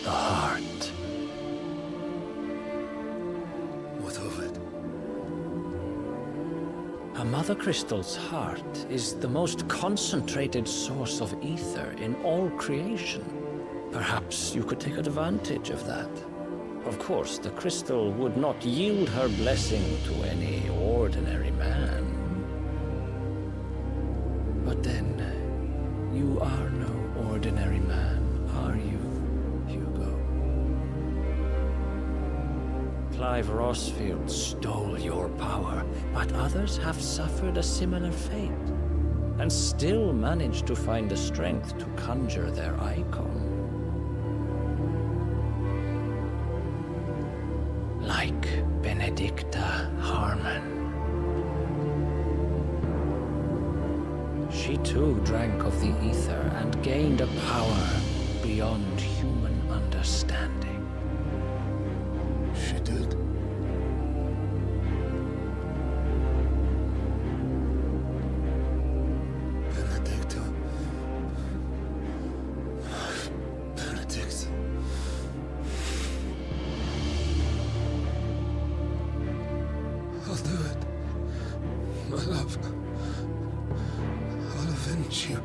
The heart. What of it? A Mother Crystal's heart is the most concentrated source of ether in all creation. Perhaps you could take advantage of that. Of course, the crystal would not yield her blessing to any ordinary man. But then, you are no ordinary man, are you, Hugo? Clive Rossfield stole your power, but others have suffered a similar fate. and still managed to find the strength to conjure their icon. Like Benedicta Harmon. She too drank of the ether and gained a power beyond human understanding. She did? Benedicta. Benedict. I'll do it. My love. I'll avenge you.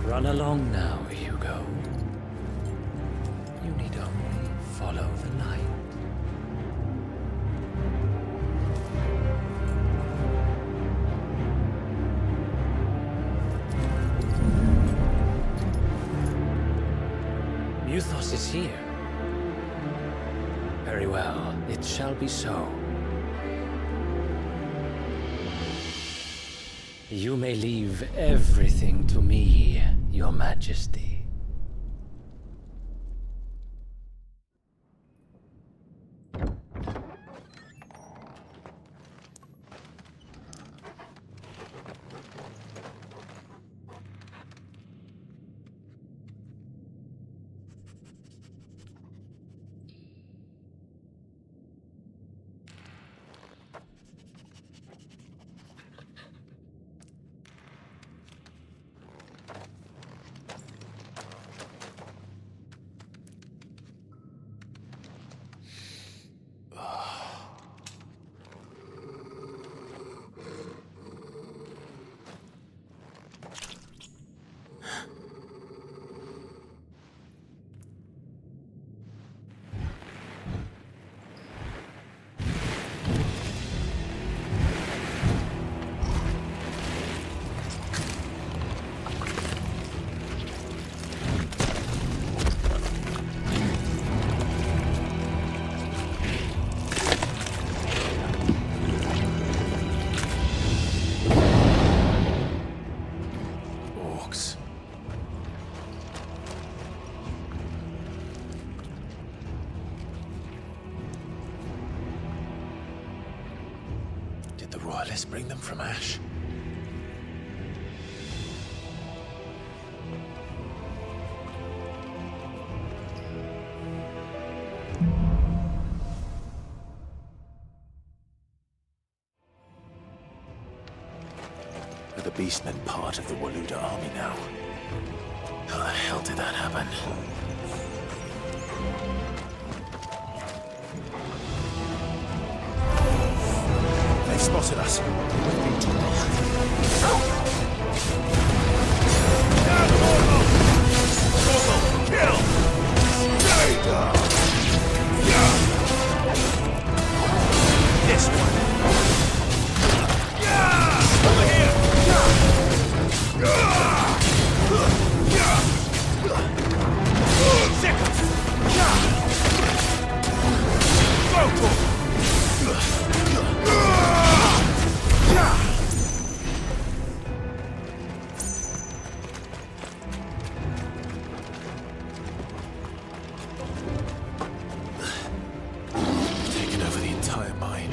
Run along now, Hugo. You need only follow the light. Muthos is here. Very well, it shall be so. You may leave everything to me, Your Majesty. Royalists bring them from Ash? Are the Beastmen part of the Waluda army now? How the hell did that happen? They've spotted us. We've been kill! Stay down! This one. Over here! Second! Taken over the entire mine.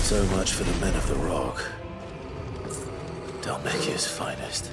So much for the men of the rock. Dalmekia's finest.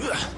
Ugh.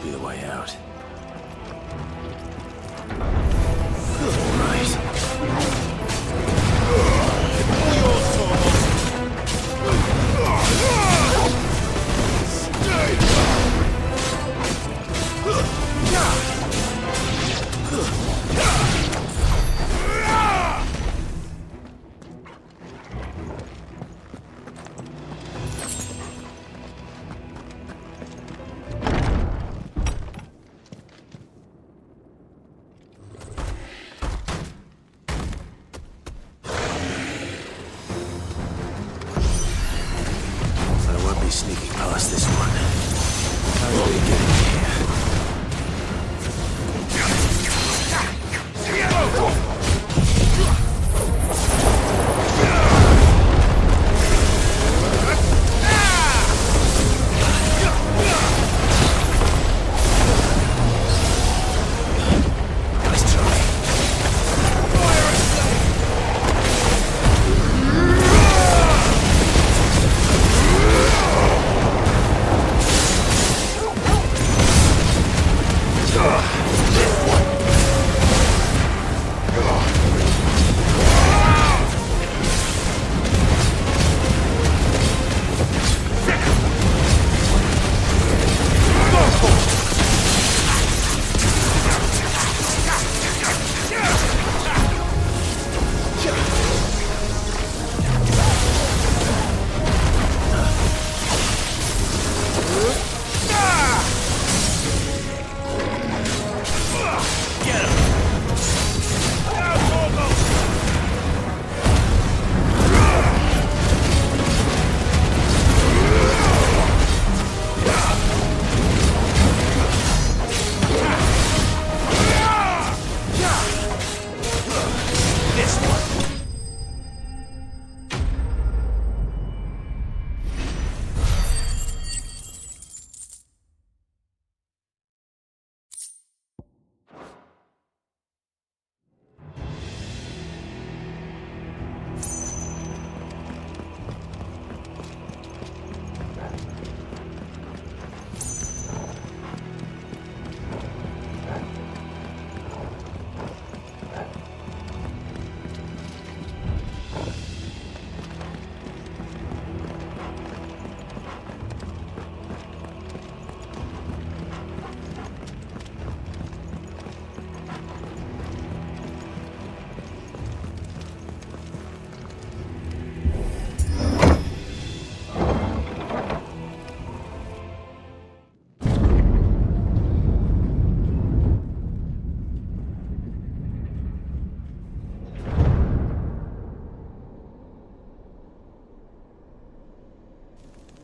must be the way out. Sneaking past this one. How are we getting here?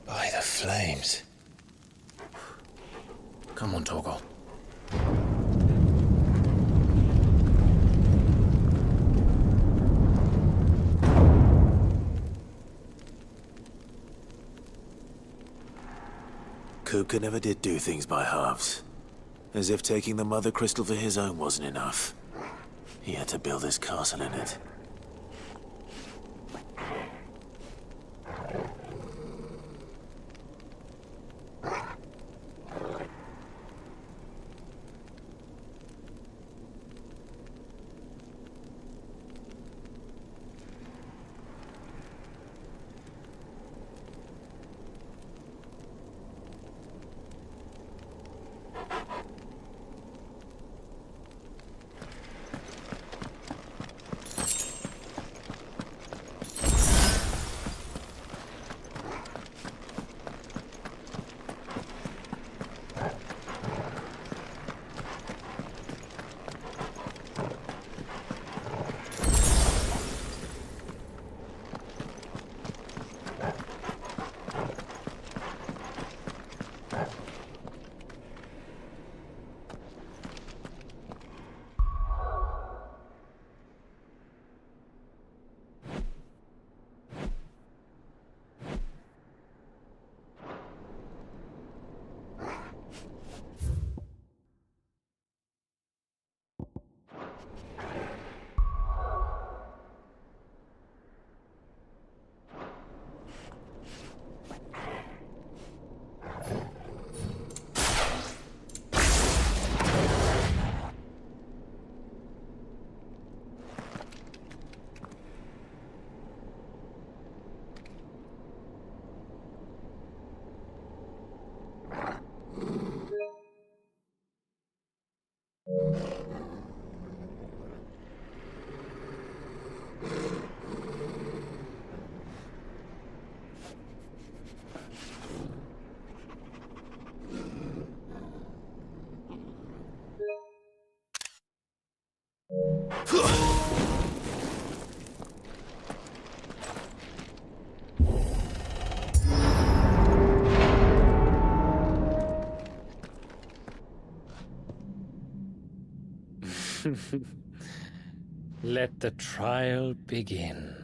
By the flames. Come on, Togo. Kuka never did do things by halves. As if taking the Mother Crystal for his own wasn't enough. He had to build his castle in it. Let the trial begin.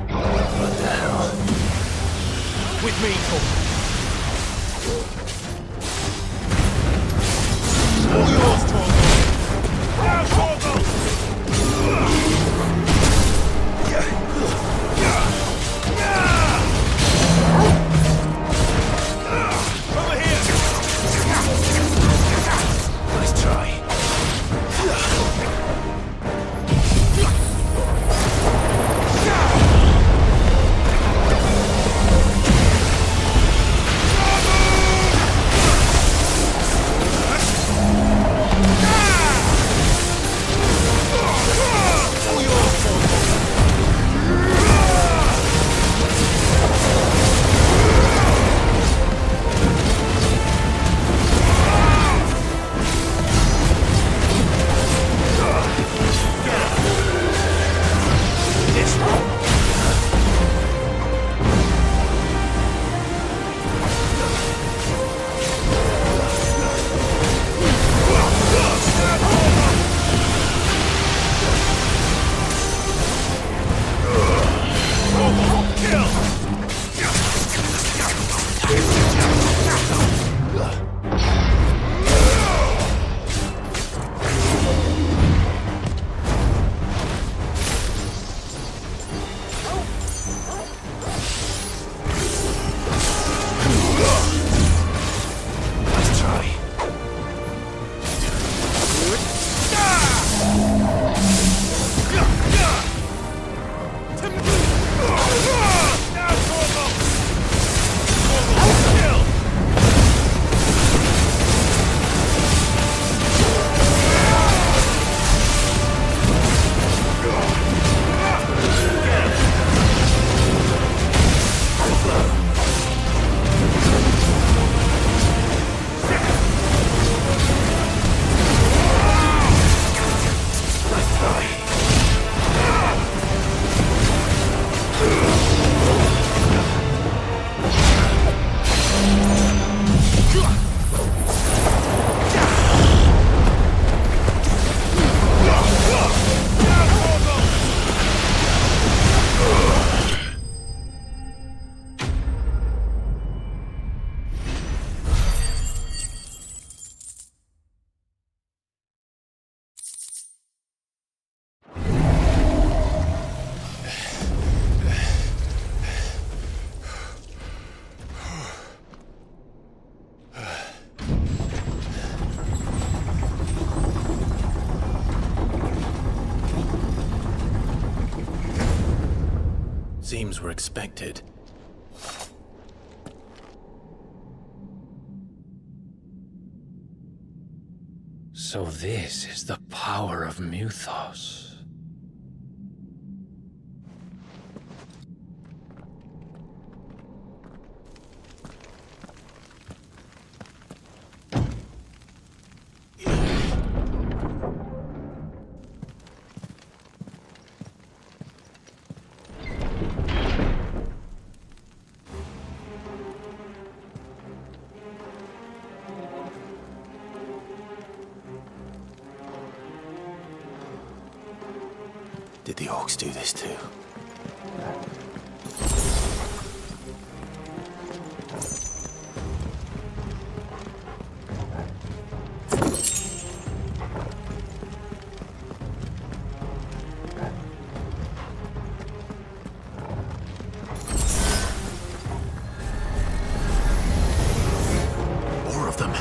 What the hell? With me, all yours, Torgo! Now, Torgo! Over here! Nice try. Seems we're expected. So this is the power of Mythos. Did the orcs do this too? More of them.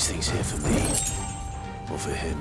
these things here for me? Or for him?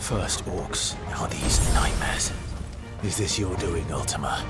First orcs, are these nightmares? Is this your doing, Ultima?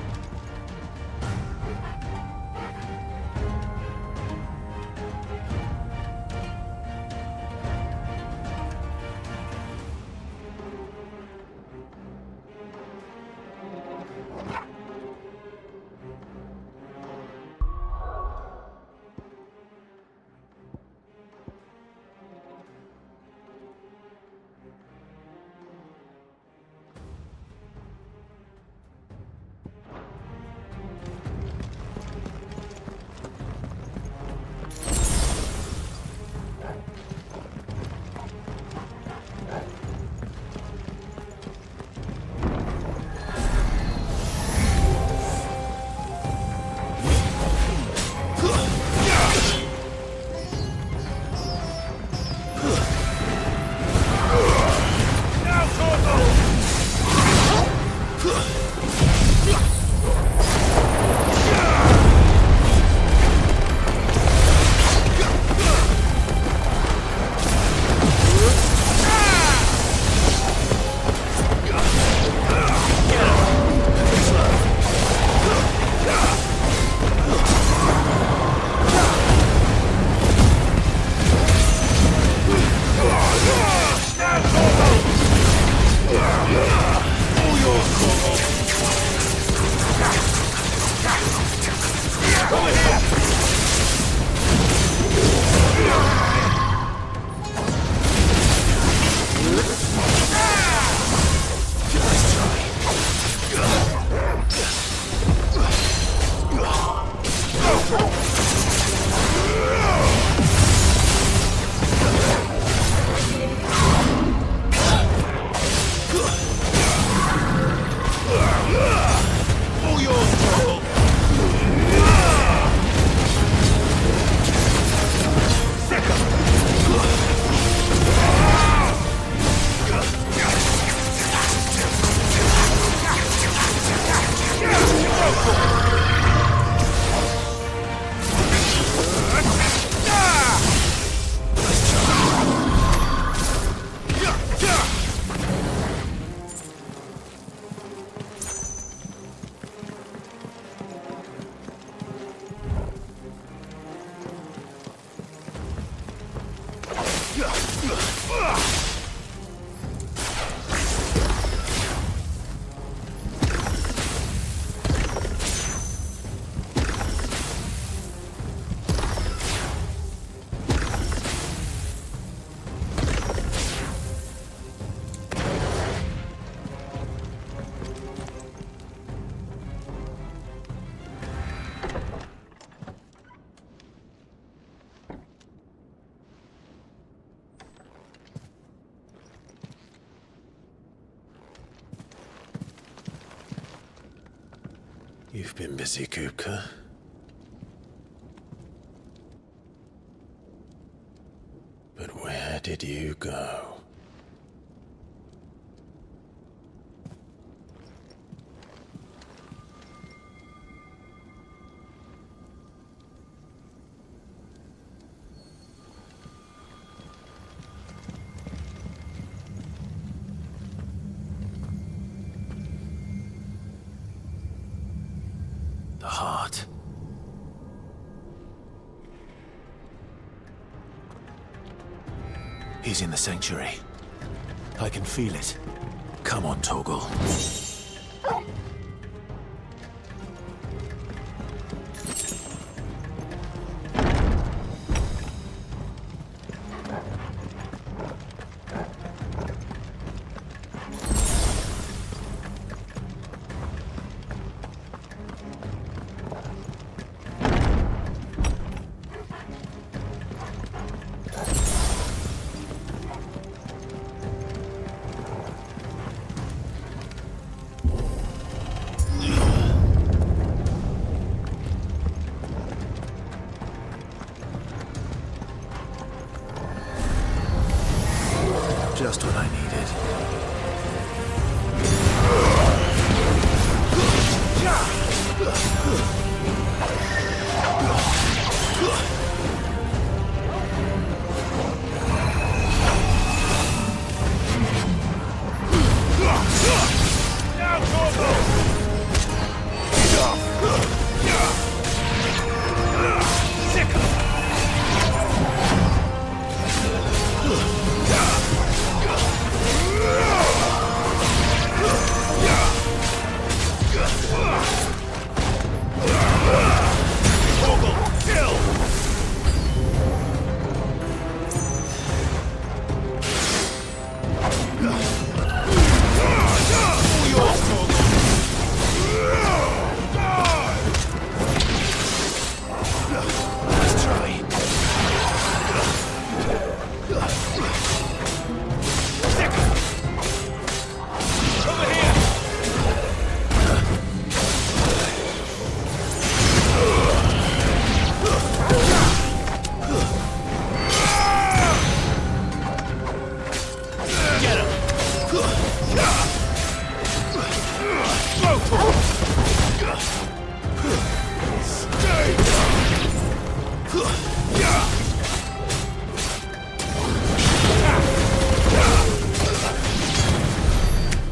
You've been busy, Kupka. But where did you go? The heart. He's in the sanctuary. I can feel it. Come on, Torgal. Just what I needed.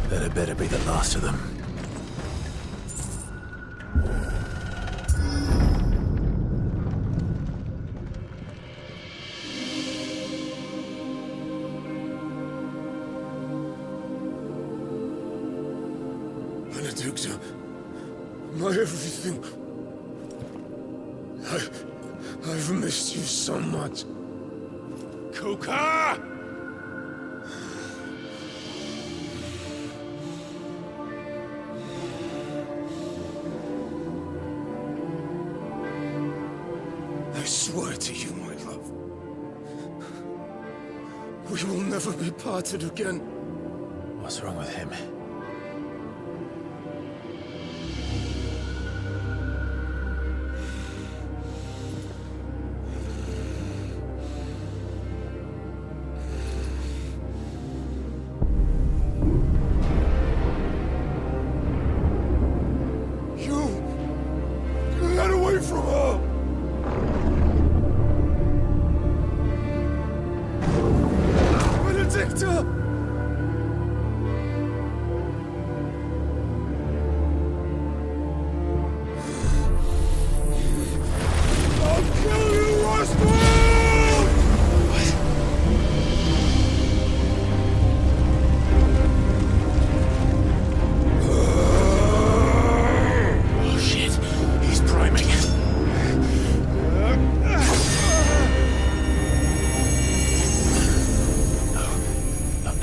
That better be the last of them. Benedicta, my everything. I've missed you so much. Kuka! I swear to you, my love, we will never be parted again. What's wrong with him? Get away from her! Benedicta! I'll kill you, Roswell! Oh shit, he's priming. No, not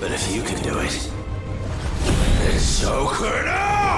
But if you can do it, then so could I!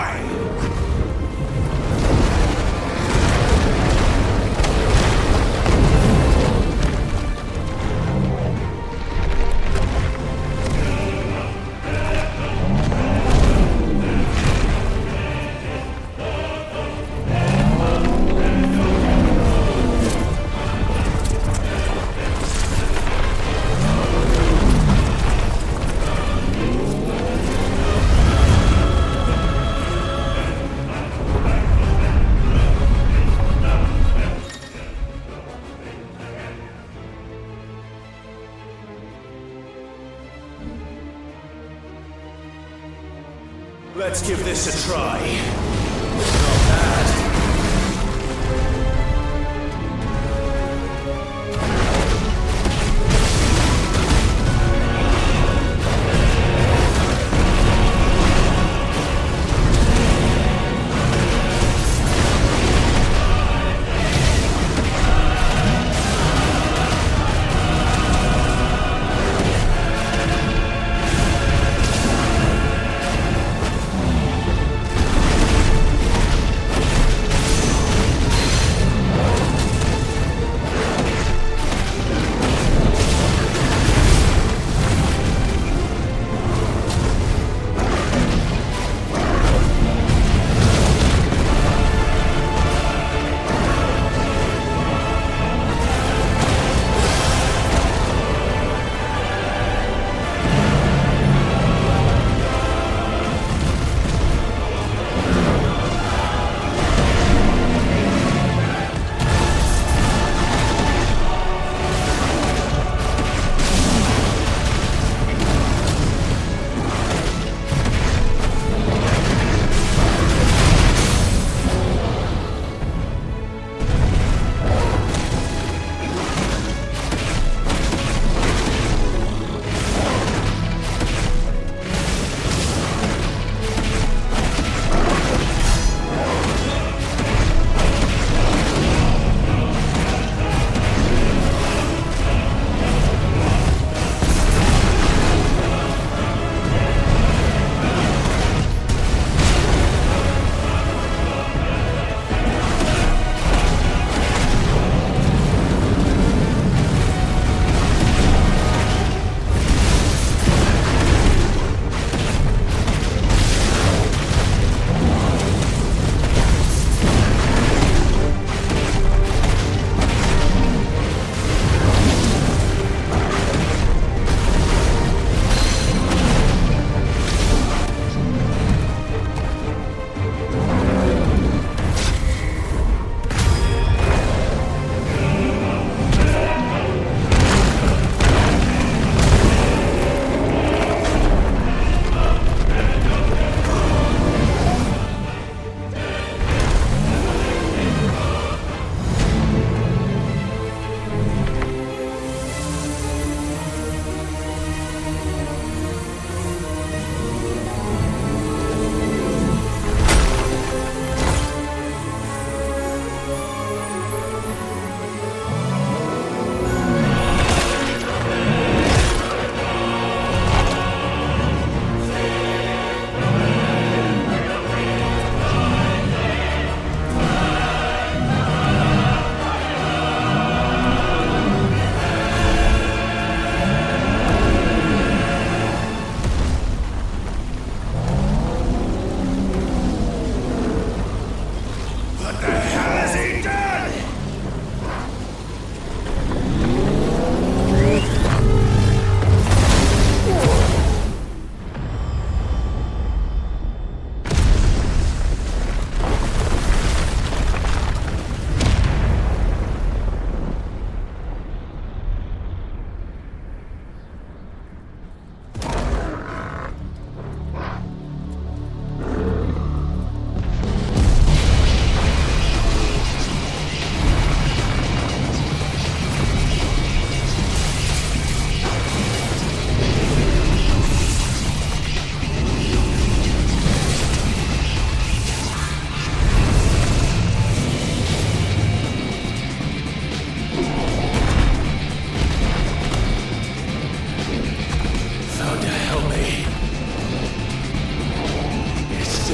Let's give this a try. Not bad.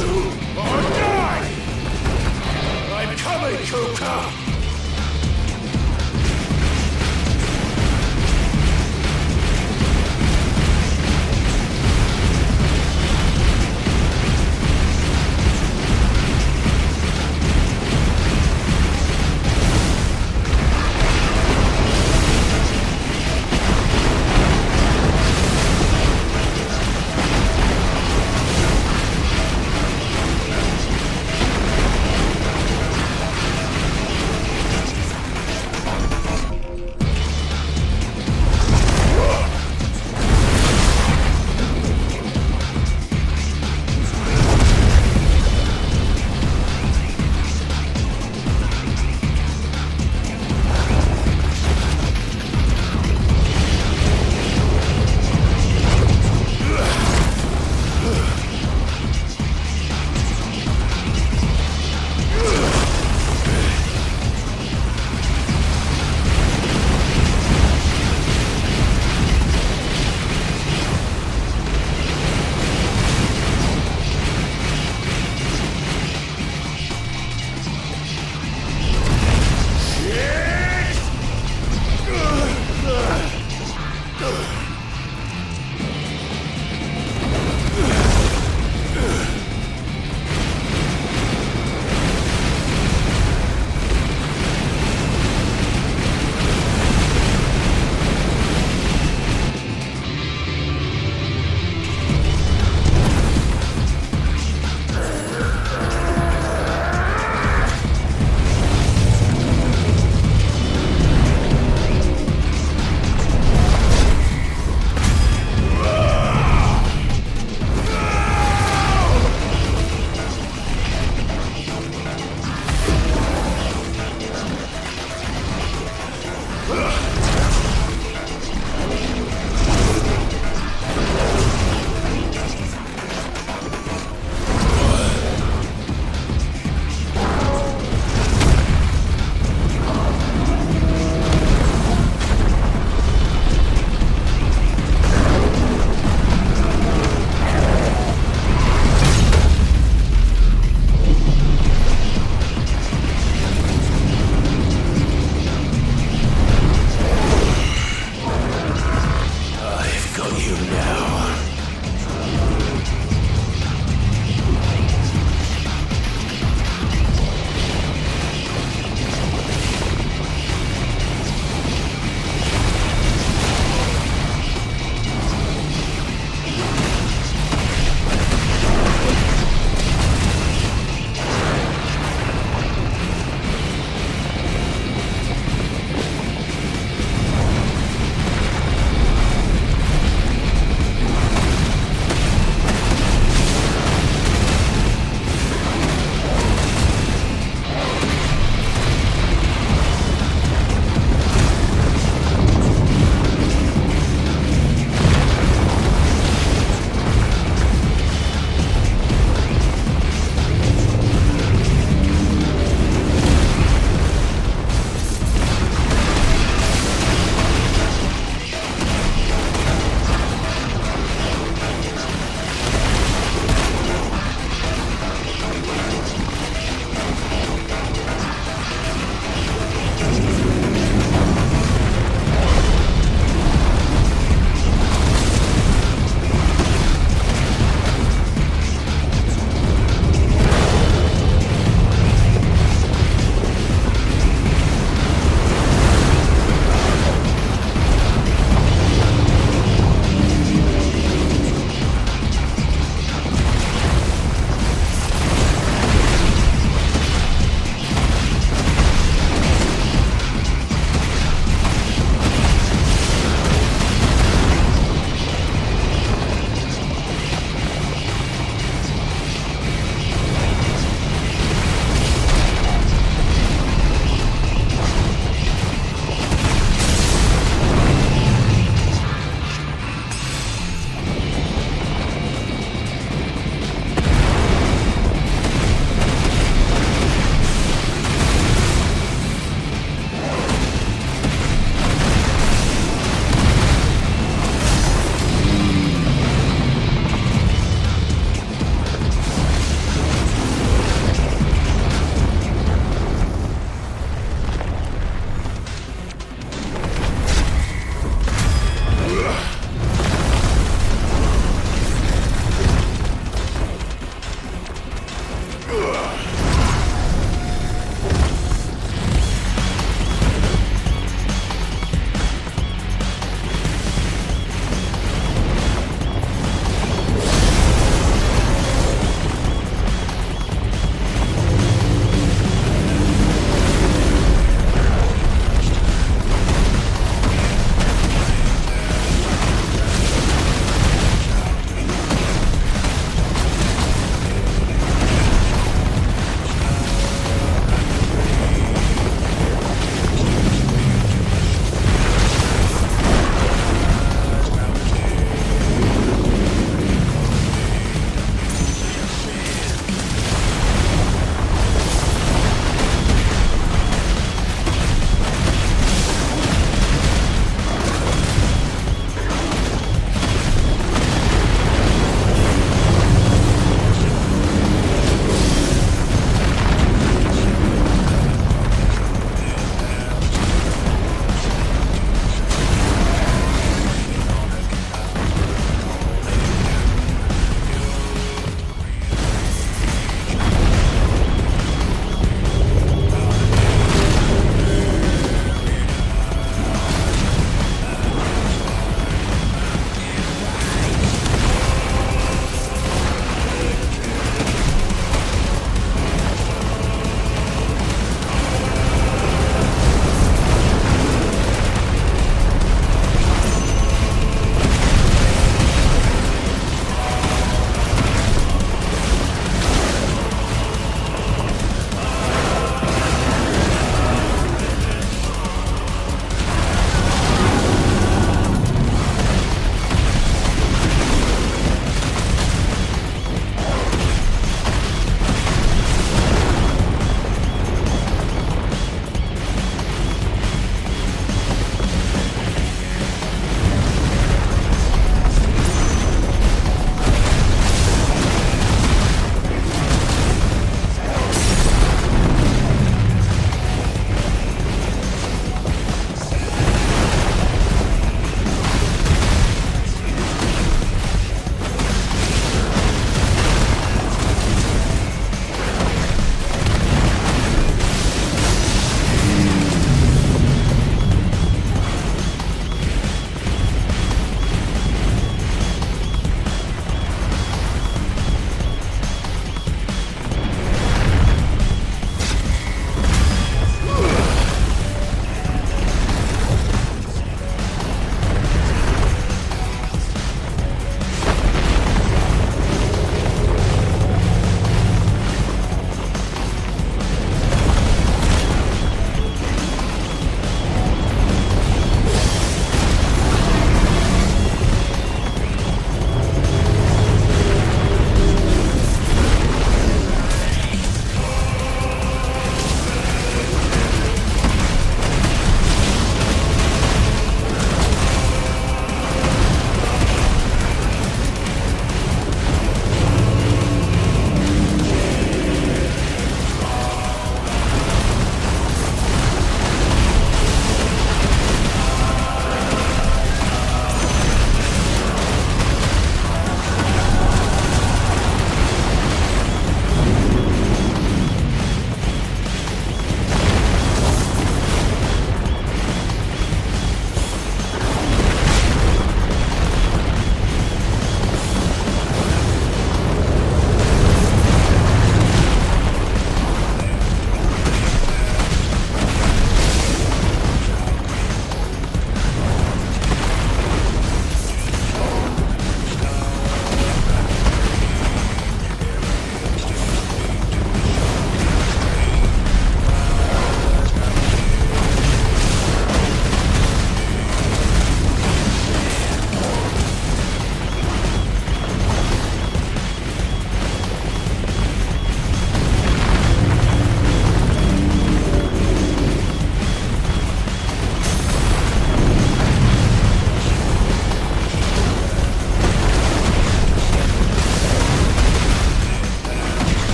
do or die! I'm coming, Kuka!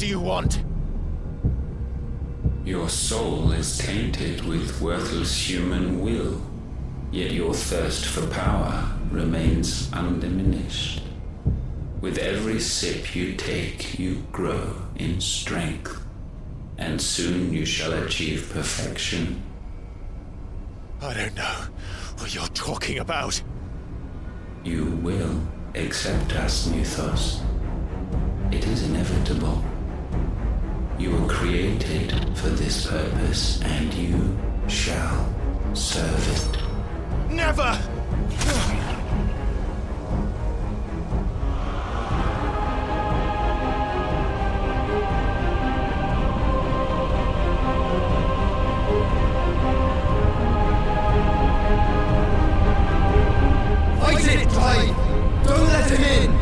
do you want? Your soul is tainted with worthless human will, yet your thirst for power remains undiminished. With every sip you take, you grow in strength, and soon you shall achieve perfection. I don't know what you're talking about. You will accept us, Mythos. It is inevitable. You were created for this purpose, and you shall serve it. Never! Fight it, Clyde! Don't let him in!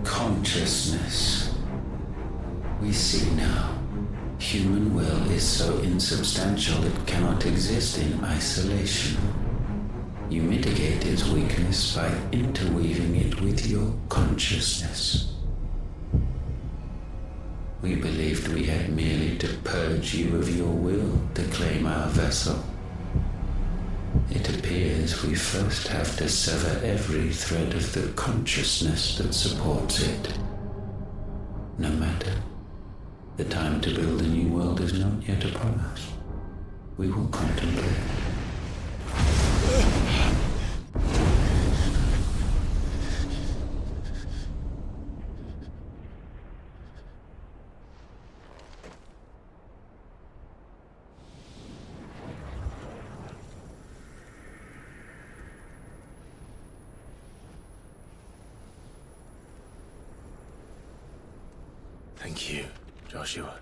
Consciousness. We see now. Human will is so insubstantial it cannot exist in isolation. You mitigate its weakness by interweaving it with your consciousness. We believed we had merely to purge you of your will to claim our vessel. It appears we first have to sever every thread of the consciousness that supports it. No matter. The time to build a new world is not yet upon us. We will contemplate. Thank you, Joshua.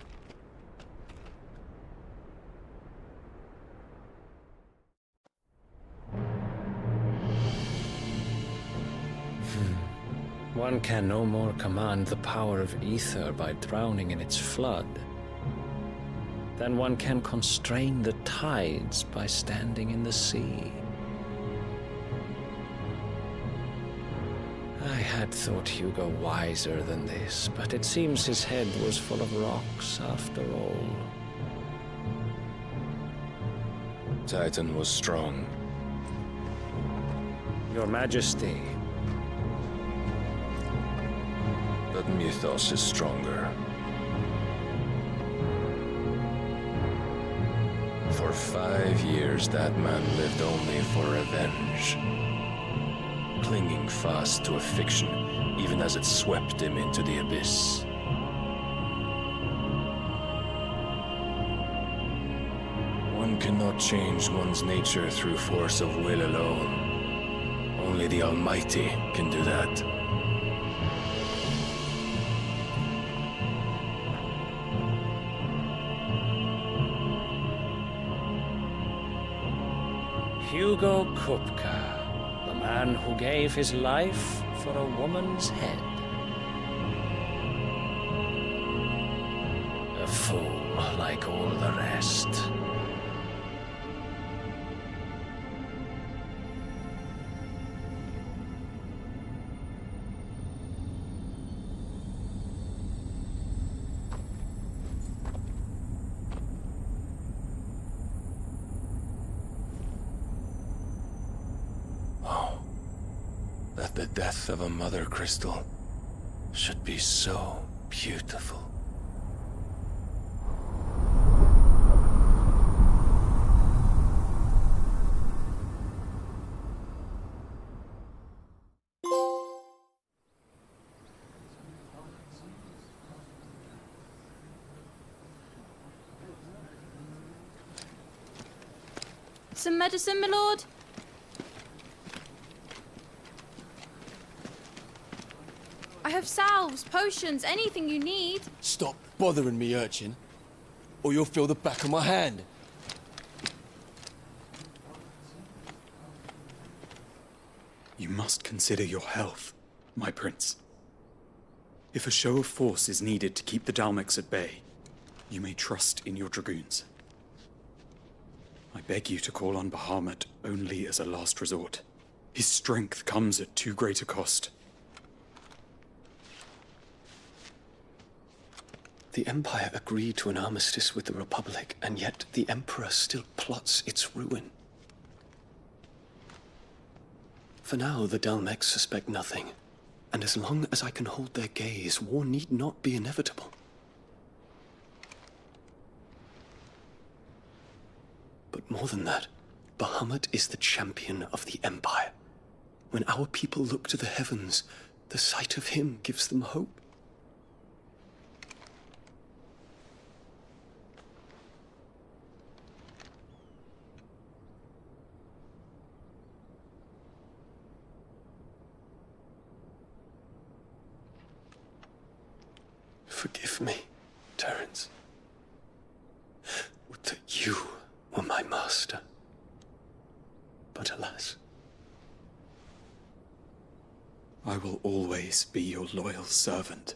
One can no more command the power of ether by drowning in its flood than one can constrain the tides by standing in the sea. I had thought Hugo wiser than this, but it seems his head was full of rocks after all. Titan was strong. Your Majesty. But Mythos is stronger. For 5 years, that man lived only for revenge. Clinging fast to a fiction, even as it swept him into the abyss. One cannot change one's nature through force of will alone. Only the Almighty can do that. Hugo Kupka, the man who gave his life for a woman's head. A fool like all the rest. That the death of a mother crystal should be so beautiful. Some medicine, my lord? I have salves, potions, anything you need. Stop bothering me, urchin, or you'll feel the back of my hand. You must consider your health, my prince. If a show of force is needed to keep the Dalmex at bay, you may trust in your dragoons. I beg you to call on Bahamut only as a last resort. His strength comes at too great a cost. The Empire agreed to an armistice with the Republic, and yet the Emperor still plots its ruin. For now, the Dalmecs suspect nothing, and as long as I can hold their gaze, war need not be inevitable. But more than that, Bahamut is the champion of the Empire. When our people look to the heavens, the sight of him gives them hope. Forgive me, Terence. Would that you were my master. But alas. I will always be your loyal servant.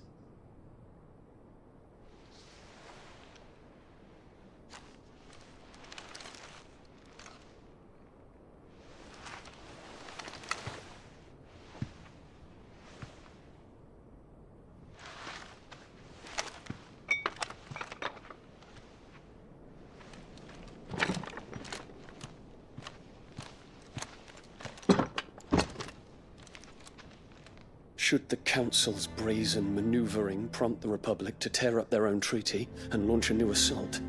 Should the Council's brazen maneuvering prompt the Republic to tear up their own treaty and launch a new assault,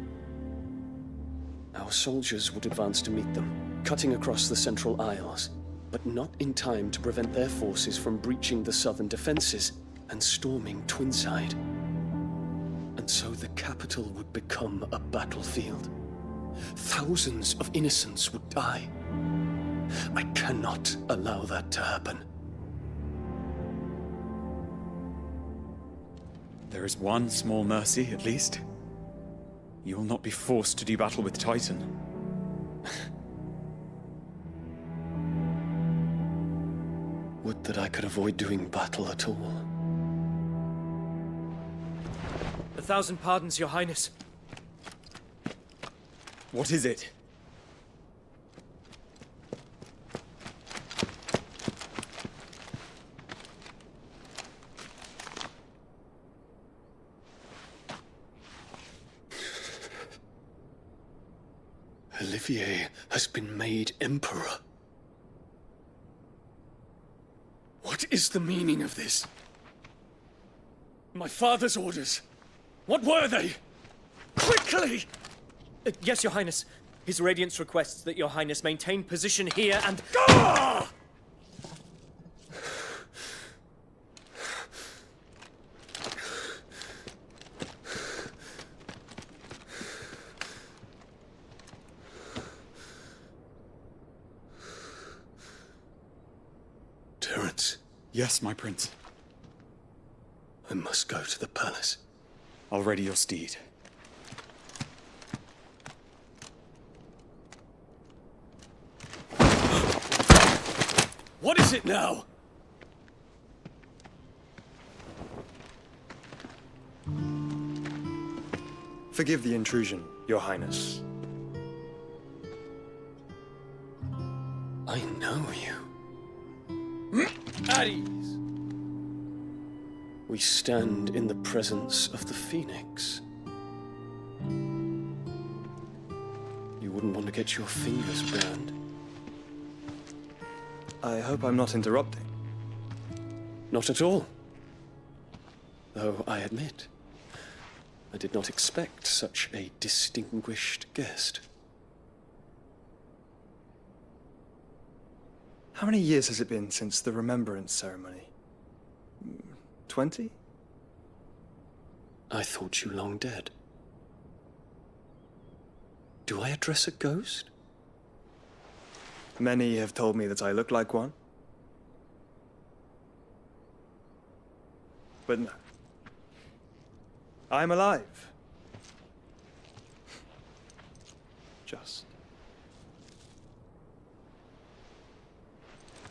our soldiers would advance to meet them, cutting across the Central Isles, but not in time to prevent their forces from breaching the southern defenses and storming Twinside. And so the capital would become a battlefield. Thousands of innocents would die. I cannot allow that to happen. There is one small mercy, at least. You will not be forced to do battle with Titan. Would that I could avoid doing battle at all. 1,000 pardons, Your Highness. What is it? Olivier has been made Emperor. What is the meaning of this? My father's orders. What were they? Quickly! Yes, Your Highness. His Radiance requests that Your Highness maintain position here and... Ah! Yes, my prince. I must go to the palace. I'll ready your steed. What is it now? Forgive the intrusion, Your Highness. I know you. At ease. We stand in the presence of the Phoenix. You wouldn't want to get your fingers burned. I hope I'm not interrupting. Not at all. Though I admit, I did not expect such a distinguished guest. How many years has it been since the Remembrance ceremony? 20? I thought you long dead. Do I address a ghost? Many have told me that I look like one. But no. I'm alive. Just.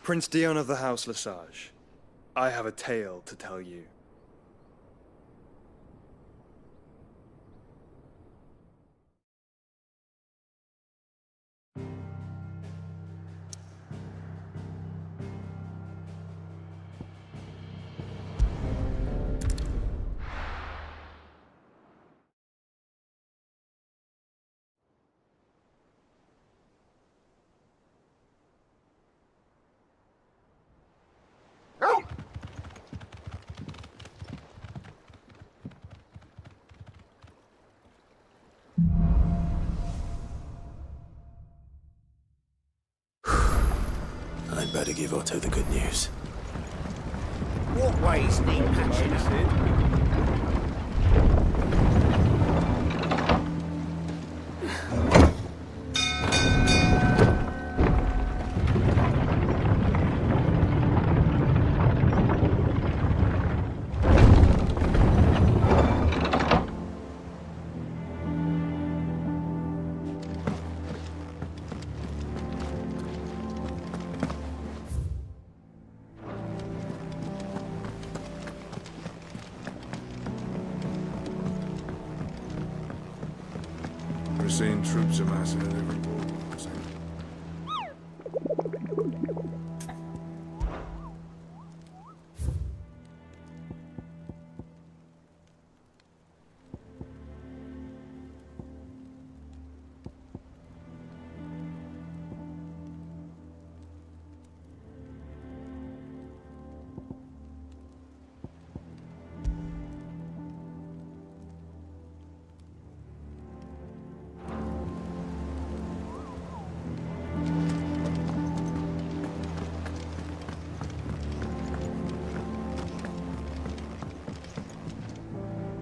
Prince Dion of the House Lesage, I have a tale to tell you. I'd better give Otto the good news. Walkways need patching up. We're seeing troops amassing at every border.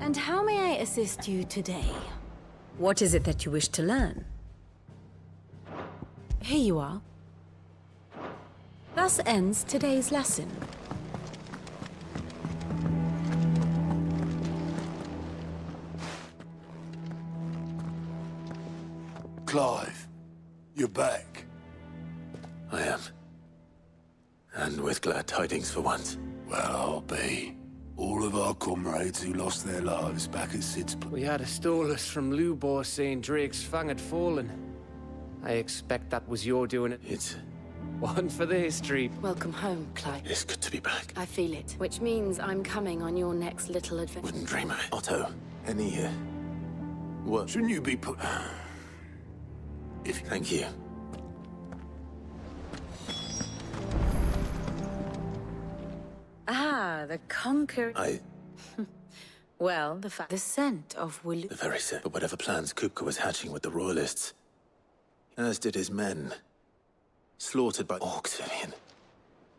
And how may I assist you today? What is it that you wish to learn? Here you are. Thus ends today's lesson. Clive, you're back. I am. And with glad tidings for once. Well, I'll be. All of our comrades who lost their lives back at Sid's place. We had a stolus from Lubor saying Drake's fang had fallen. I expect that was your doing it. It's... one for the history. Welcome home, Clive. It's good to be back. I feel it, which means I'm coming on your next little adventure. Wouldn't dream of it. Otto, any, what? Shouldn't you be put... Thank you. Ah, the conquer... I... Well, the scent of Wulu... The very scent. But whatever plans Kupka was hatching with the Royalists, as did his men, slaughtered by orcs, Vivian.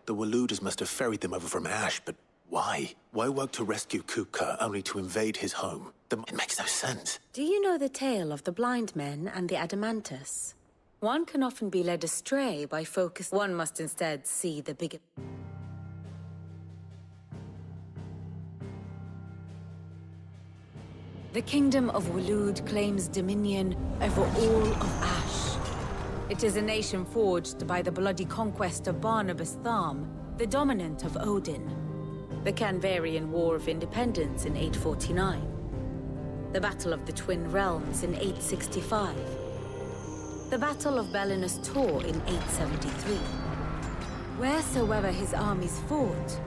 The Waluders must have ferried them over from Ash, but why? Why work to rescue Kupka only to invade his home? It makes no sense. Do you know the tale of the blind men and the Adamantus? One can often be led astray by focus. One must instead see the bigger... The Kingdom of Waloed claims dominion over all of Ash. It is a nation forged by the bloody conquest of Barnabas Tharm, the dominant of Odin. The Canvarian War of Independence in 849. The Battle of the Twin Realms in 865. The Battle of Belinus Tor in 873. Wheresoever his armies fought,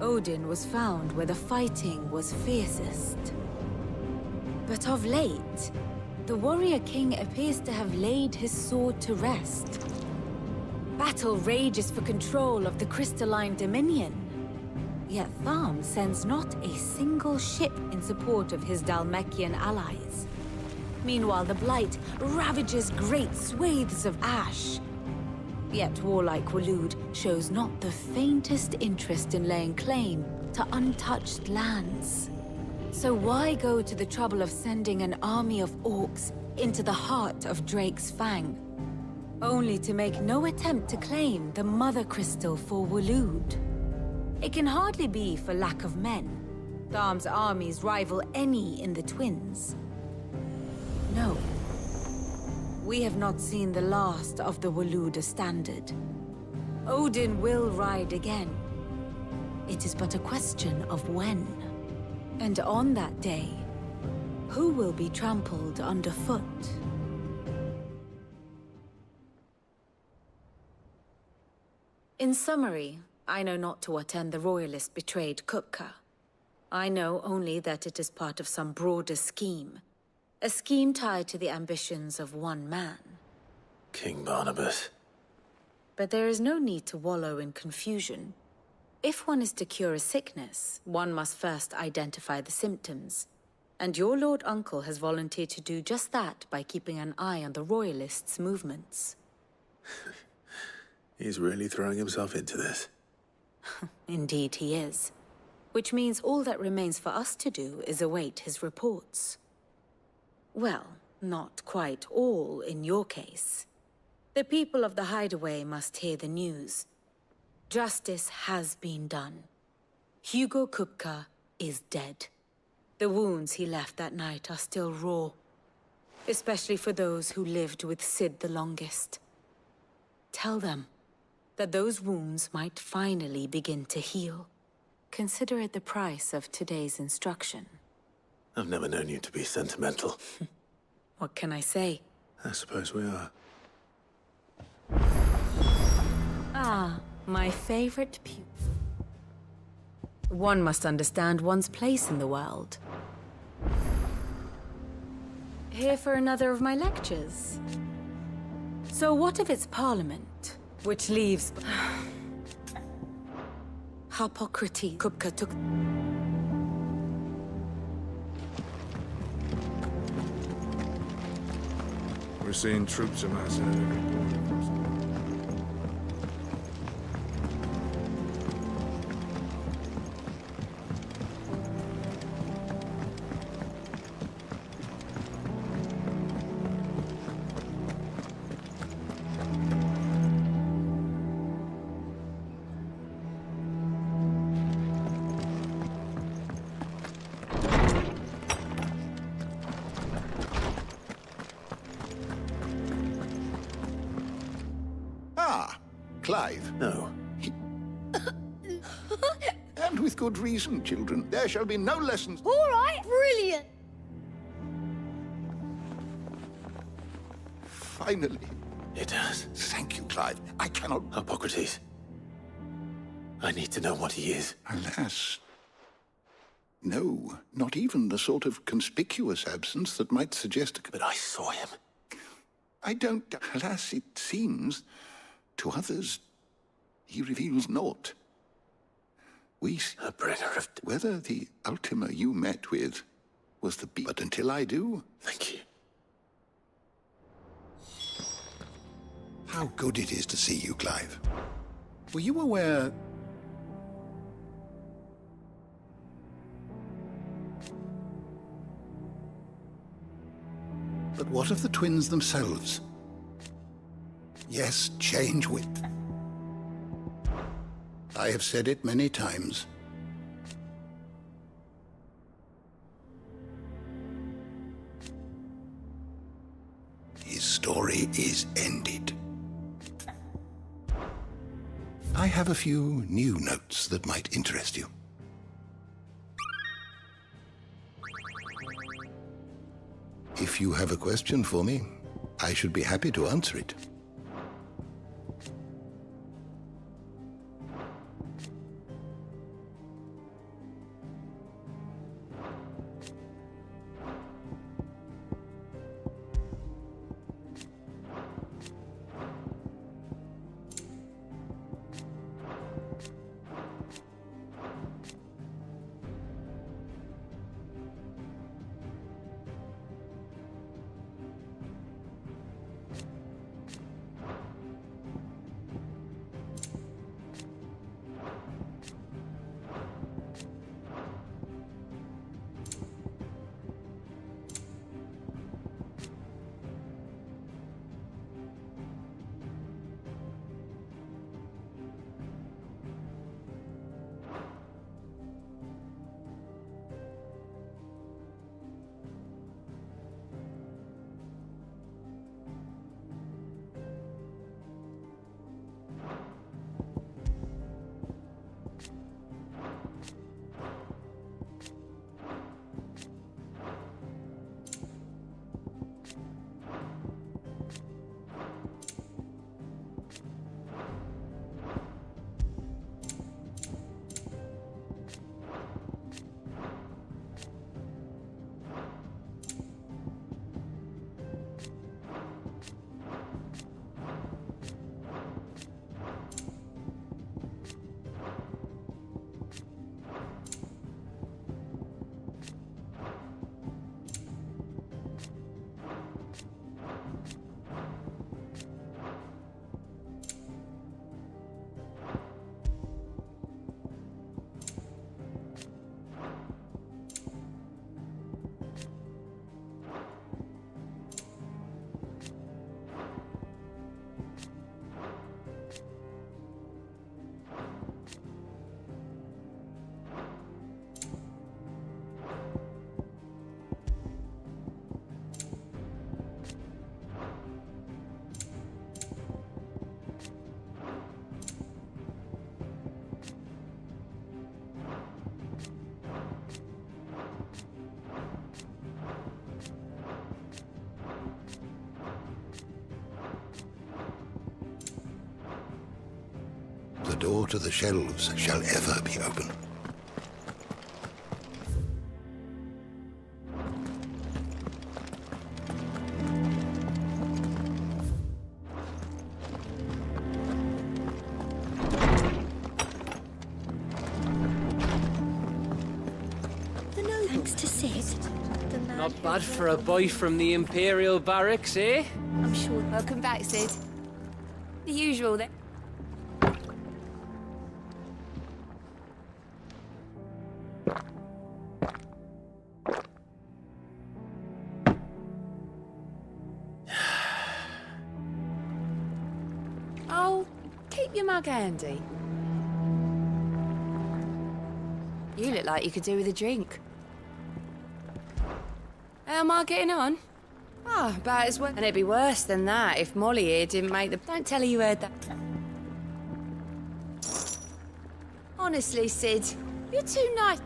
Odin was found where the fighting was fiercest. But of late, the warrior king appears to have laid his sword to rest. Battle rages for control of the crystalline dominion. Yet Tharm sends not a single ship in support of his Dhalmekian allies. Meanwhile, the Blight ravages great swathes of Ash. Yet warlike Waloed shows not the faintest interest in laying claim to untouched lands. So why go to the trouble of sending an army of orcs into the heart of Drake's Fang, only to make no attempt to claim the Mother Crystal for Waloed? It can hardly be for lack of men. Tharm's armies rival any in the Twins. No. We have not seen the last of the Waloed standard. Odin will ride again. It is but a question of when. And on that day, who will be trampled underfoot? In summary, I know not to what end the Royalists betrayed Kupka. I know only that it is part of some broader scheme. A scheme tied to the ambitions of one man. King Barnabas. But there is no need to wallow in confusion. If one is to cure a sickness, one must first identify the symptoms. And your Lord Uncle has volunteered to do just that by keeping an eye on the Royalists' movements. He's really throwing himself into this. Indeed he is. Which means all that remains for us to do is await his reports. Well, not quite all in your case. The people of the Hideaway must hear the news. Justice has been done. Hugo Kupka is dead. The wounds he left that night are still raw, especially for those who lived with Sid the longest. Tell them that those wounds might finally begin to heal. Consider it the price of today's instruction. I've never known you to be sentimental. What can I say? I suppose we are. Ah, my favorite pupil. One must understand one's place in the world. Here for another of my lectures. So what if it's Parliament, which leaves... Hippocrates Kupka took... We're seeing troops amass ahead of you. Clive. No. And with good reason, children. There shall be no lessons. All right, brilliant. Finally. It does. Thank you, Clive. I cannot... Hippocrates. I need to know what he is. Alas. No, not even the sort of conspicuous absence that might suggest... But I saw him. I don't... Alas, it seems... To others, he reveals naught. We... A bringer of... Whether the Ultima you met with was the beast. But until I do... Thank you. How good it is to see you, Clive. Were you aware... But what of the twins themselves? Yes, change with... I have said it many times. His story is ended. I have a few new notes that might interest you. If you have a question for me, I should be happy to answer it. the door to the shelves shall ever be open. Thanks to Sid. Not bad for a boy from the Imperial Barracks, eh? I'm sure. Welcome back, Sid. The usual then. Oh, keep your mug handy. You look like you could do with a drink. How am I getting on? Oh, about as well. And it'd be worse than that if Molly here didn't make the... Don't tell her you heard that. Honestly, Sid, you're too nice.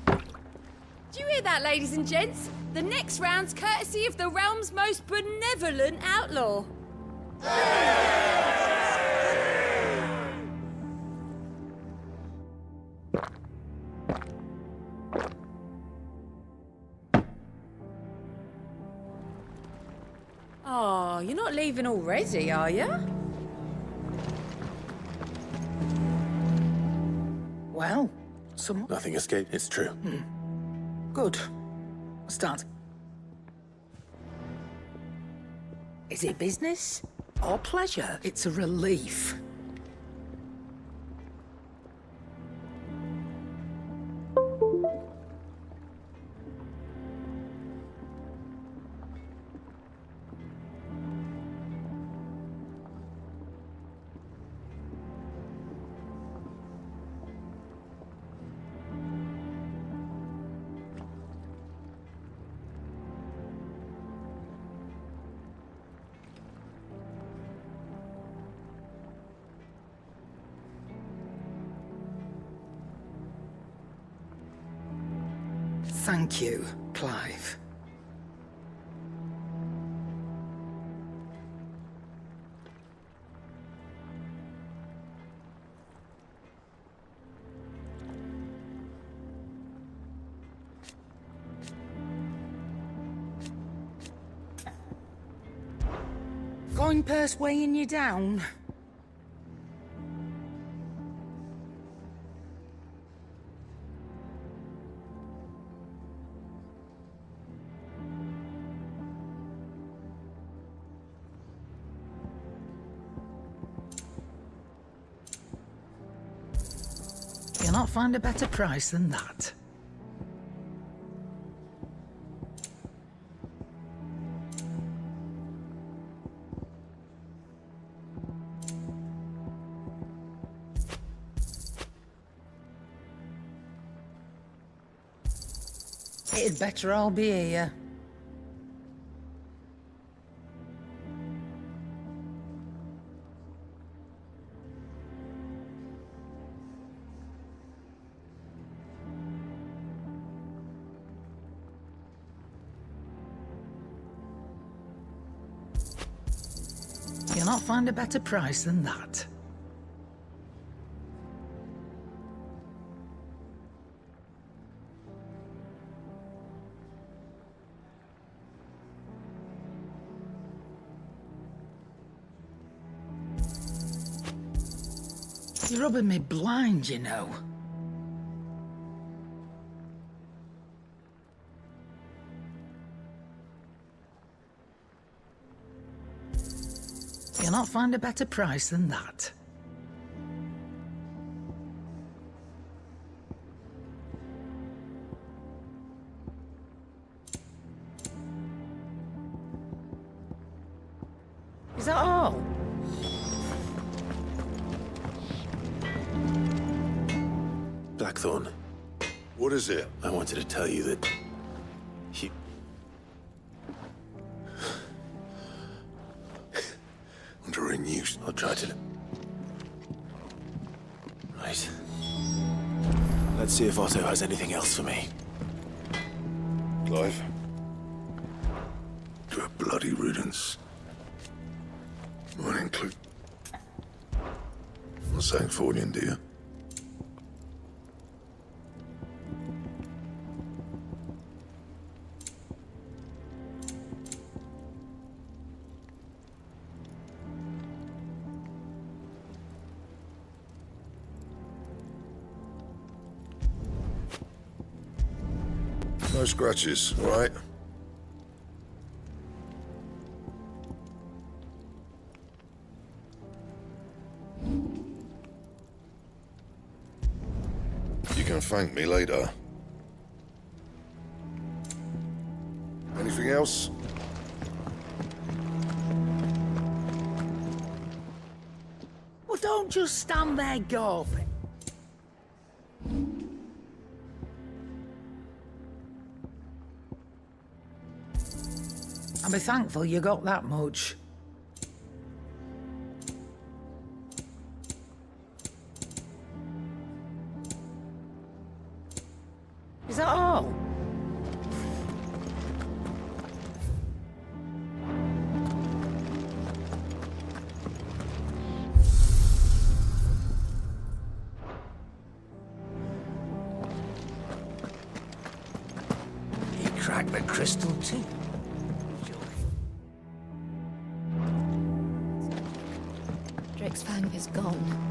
Do you hear that, ladies and gents? The next round's courtesy of the realm's most benevolent outlaw. Oh, you're not leaving already, are you? Well, Nothing escaped, it's true. Good. Start. Is it business or pleasure? It's a relief. Thank you, Clive. Coin purse weighing you down? You'll not find a better price than that. It'd better all be here. You'll not find a better price than that. You're rubbing me blind, you know. You'll not find a better price than that. Is that all? Blackthorn. What is it? I wanted to tell you that he... Under a noose. I'll try to... Right. Let's see if Otto has anything else for me. Clive. To a bloody riddance. Might include Sancfordian, do you? No scratches, right? You can thank me later. Anything else? Well, don't just stand there gawping. I'm thankful you got that much. Is that all? You cracked the crystal too. Drake's fang is gone.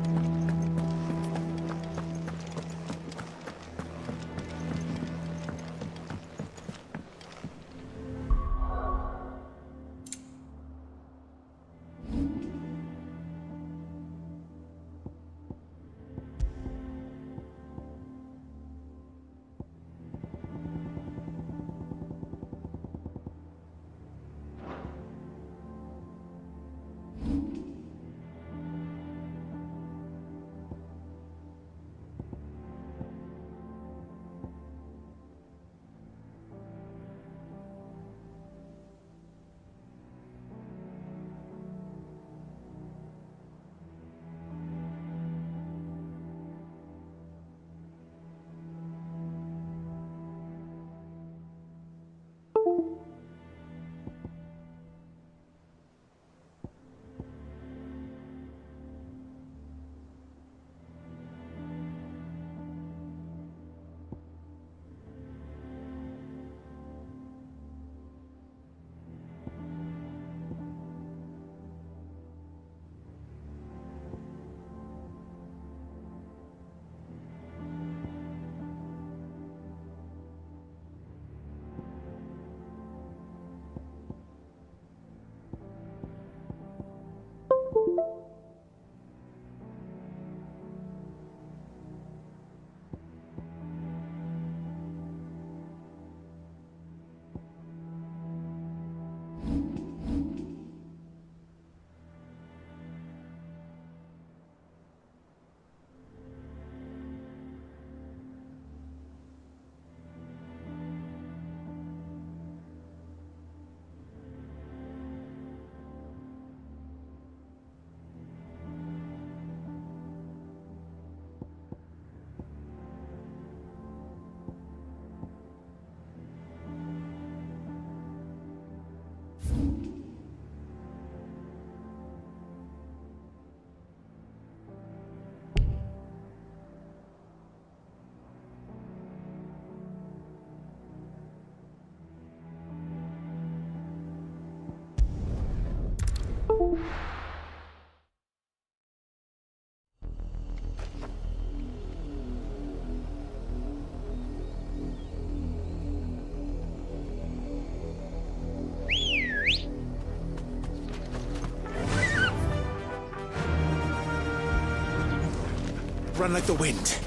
Run like the wind.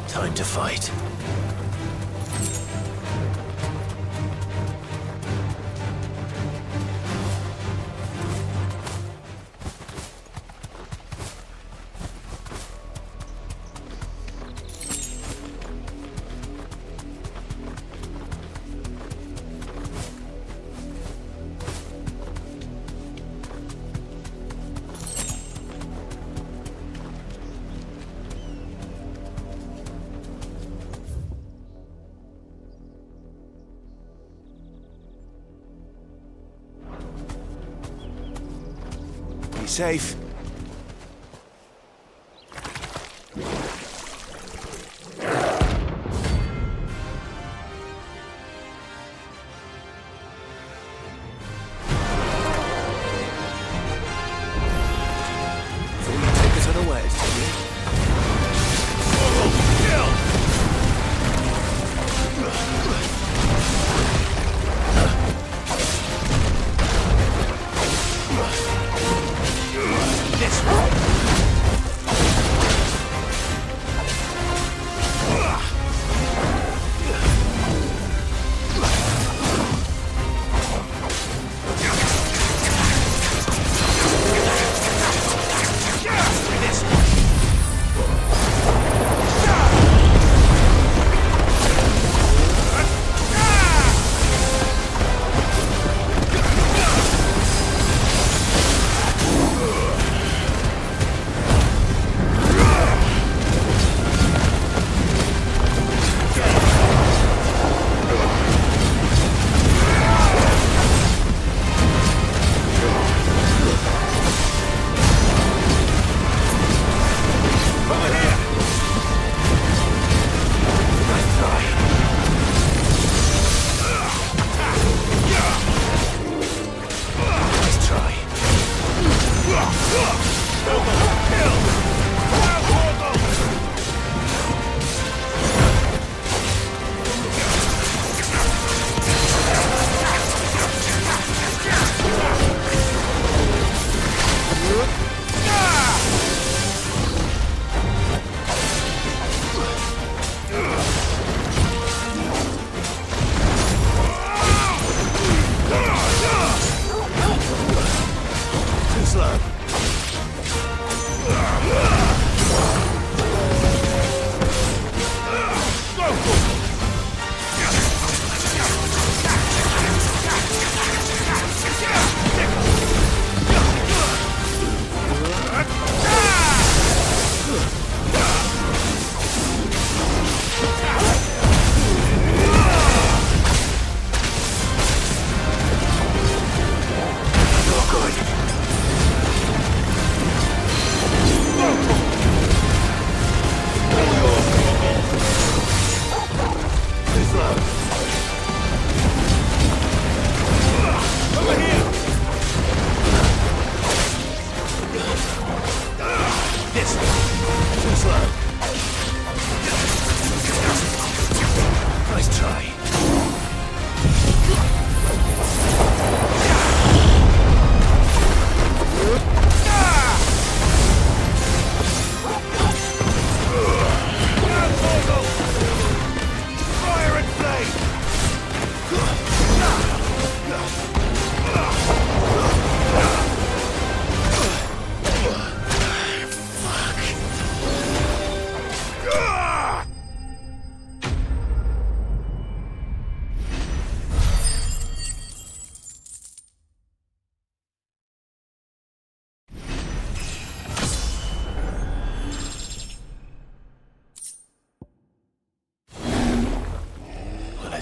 Time to fight. safe.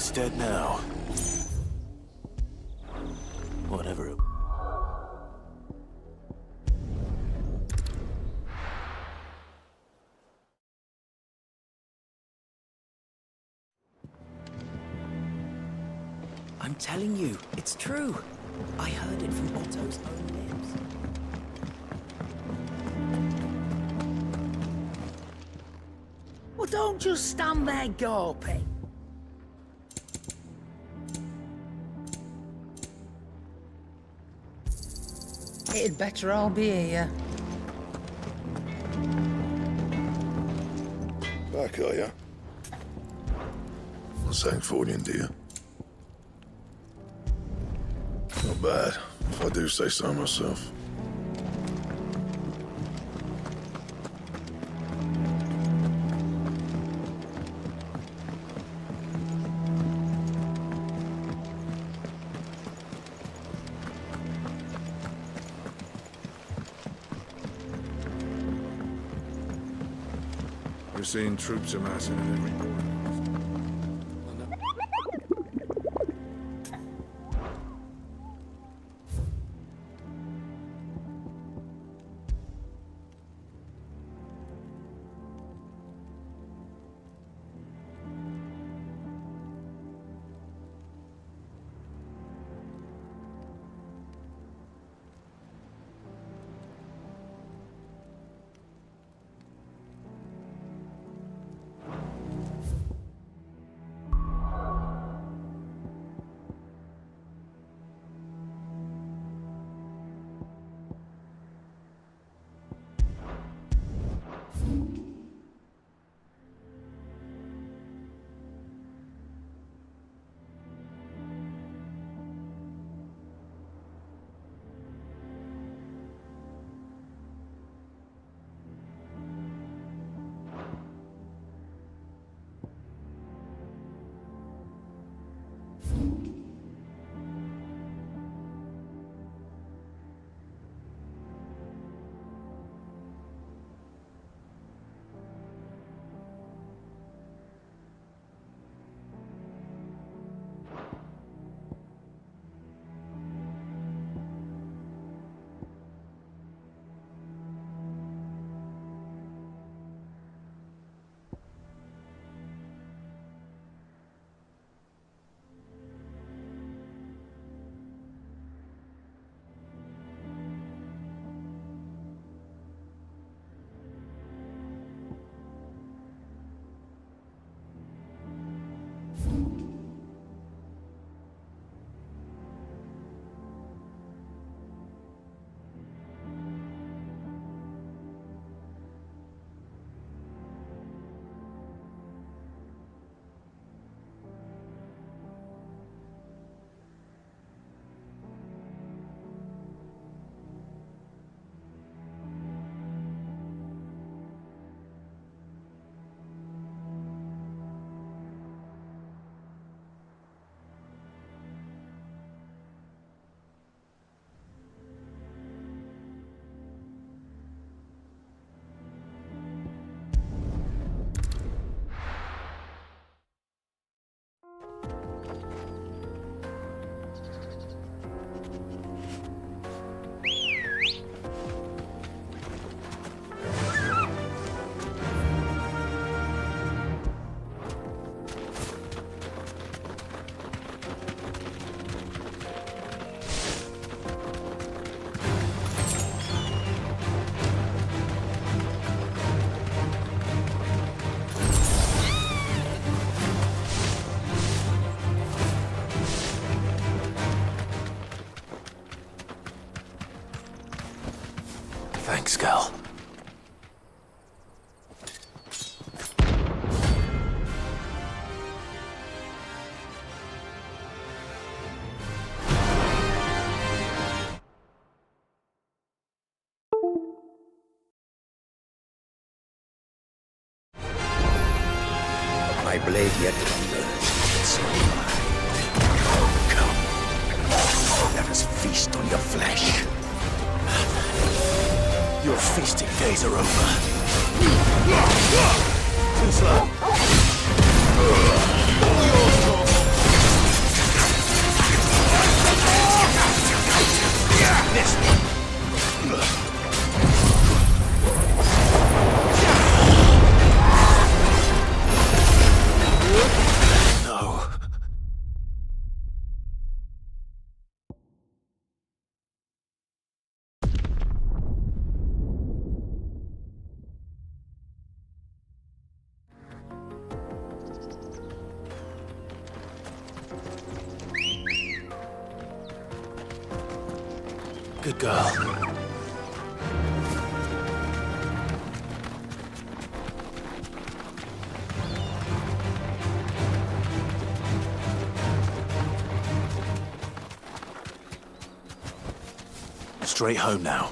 It's dead now. Whatever. I'm telling you, it's true. I heard it from Otto's own lips. Well, don't just stand there gawping. It'd better all be here. Back, are ya? Well, Sancfordian, do you? Not bad, if I do say so myself. We're seeing troops amassing at every corner. Thanks, girl. My blade yet lingers, so am I. Come, let us feast on your flesh. Your feasting days are over. Too slow. All yours, Torval. This one. No. Good girl. Straight home now.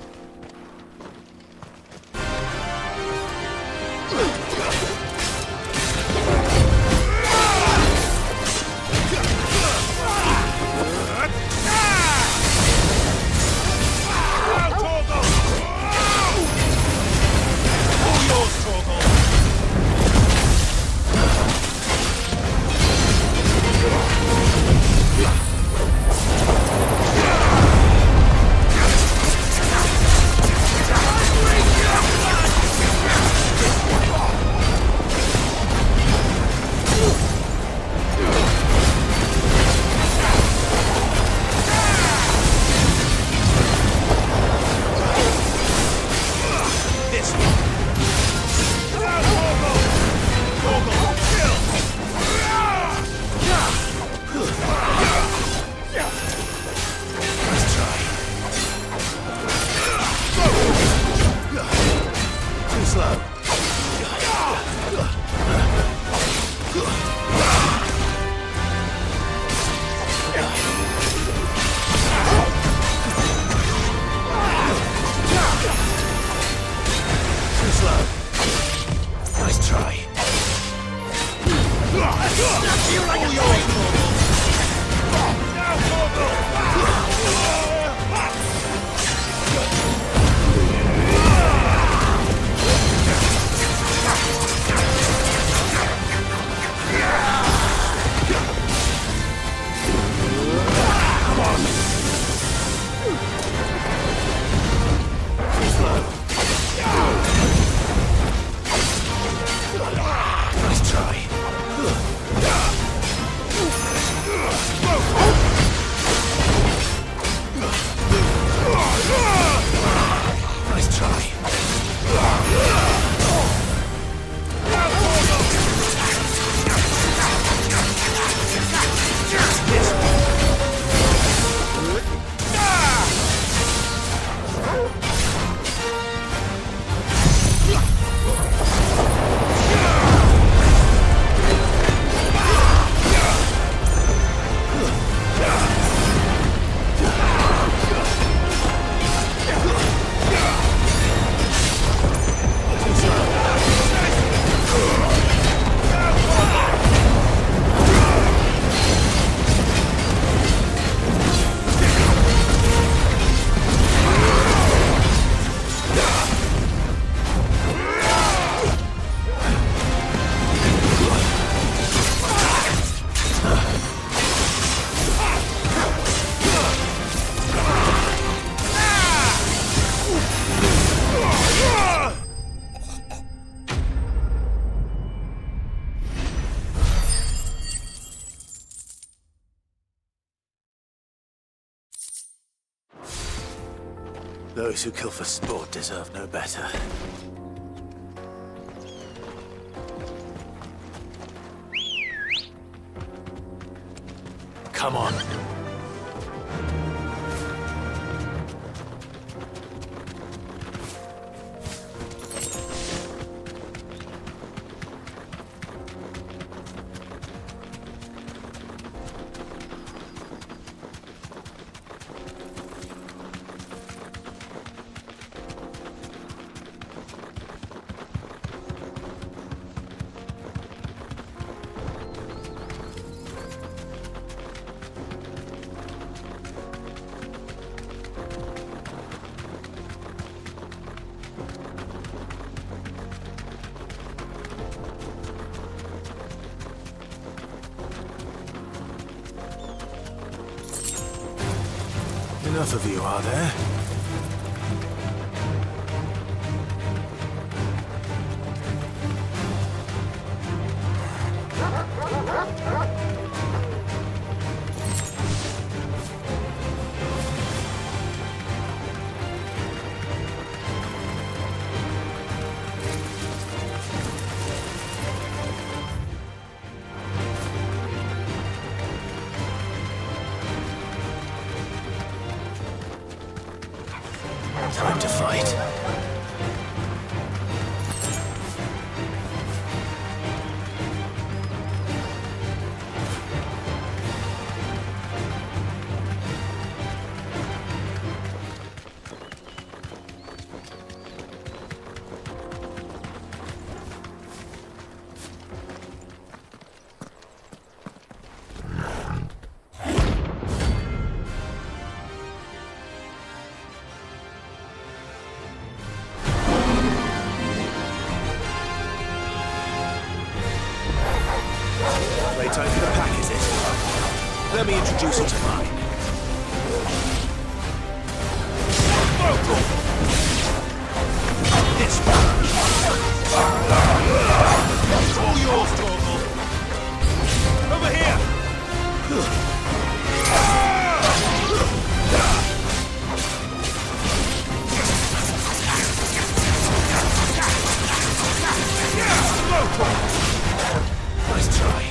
Those who kill for sport deserve no better. Come on. enough of you, are there? Time to fight. Playtime for the pack, is it? Let me introduce you to mine. This one. It's all yours, Torgal. Over here. Nice try.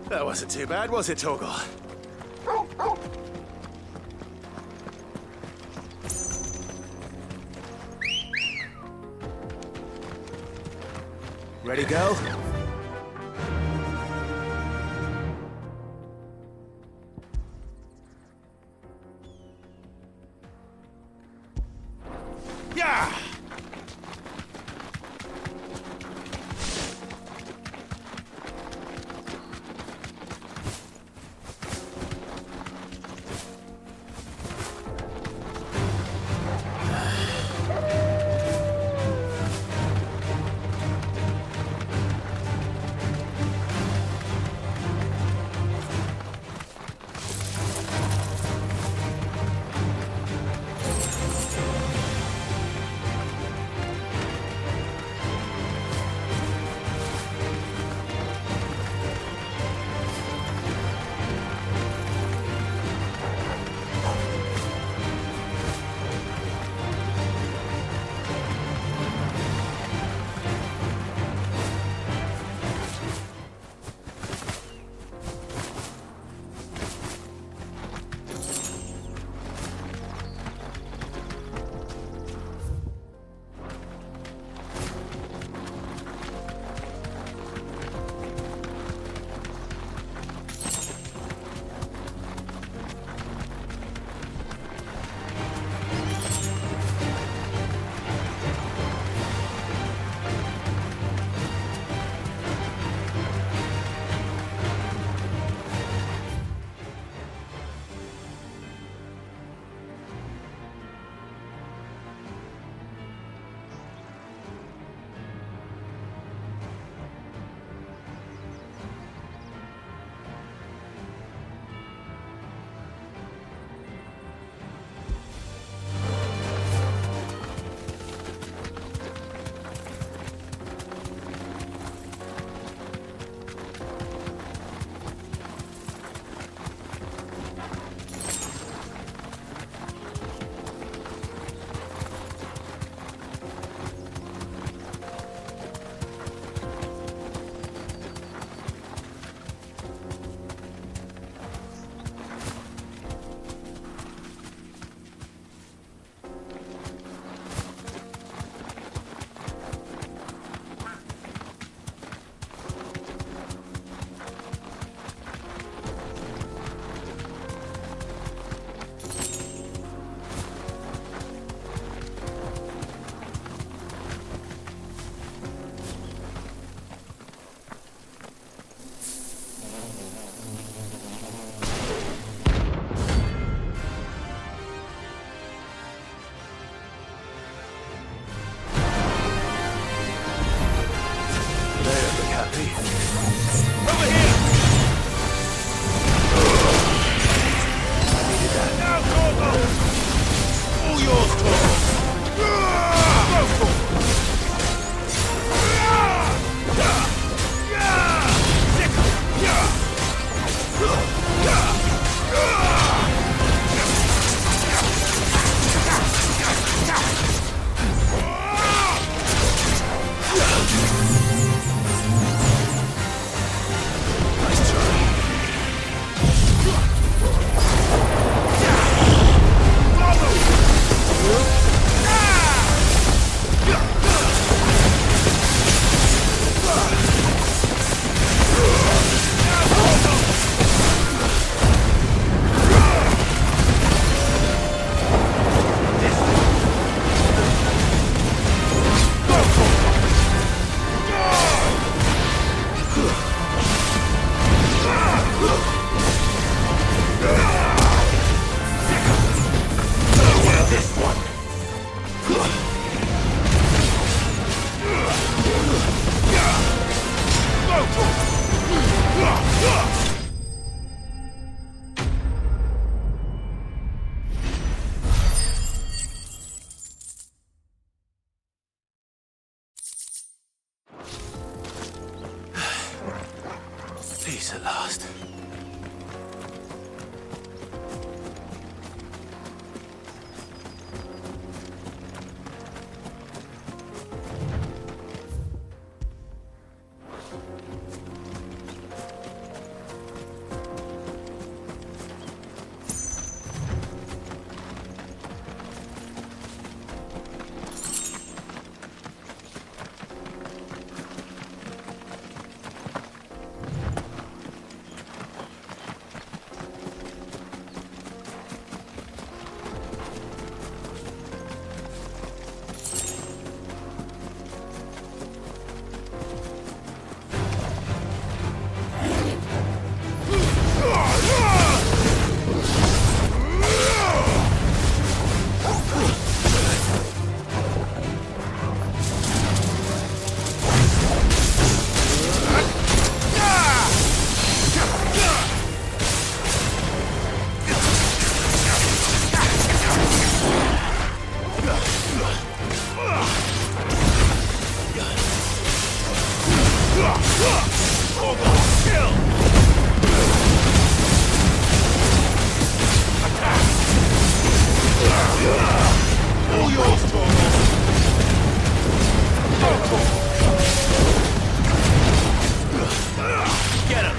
That wasn't too bad, was it, Torgal? Ready, go? Yeah! Peace at last. All yours, Torgo! Get him!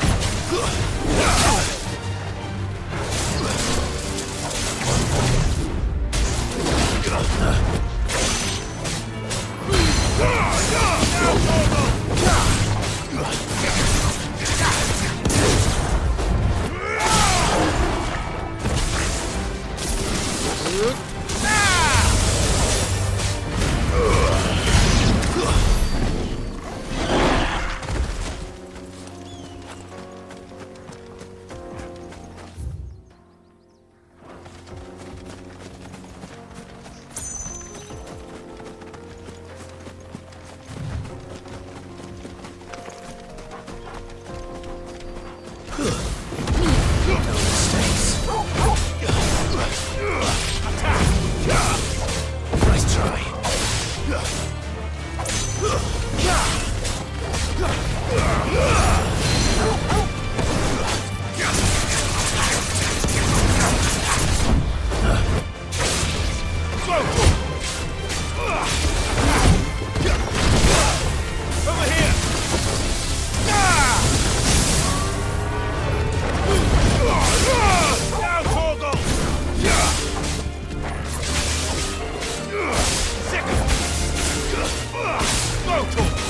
Nice try. Over here! Now, Torgo! Second! Go, Torgo!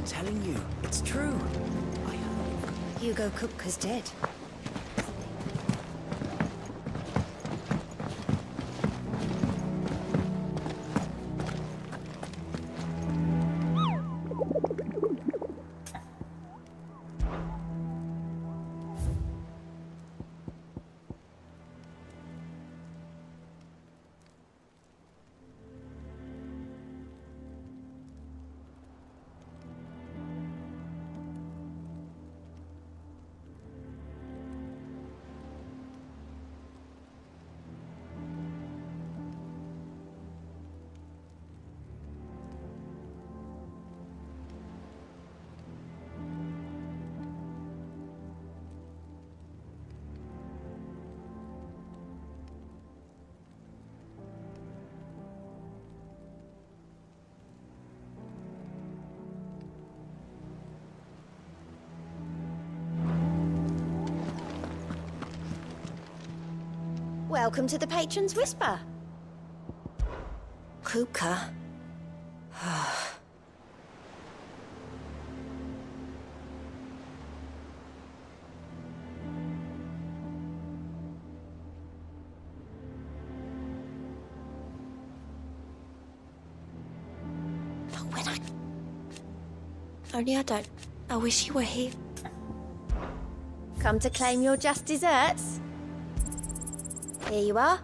I'm telling you, it's true. Hugo Kupka's dead. Welcome to the Patron's Whisper. Kupka. But when Only I wish you were here. Come to claim your just desserts? Here you are.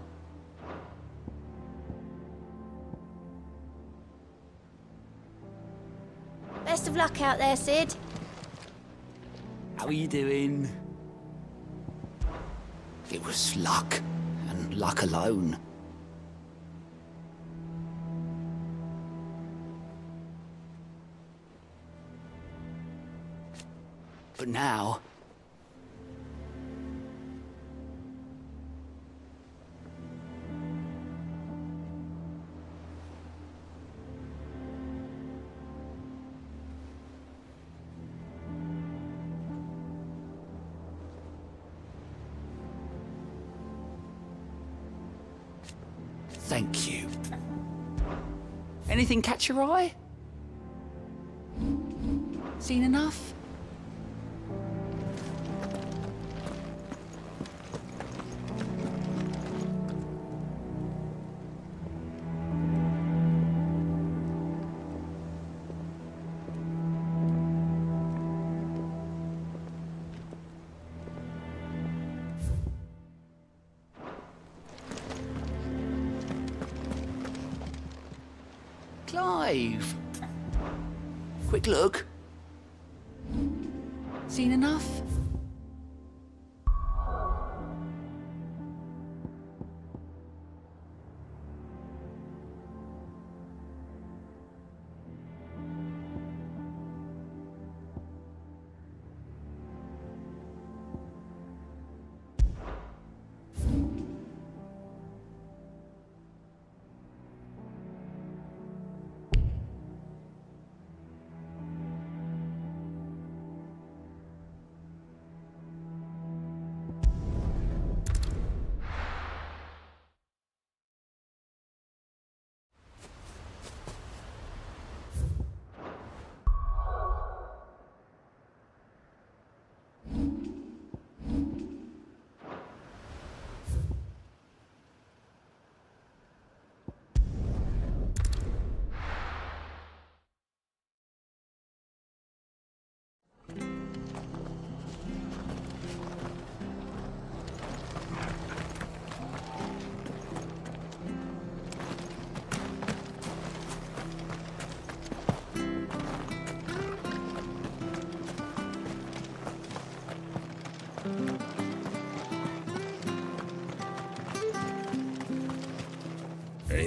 Best of luck out there, Sid. How are you doing? It was luck, and luck alone. But now... Thank you. Anything catch your eye? Seen enough? Clive! Quick look. Seen enough?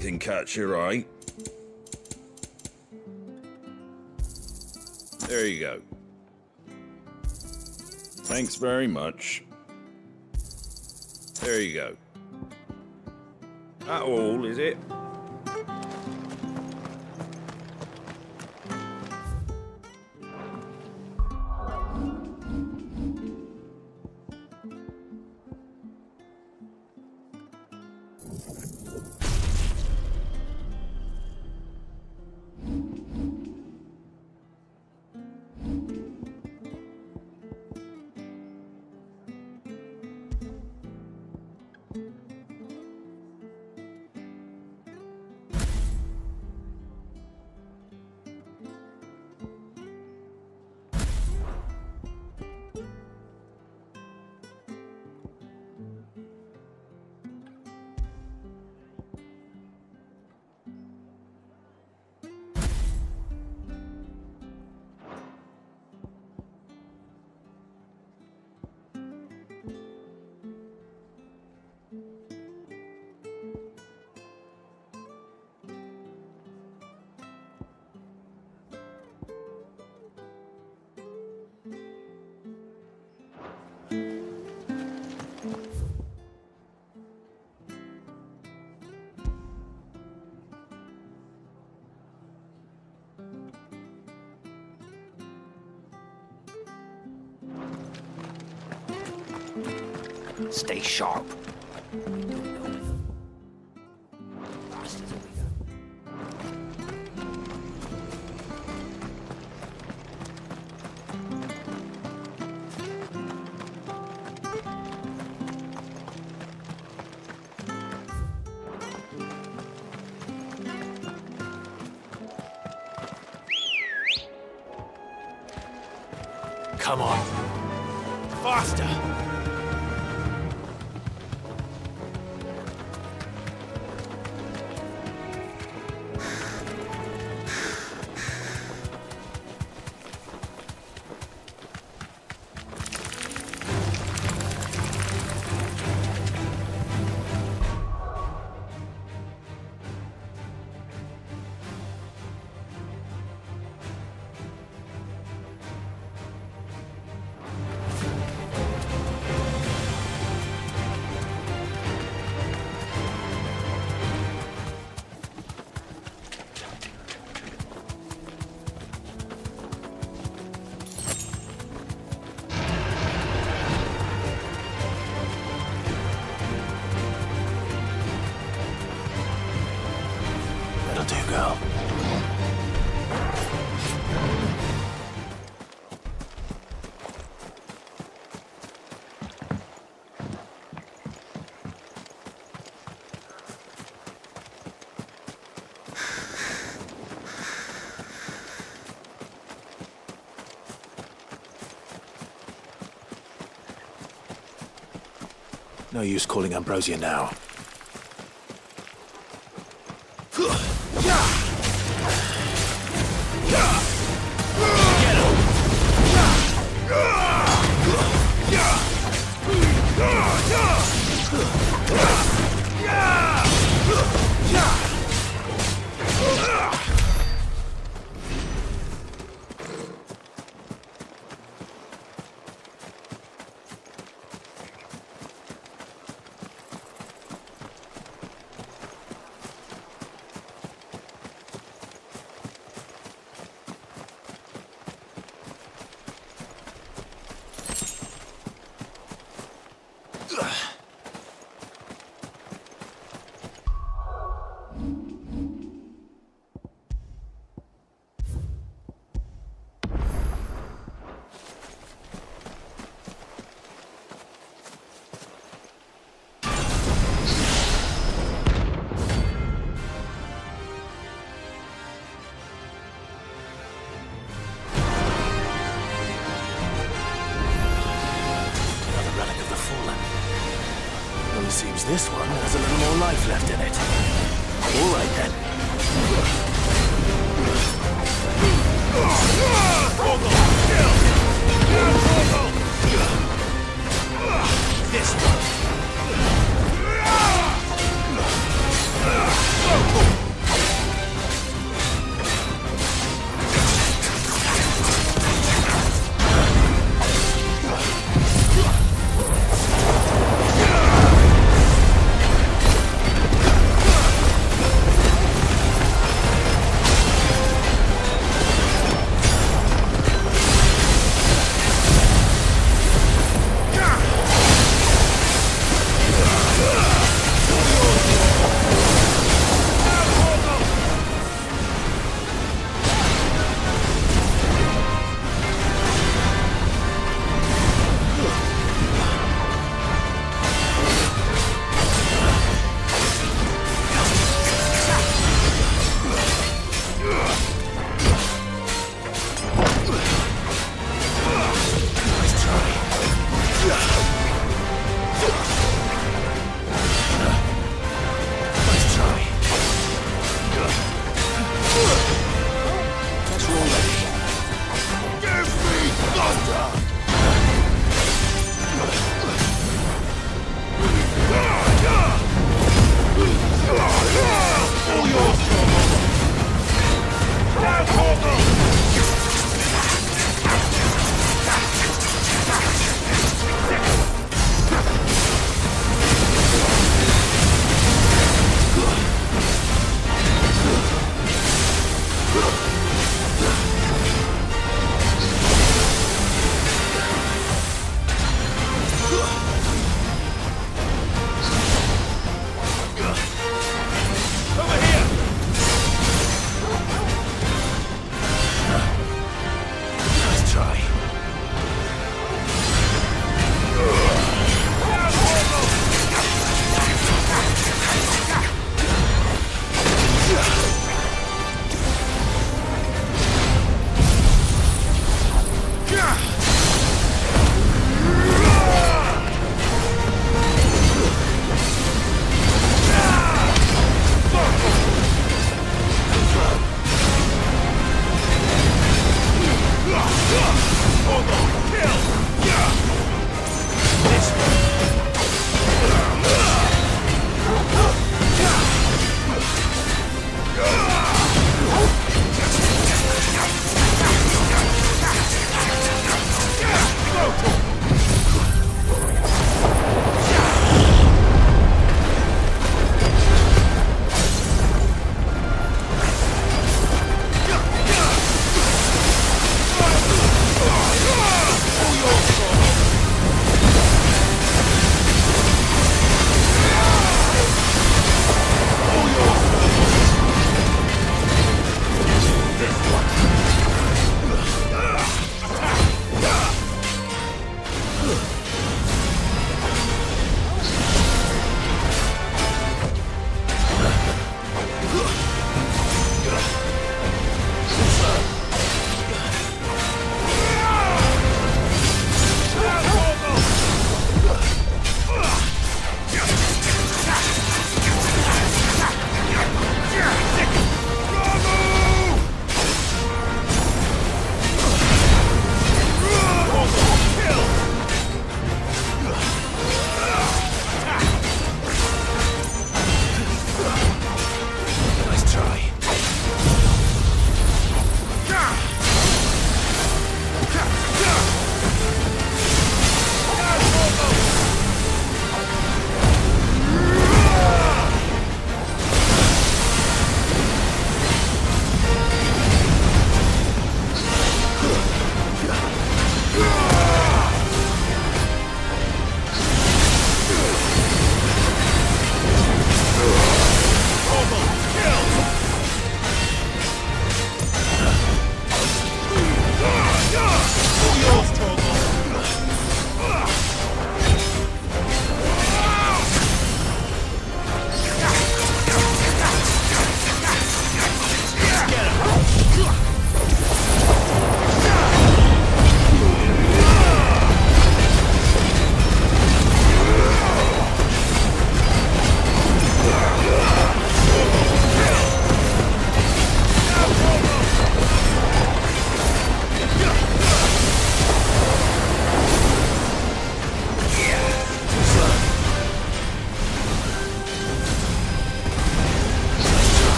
Anything catch your eye? There you go. Thanks very much. There you go. That all, is it? Stay sharp. Come on. Faster! Girl. No use calling Ambrosia now. Seems this one has a little more life left in it. All right then. This one.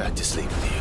back to sleep with you.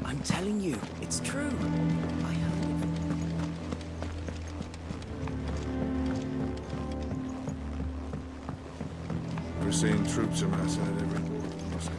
I'm telling you, it's true. I heard it. We're seeing troops amassing at every border in Moscow.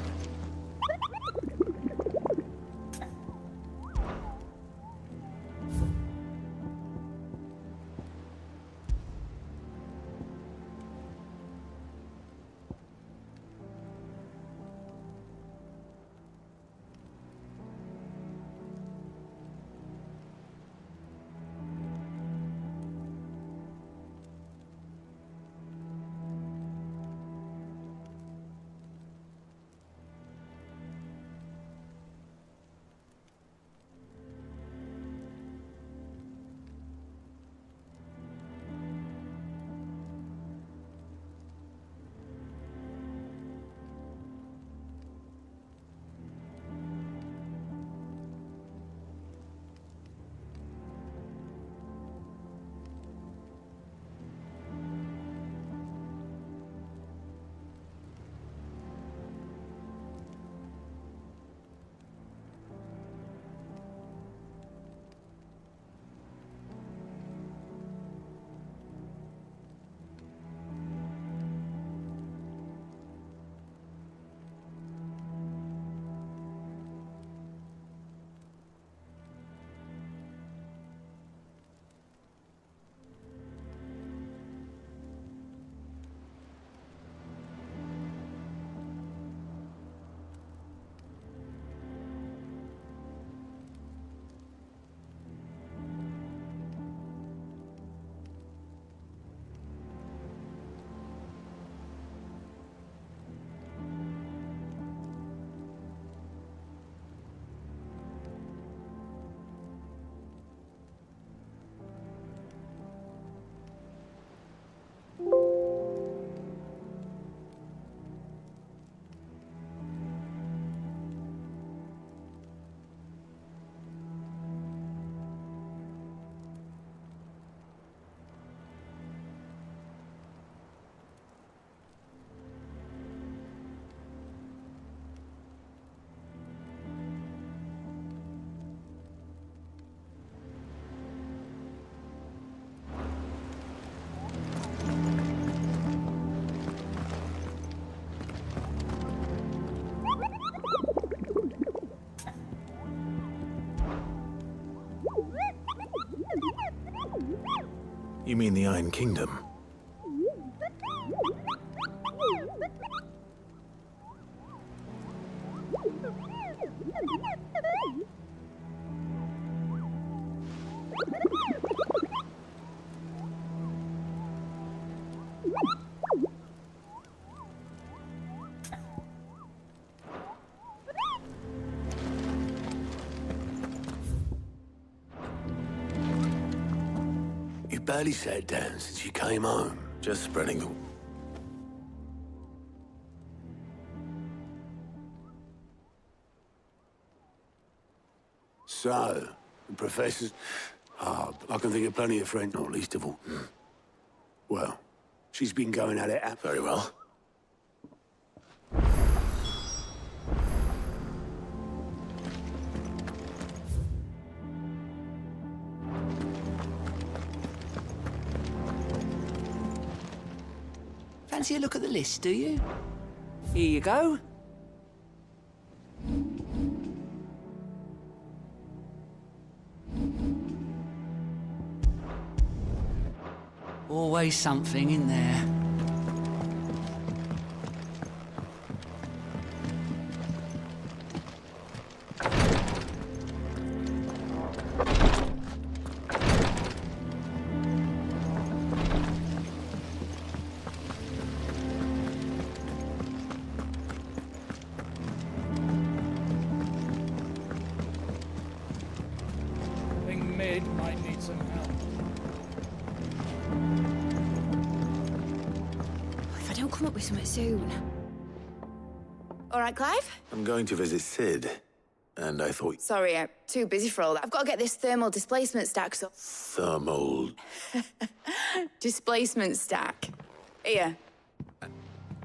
You mean the Iron Kingdom? You barely sat down since you came home. Just spreading the... So, the professor's... Ah, I can think of plenty of friends, not least of all. Well, she's been going at it... Very well. Fancy a look at the list, do you? Here you go. Always something in there. Might need some help. If I don't come up with something soon. All right, Clive? I'm going to visit Sid, and I thought... Sorry, I'm too busy for all that. I've got to get this thermal displacement stack, so... Thermal... displacement stack. Here.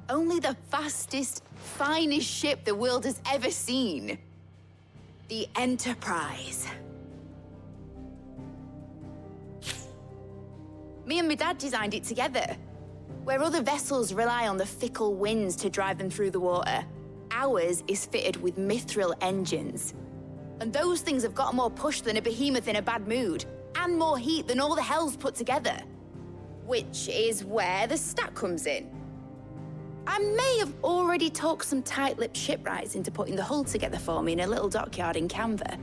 Only the fastest, finest ship the world has ever seen. The Enterprise. Me and my dad designed it together. Where other vessels rely on the fickle winds to drive them through the water, ours is fitted with mithril engines. And those things have got more push than a behemoth in a bad mood, and more heat than all the hells put together. Which is where the stack comes in. I may have already talked some tight-lipped shipwrights into putting the hull together for me in a little dockyard in Canva.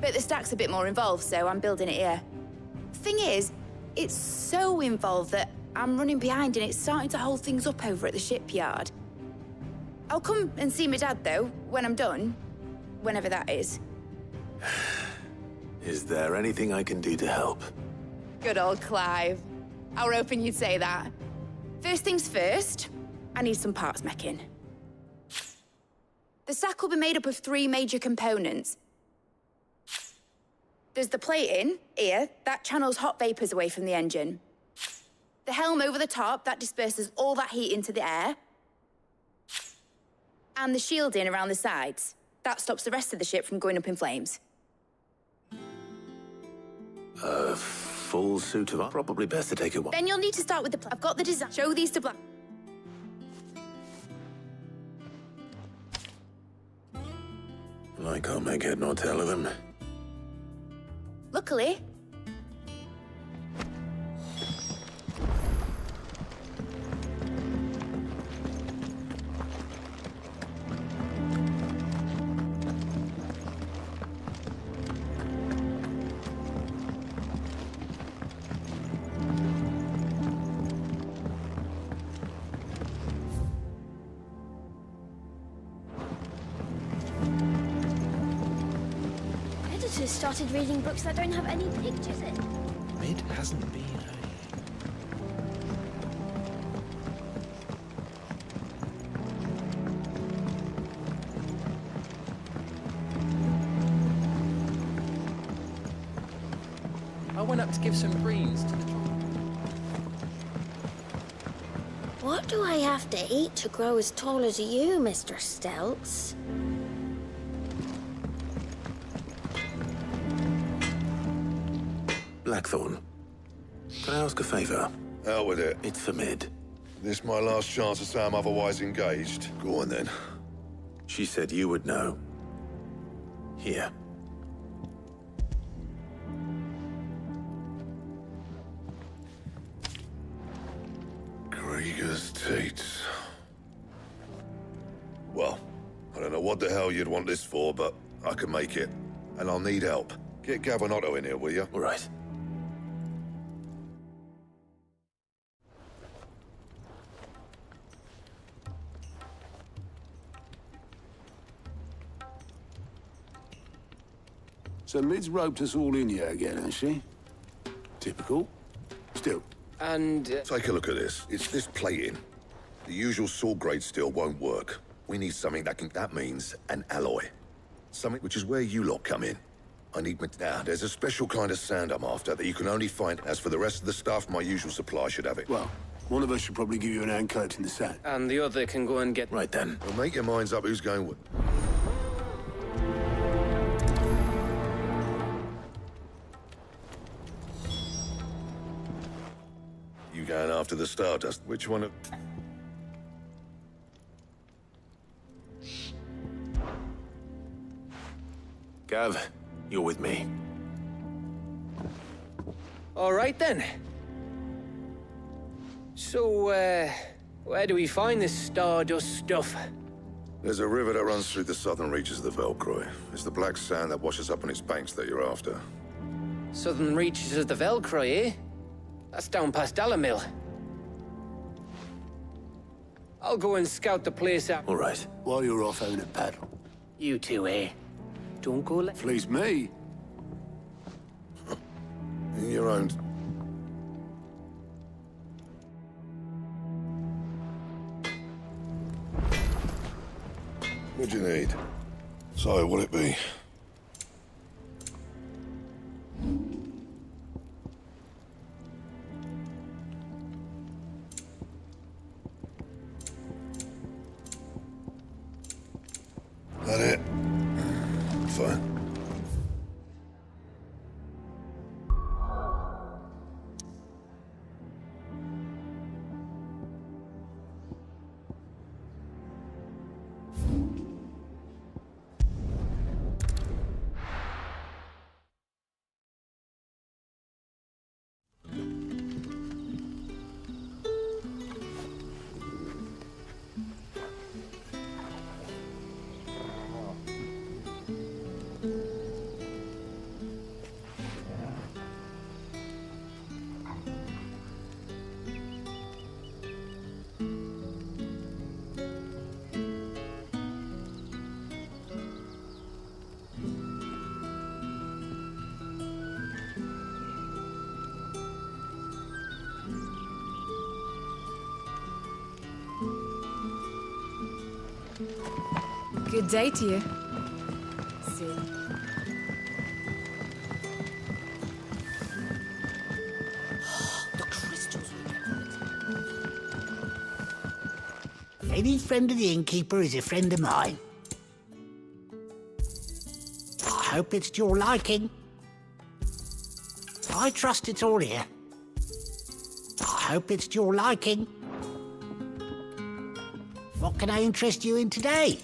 But the stack's a bit more involved, so I'm building it here. Thing is, it's so involved that I'm running behind and it's starting to hold things up over at the shipyard. I'll come and see my dad, though, when I'm done. Whenever that is. Is there anything I can do to help? Good old Clive. I were hoping you'd say that. First things first, I need some parts meching. The stack will be made up of 3 major components. There's the plating, here, that channels hot vapors away from the engine. The helm over the top, that disperses all that heat into the air. And the shielding around the sides, that stops the rest of the ship from going up in flames. A full suit of armor? Probably best to take it one. Then you'll need to start with the I've got the design. Show these to Black. I can't make head nor tail of them. Luckily, editors started reading books that don't have any pictures in. Mid hasn't been I went up to give some greens to the What do I have to eat to grow as tall as you, Mr. Stelz? Blackthorn, can I ask a favor? Out with it. It's for Mid. This my last chance to say I'm otherwise engaged. Go on then. She said you would know. Here. Rieger's teats. Well, I don't know what the hell you'd want this for, but I can make it. And I'll need help. Get Gavinotto in here, will you? All right. So Mid's roped us all in here again, has she? Typical. Still. And... Take a look at this. It's this plating. The usual sword grade steel won't work. We need something that means an alloy. Something which is where you lot come in. I need... Now, there's a special kind of sand I'm after that you can only find. As for the rest of the stuff, my usual supply should have it. Well, one of us should probably give you an hand coat in the sand. And the other can go and get... Right then. Well, make your minds up who's going with... You going after the Stardust? Which one of... Gav, you're with me. All right, then. So, where do we find this Stardust stuff? There's a river that runs through the southern reaches of the Velcroy. It's the black sand that washes up on its banks that you're after. Southern reaches of the Velcroy, eh? That's down past Dalamil. I'll go and scout the place out. All right. While you're off having a paddle. You two, eh? Don't go let... Fleece me. In your own... What'd you need? So, what'll it be? That it? Fine. Good day to you. See. The crystals. Any friend of the innkeeper is a friend of mine. I hope it's to your liking. I trust it's all here. I hope it's to your liking. What can I interest you in today?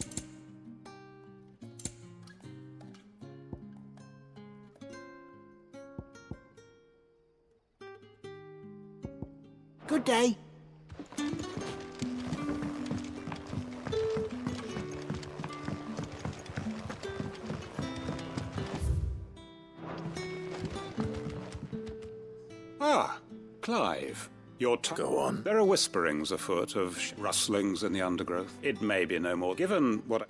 Good day. Ah, Clive. Your Go on. There are whisperings afoot of rustlings in the undergrowth. It may be no more, given what...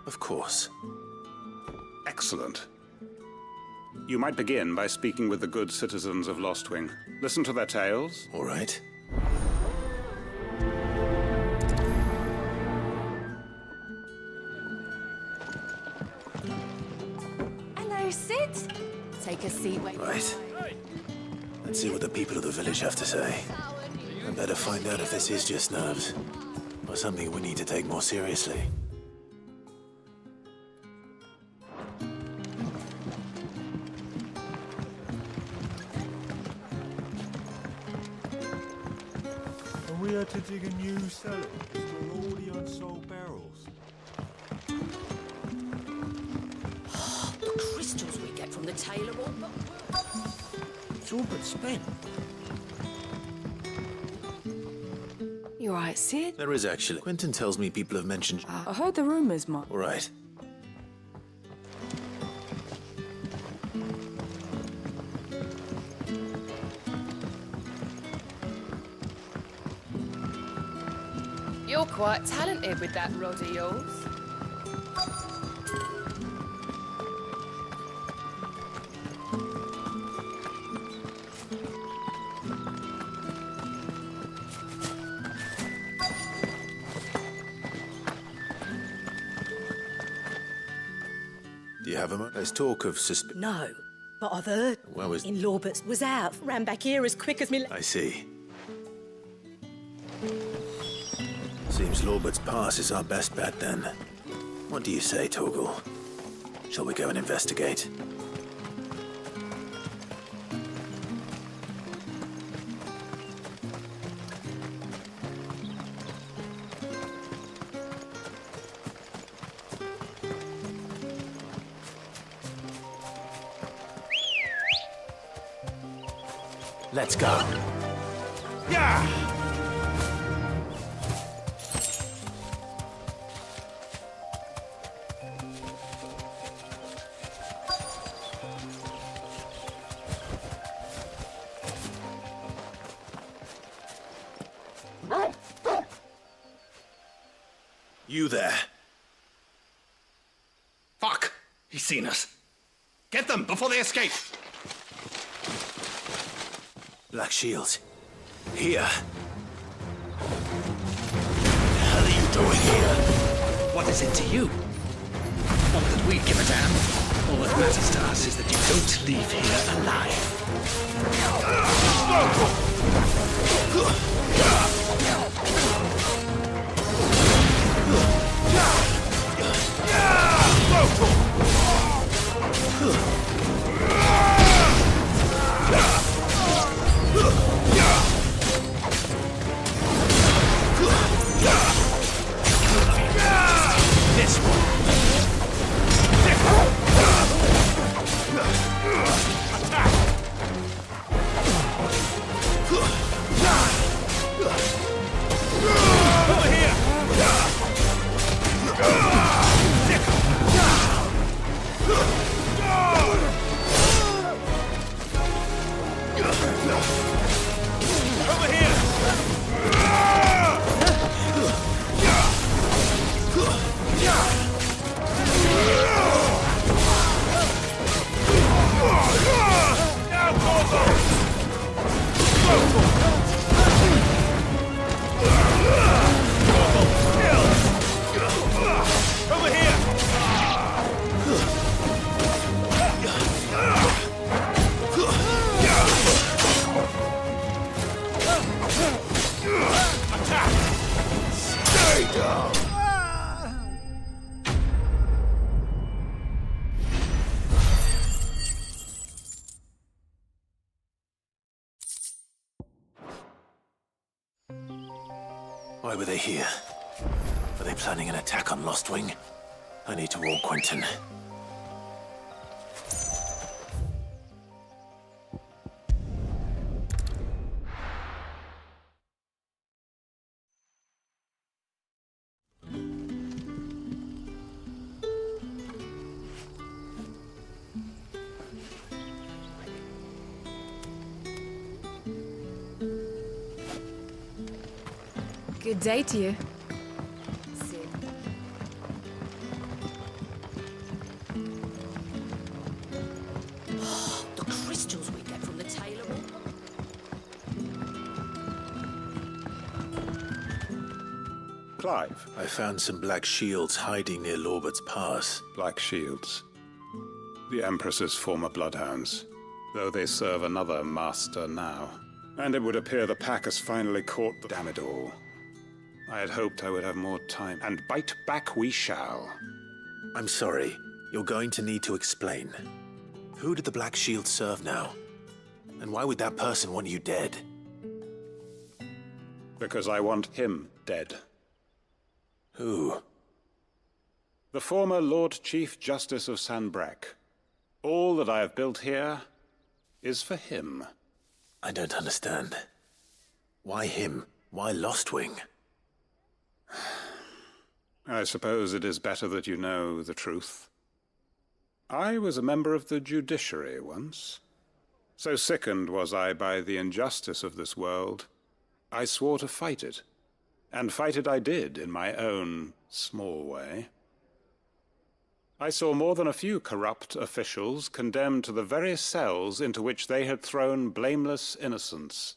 Of course. Excellent. You might begin by speaking with the good citizens of Lostwing. Listen to their tales. All right. Hello, Sid. Take a seat. Wait. Right. Let's see what the people of the village have to say. I better find out if this is just nerves, or something we need to take more seriously. we had to dig a new cellar to store all the unsold barrels. The crystals we get from the tailor all... It's all but spent. You alright, Sid? There is actually. Quentin tells me people have mentioned... I heard the rumours, Mum. All right. You're quite talented with that rod of yours. Do you have a There's talk of No, but I've heard. Where was... In Lawbert's was out. Ran back here as quick as me... I see. Seems Lawbert's Pass is our best bet, then. What do you say, Torgal? Shall we go and investigate? Let's go. Yeah! You there. Fuck! He's seen us. Get them before they escape! Black Shields. Here. What the hell are you doing here? What is it to you? Not that we give a damn. All that matters to us is that you don't leave here alive. This one. Attack! Over here! Over here! Over here! Attack! Stay down! Why were they here? Are they planning an attack on Lost Wing? I need to warn Quentin. Good day to you. The crystals we get from the tailor all... Clive. I found some Black Shields hiding near Lawbert's Pass. Black Shields. The Empress's former bloodhounds, though they serve another master now. And it would appear the pack has finally caught the damn it all. I had hoped I would have more time, and bite back we shall. I'm sorry. You're going to need to explain. Who did the Black Shield serve now? And why would that person want you dead? Because I want him dead. Who? The former Lord Chief Justice of Sanbreque. All that I have built here is for him. I don't understand. Why him? Why Lostwing? I suppose it is better that you know the truth. I was a member of the judiciary once. So sickened was I by the injustice of this world, I swore to fight it. And fight it I did in my own small way. I saw more than a few corrupt officials condemned to the very cells into which they had thrown blameless innocents.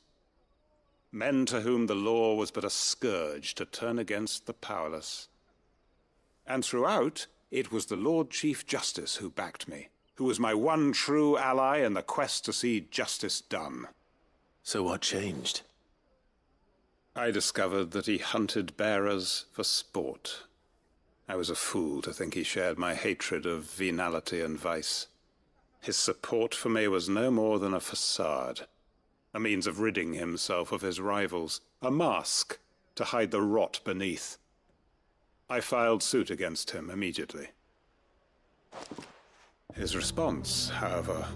Men to whom the law was but a scourge to turn against the powerless. And throughout, it was the Lord Chief Justice who backed me, who was my one true ally in the quest to see justice done. So what changed? I discovered that he hunted bearers for sport. I was a fool to think he shared my hatred of venality and vice. His support for me was no more than a facade, a means of ridding himself of his rivals, a mask to hide the rot beneath. I filed suit against him immediately. His response, however,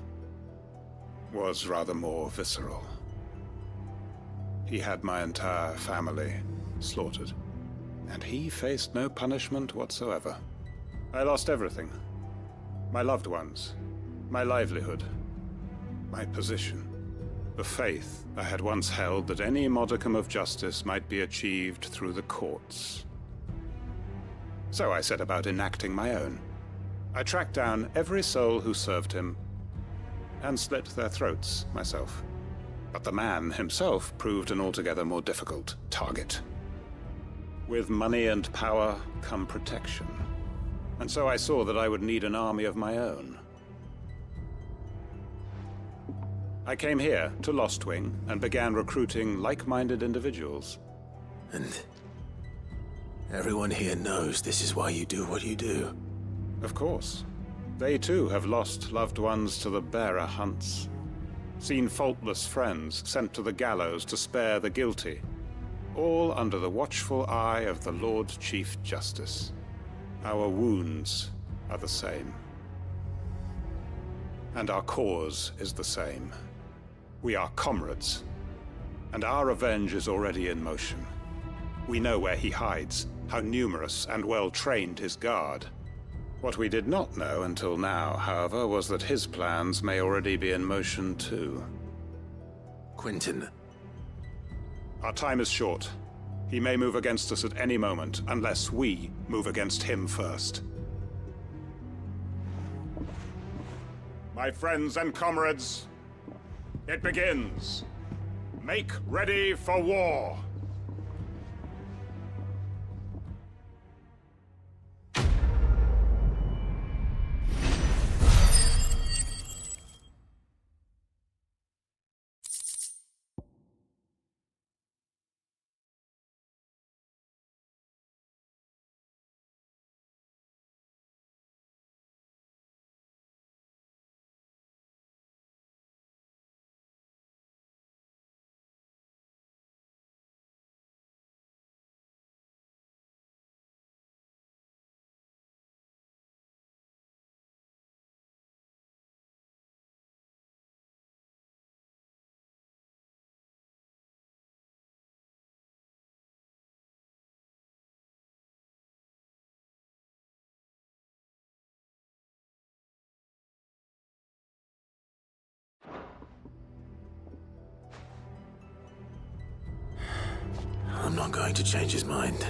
was rather more visceral. He had my entire family slaughtered, and he faced no punishment whatsoever. I lost everything. My loved ones, my livelihood, my position, the faith I had once held that any modicum of justice might be achieved through the courts. So I set about enacting my own. I tracked down every soul who served him, and slit their throats myself. But the man himself proved an altogether more difficult target. With money and power come protection. And so I saw that I would need an army of my own. I came here to Lostwing and began recruiting like-minded individuals. And everyone here knows this is why you do what you do. Of course. They too have lost loved ones to the bearer hunts. Seen faultless friends sent to the gallows to spare the guilty. All under the watchful eye of the Lord Chief Justice. Our wounds are the same. And our cause is the same. We are comrades. And our revenge is already in motion. We know where he hides, how numerous and well-trained his guard. What we did not know until now, however, was that his plans may already be in motion too. Quentin. Our time is short. He may move against us at any moment, unless we move against him first. My friends and comrades, it begins. Make ready for war. I'm not going to change his mind.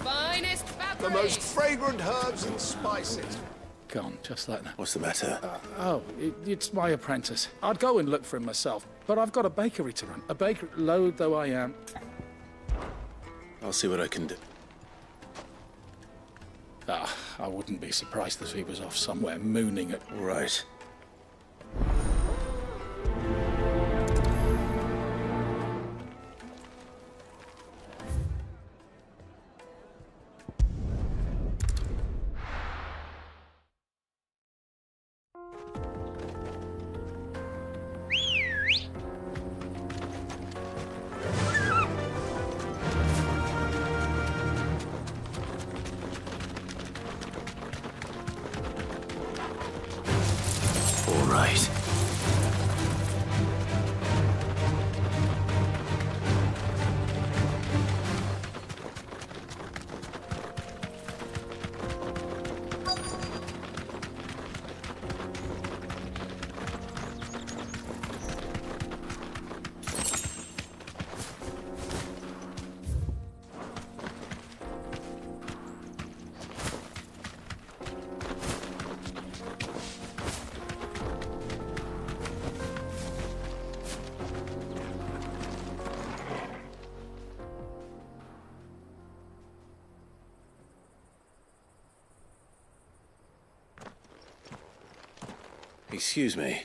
finest fabric. The most fragrant herbs and spices. Gone, just like that. What's the matter? It's my apprentice. I'd go and look for him myself, but I've got a bakery to run. A bakery, load though I am. I'll see what I can do. I wouldn't be surprised if he was off somewhere mooning it. Right. Right. Excuse me.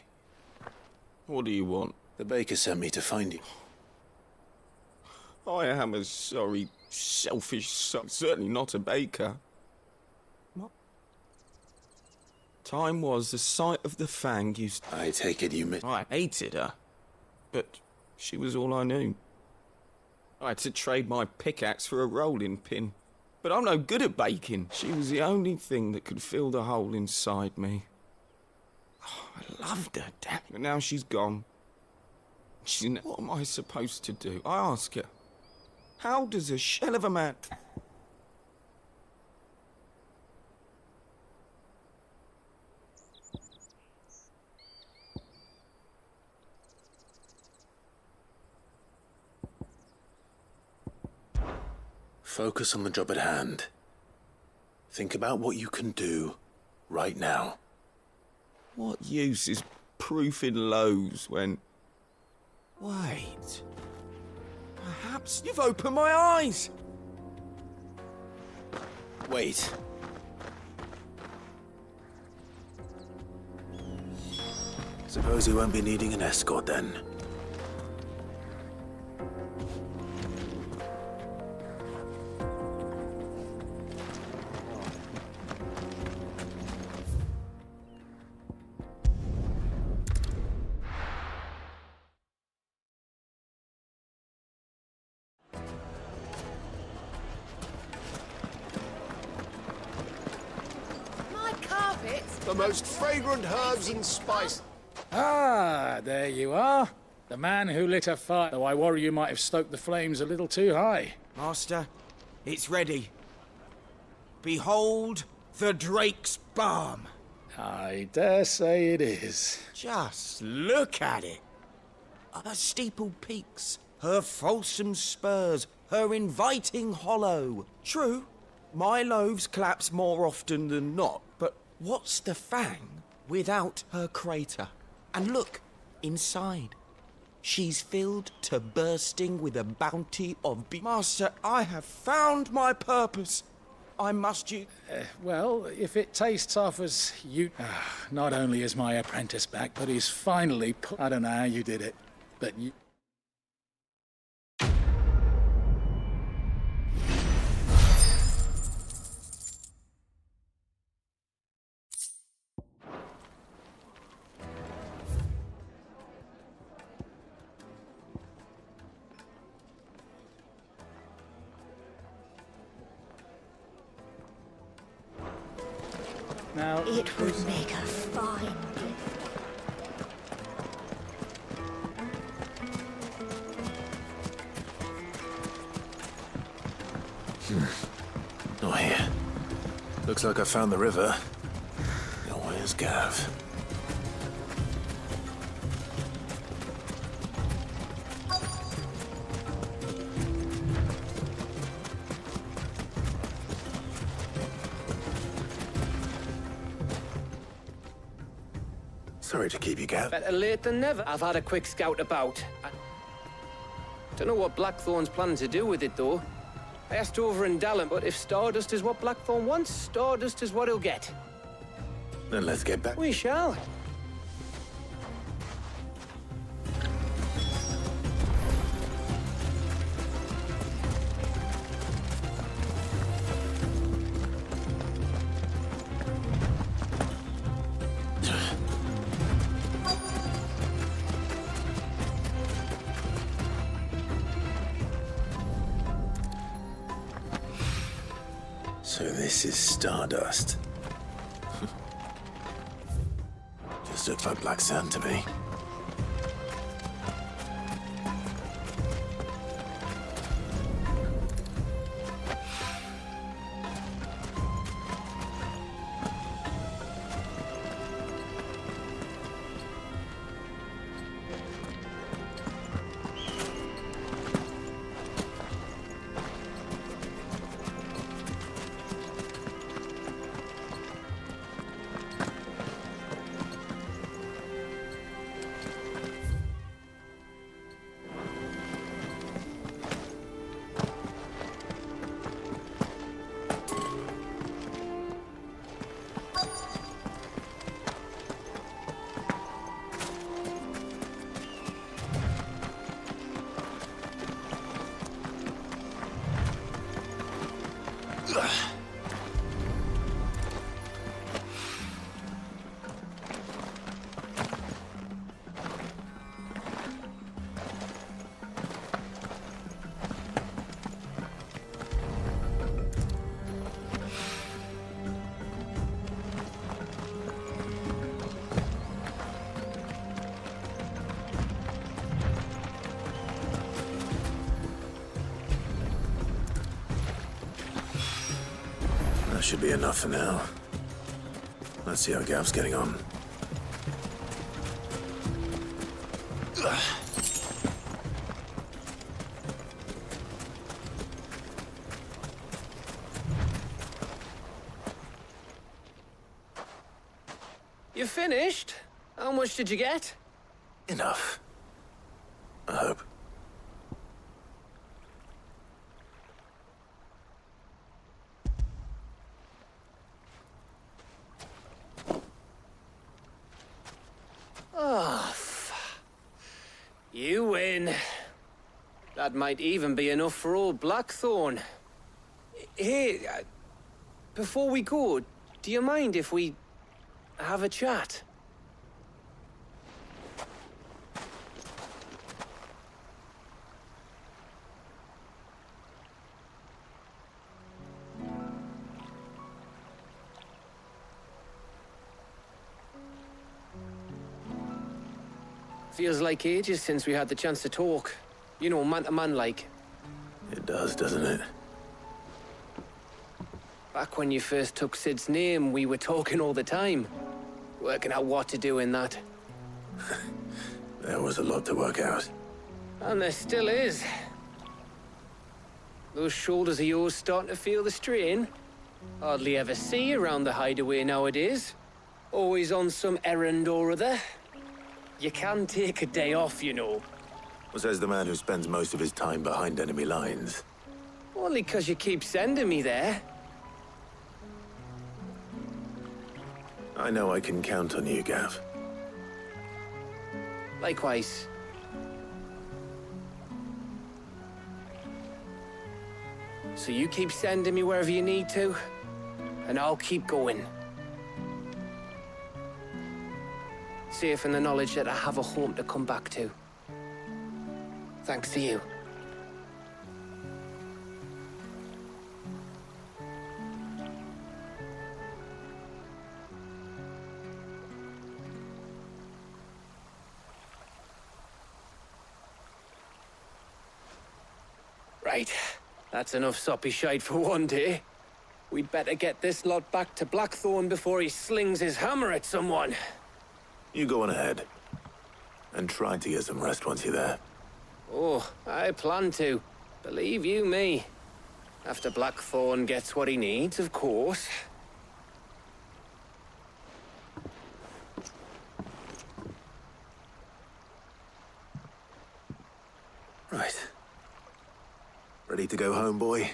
What do you want? The baker sent me to find you. I am a sorry, selfish son. Certainly not a baker. What? Time was the sight of the fang used... I take it you meant... I hated her. But she was all I knew. I had to trade my pickaxe for a rolling pin. But I'm no good at baking. She was the only thing that could fill the hole inside me. I loved her, damn. But now she's gone. What am I supposed to do? I ask her. How does a shell of a man... Focus on the job at hand. Think about what you can do right now. What use is proofing loaves when... Wait. Perhaps you've opened my eyes. Wait. Suppose you won't be needing an escort then. The most fragrant herbs and spices. Ah, there you are. The man who lit a fire, though I worry you might have stoked the flames a little too high. Master, it's ready. Behold the Drake's balm. I dare say it is. Just look at it. Her steepled peaks, her fulsome spurs, her inviting hollow. True, my loaves collapse more often than not, but what's the fang without her crater? And look, inside. She's filled to bursting with a bounty of Master, I have found my purpose. I must you... Well, if it tastes off as you... not only is my apprentice back, but he's finally... I don't know how you did it, but you... Now, it would make a fine gift. Oh, here. Looks like I found the river. Now, where's Gav? Sorry to keep you, Gav. Better late than never. I've had a quick scout about. I don't know what Blackthorn's planning to do with it, though. I asked over in Dallin, but if Stardust is what Blackthorn wants, Stardust is what he'll get. Then let's get back. We shall. So this is Stardust. Just looks like black sand to me. That should be enough for now. Let's see how Gav's getting on. You finished? How much did you get? Enough. I hope. Oh, you win. That might even be enough for old Blackthorn. Hey, before we go, do you mind if we have a chat? Feels like ages since we had the chance to talk. You know, man to man like. It does, doesn't it? Back when you first took Sid's name, we were talking all the time. Working out what to do in that. There was a lot to work out. And there still is. Those shoulders of yours starting to feel the strain. Hardly ever see you around the hideaway nowadays. Always on some errand or other. You can take a day off, you know. Says the man who spends most of his time behind enemy lines. Only 'cause you keep sending me there. I know I can count on you, Gav. Likewise. So you keep sending me wherever you need to, and I'll keep going. Safe in the knowledge that I have a home to come back to. Thanks to you. Right, that's enough soppy shite for one day. We'd better get this lot back to Blackthorn before he slings his hammer at someone. You go on ahead. And try to get some rest once you're there. Oh, I plan to. Believe you me. After Blackthorn gets what he needs, of course. Right. Ready to go home, boy?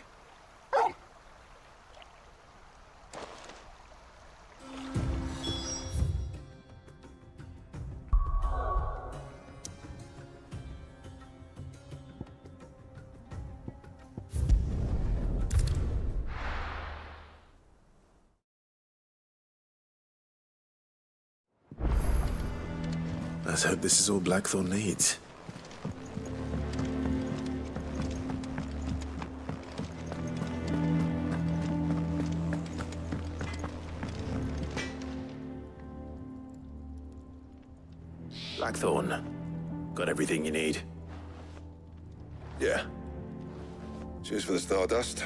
Let's hope this is all Blackthorn needs. Blackthorn, got everything you need? Yeah. Cheers for the Stardust.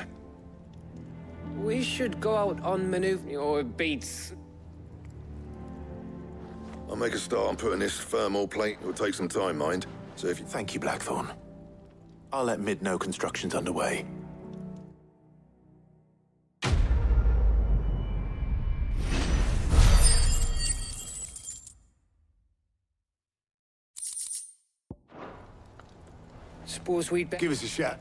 We should go out on maneuver or beats. I'll make a start on putting this thermal plate. It will take some time, mind. So if you... Thank you, Blackthorn. I'll let Mid know construction's underway. Suppose we'd give us a shot.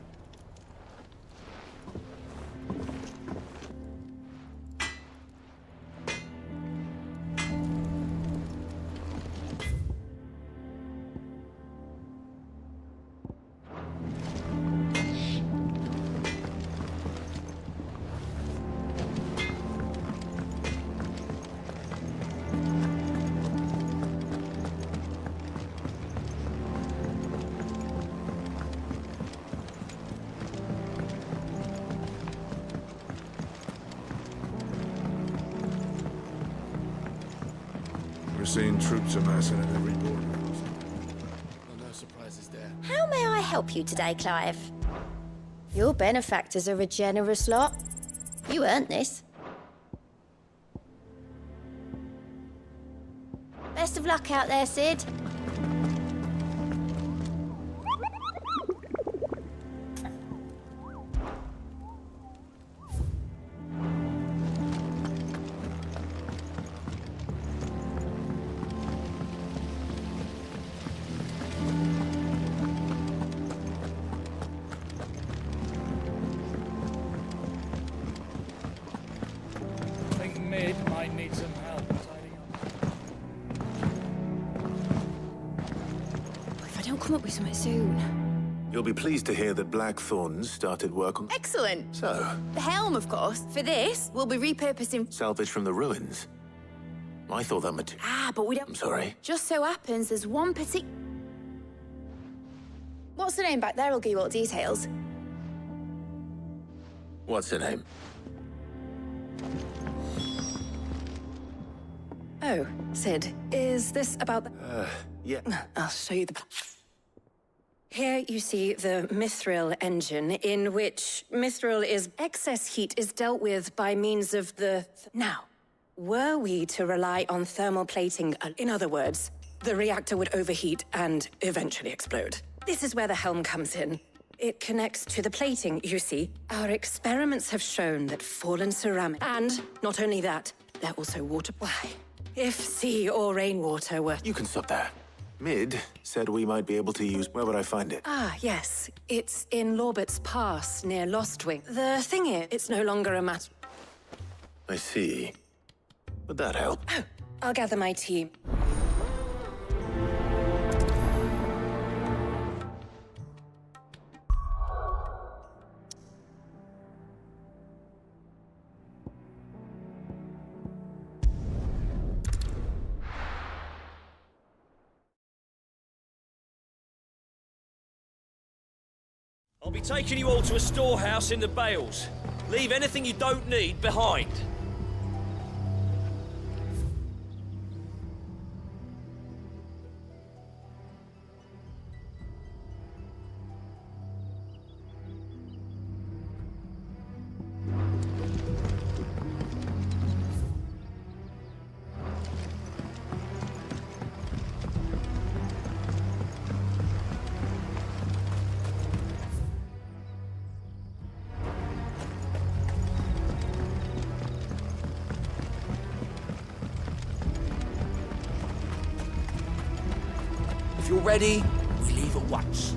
We're seeing troops amassing at every border. No surprises there. How may I help you today, Clive? Your benefactors are a generous lot. You earned this. Best of luck out there, Sid. Might need some help tidying up. If I don't come up with something soon. You'll be pleased to hear that Blackthorn's started work on... Excellent. So? The helm, of course. For this, we'll be repurposing... Salvage from the ruins. I thought that material... Ah, but we don't... I'm sorry. Just so happens there's one particular... What's the name back there? I'll give you all the details. What's her name? Oh, Sid, is this about the... Yeah. I'll show you the... Here you see the Mithril engine, in which Mithril is... Excess heat is dealt with by means of the... Now, were we to rely on thermal plating, in other words, the reactor would overheat and eventually explode. This is where the helm comes in. It connects to the plating, you see. Our experiments have shown that fallen ceramic... And not only that, they're also water... Why? If sea or rainwater were... You can stop there. Mid said we might be able to use... Where would I find it? Ah, yes. It's in Lorbert's Pass, near Lostwing. The thing is, it's no longer a matter... I see. Would that help? Oh, I'll gather my team. I'll be taking you all to a storehouse in the Bales. Leave anything you don't need behind. If you're ready, we leave at once.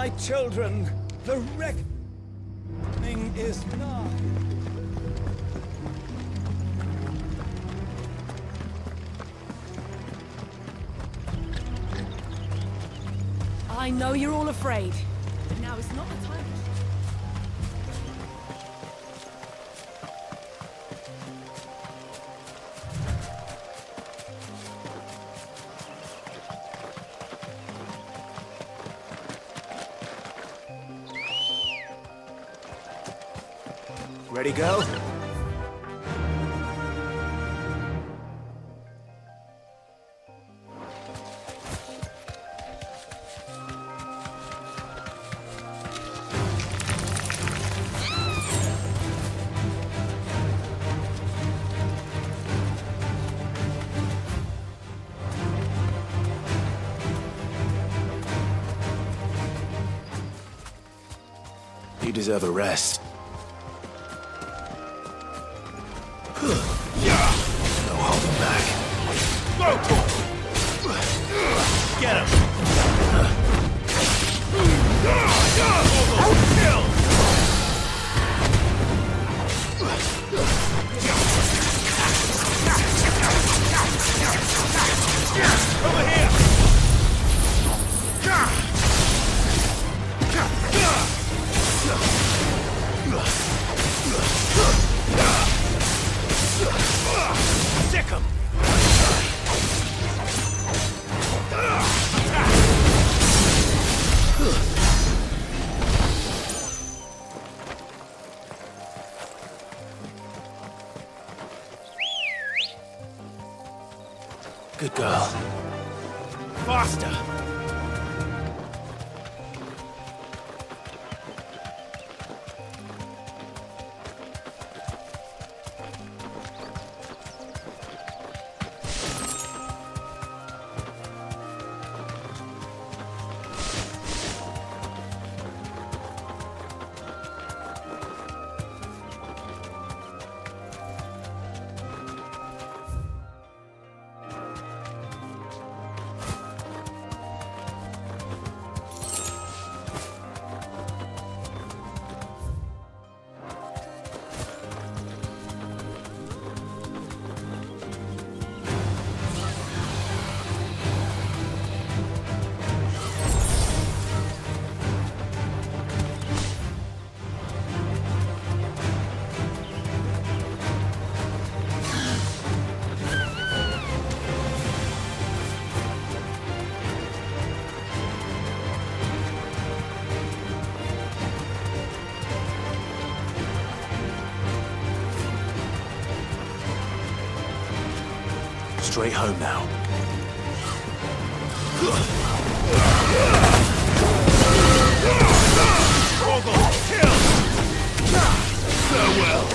My children, the reckoning is nigh. I know you're all afraid, but now is not the time. Ready, girl? You deserve a rest. No holding back. Get him! Over here! Sick him! Good girl. Faster! Straight home now. Farewell!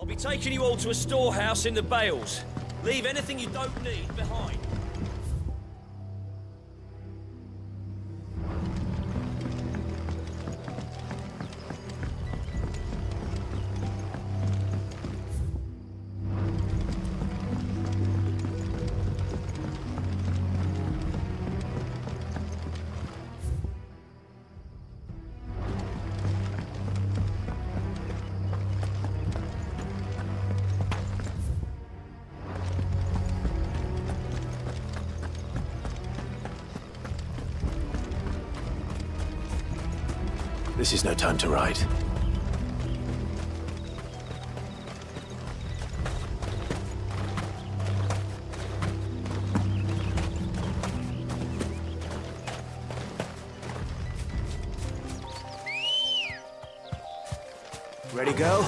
I'll be taking you all to a storehouse in the Bales. Leave anything you don't need behind. This is no time to ride. Ready, girl?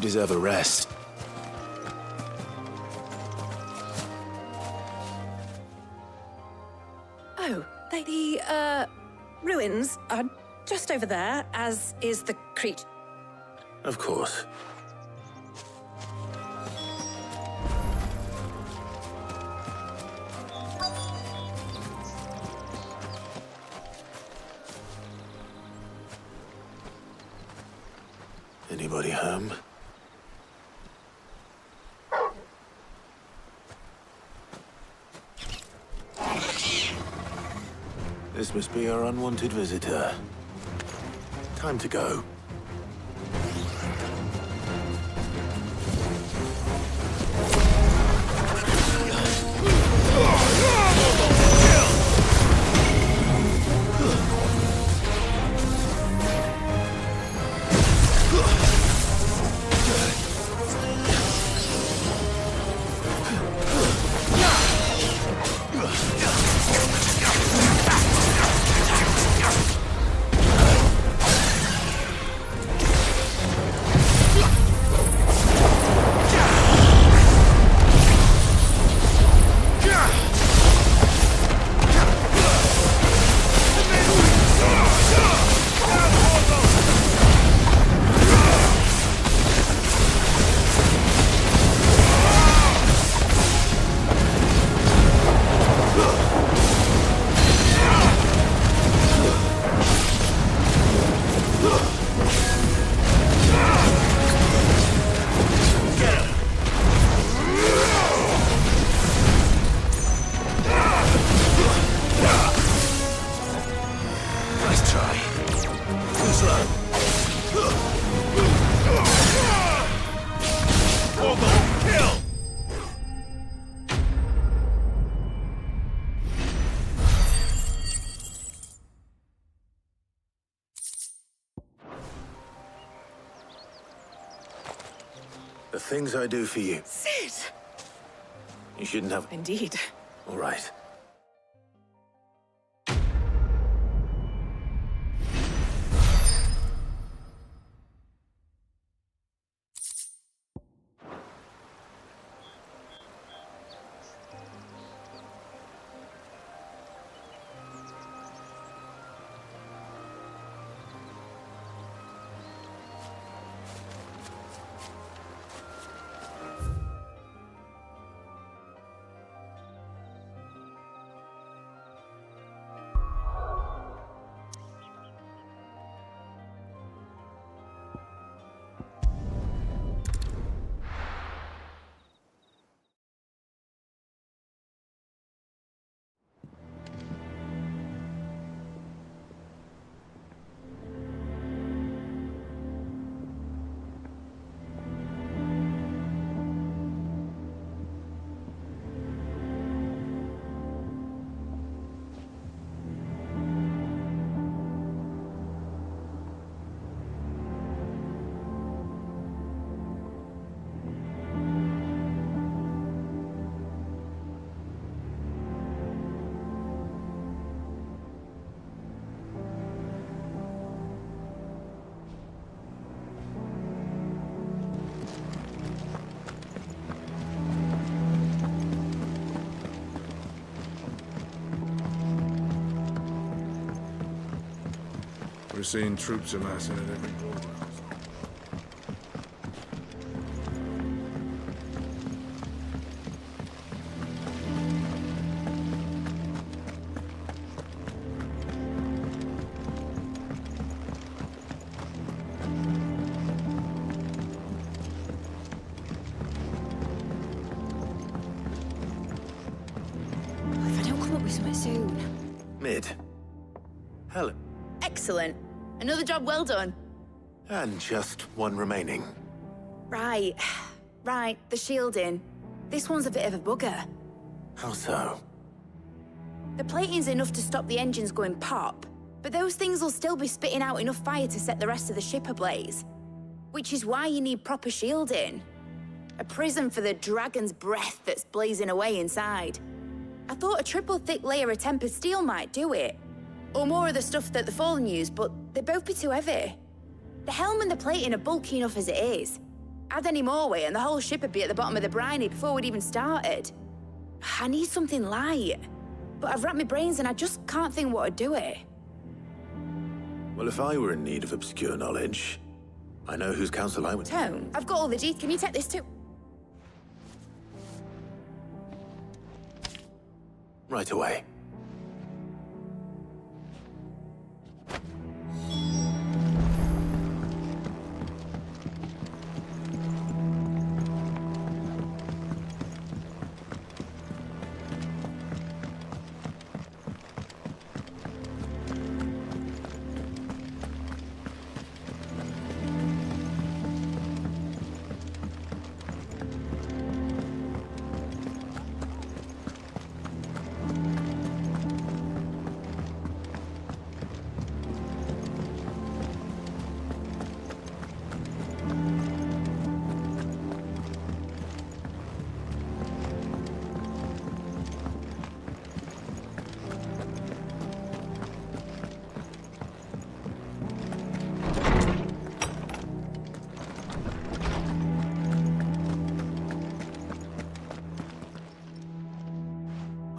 You deserve a rest. Oh, the ruins are just over there, as is the creature. Of course. Anybody home? This must be our unwanted visitor. Time to go. The things I do for you. Sid! You shouldn't have... Indeed. All right. We're seeing troops amassing at every corner. If I don't come up with something soon. Mid. Helen. Excellent. Another job well done. And just one remaining. Right. Right, the shielding. This one's a bit of a bugger. How so? The plating's enough to stop the engines going pop, but those things will still be spitting out enough fire to set the rest of the ship ablaze. Which is why you need proper shielding. A prison for the dragon's breath that's blazing away inside. I thought a triple thick layer of tempered steel might do it. Or more of the stuff that the Fallen use, but they'd both be too heavy. The helm and the plating are bulky enough as it is. Add any more weight and the whole ship would be at the bottom of the briny before we'd even started. I need something light. But I've wrapped my brains and I just can't think what would do it. Well, if I were in need of obscure knowledge, I know whose counsel I would... Tone, I've got all the details. Can you take this too? Right away.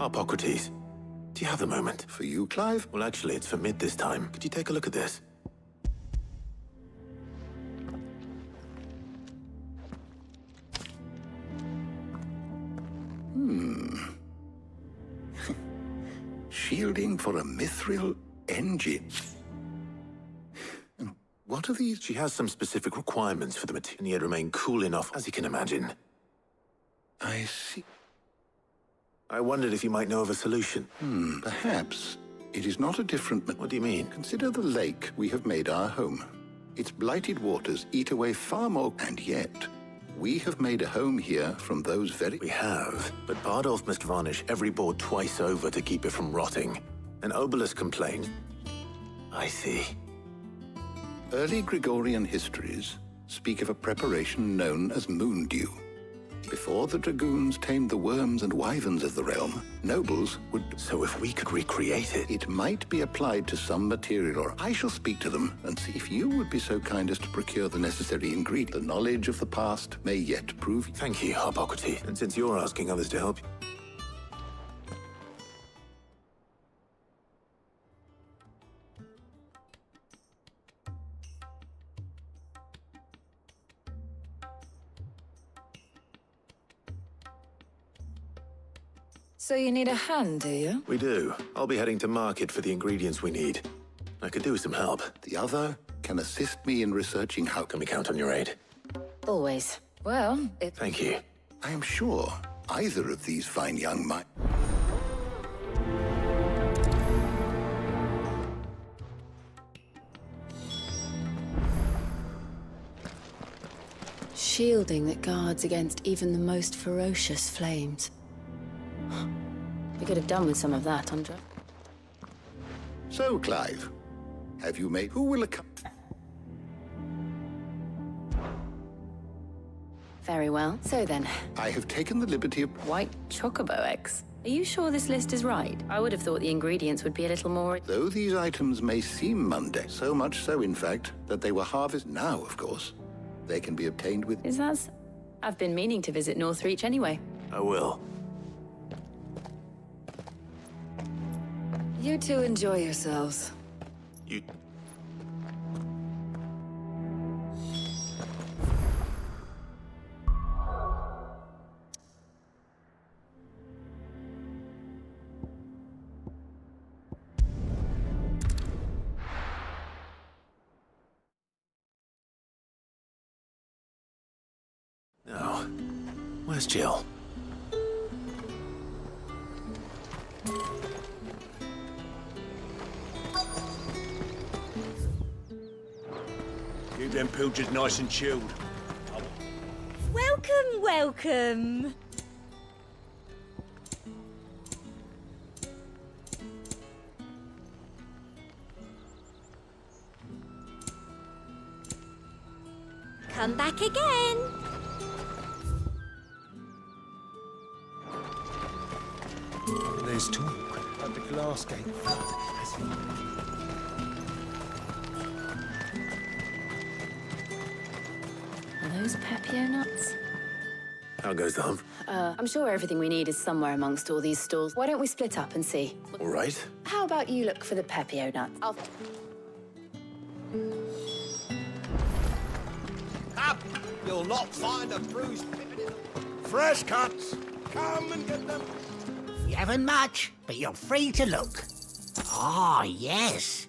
Hippocrates, do you have the moment? For you, Clive? Well, actually, it's for mid this time. Could you take a look at this? Shielding for a mithril engine. What are these? She has some specific requirements for the material, and yet remain cool enough, as you can imagine. I see. I wondered if you might know of a solution. Perhaps. It is not a different... What do you mean? Consider the lake we have made our home. Its blighted waters eat away far more, and yet we have made a home here from those very... We have, but Bardolph must varnish every board twice over to keep it from rotting. And Obelisk complained. I see. Early Gregorian histories speak of a preparation known as moon dew. Before the dragoons tamed the worms and wyverns of the realm, nobles would... So if we could recreate it... It might be applied to some material, or I shall speak to them and see if you would be so kind as to procure the necessary ingredient. The knowledge of the past may yet prove... Thank you, Hippocrates. And since you're asking others to help... So you need a hand, do you? We do. I'll be heading to market for the ingredients we need. I could do with some help. The other can assist me in researching how... Can we count on your aid? Always. Well, if... Thank you. I am sure either of these fine young might... Shielding that guards against even the most ferocious flames. We could have done with some of that, Andra. So, Clive, have you made... Who will account... Very well. So then... I have taken the liberty of... White chocobo eggs. Are you sure this list is right? I would have thought the ingredients would be a little more... Though these items may seem mundane, so much so, in fact, that they were harvested now, of course. They can be obtained with... Is that... I've been meaning to visit Northreach anyway. I will. You two enjoy yourselves. You... Now, where's Jill? Keep them pilchards nice and chilled. Welcome, welcome. Come back again. There's talk at the glass gate flood as he... those Pepio nuts? How goes the hump? I'm sure everything we need is somewhere amongst all these stalls. Why don't we split up and see? All right. How about you look for the Pepio nuts? I'll... Up! You'll not find a bruised pippin in the... Fresh cuts! Come and get them! You haven't much, but you're free to look. Ah, yes.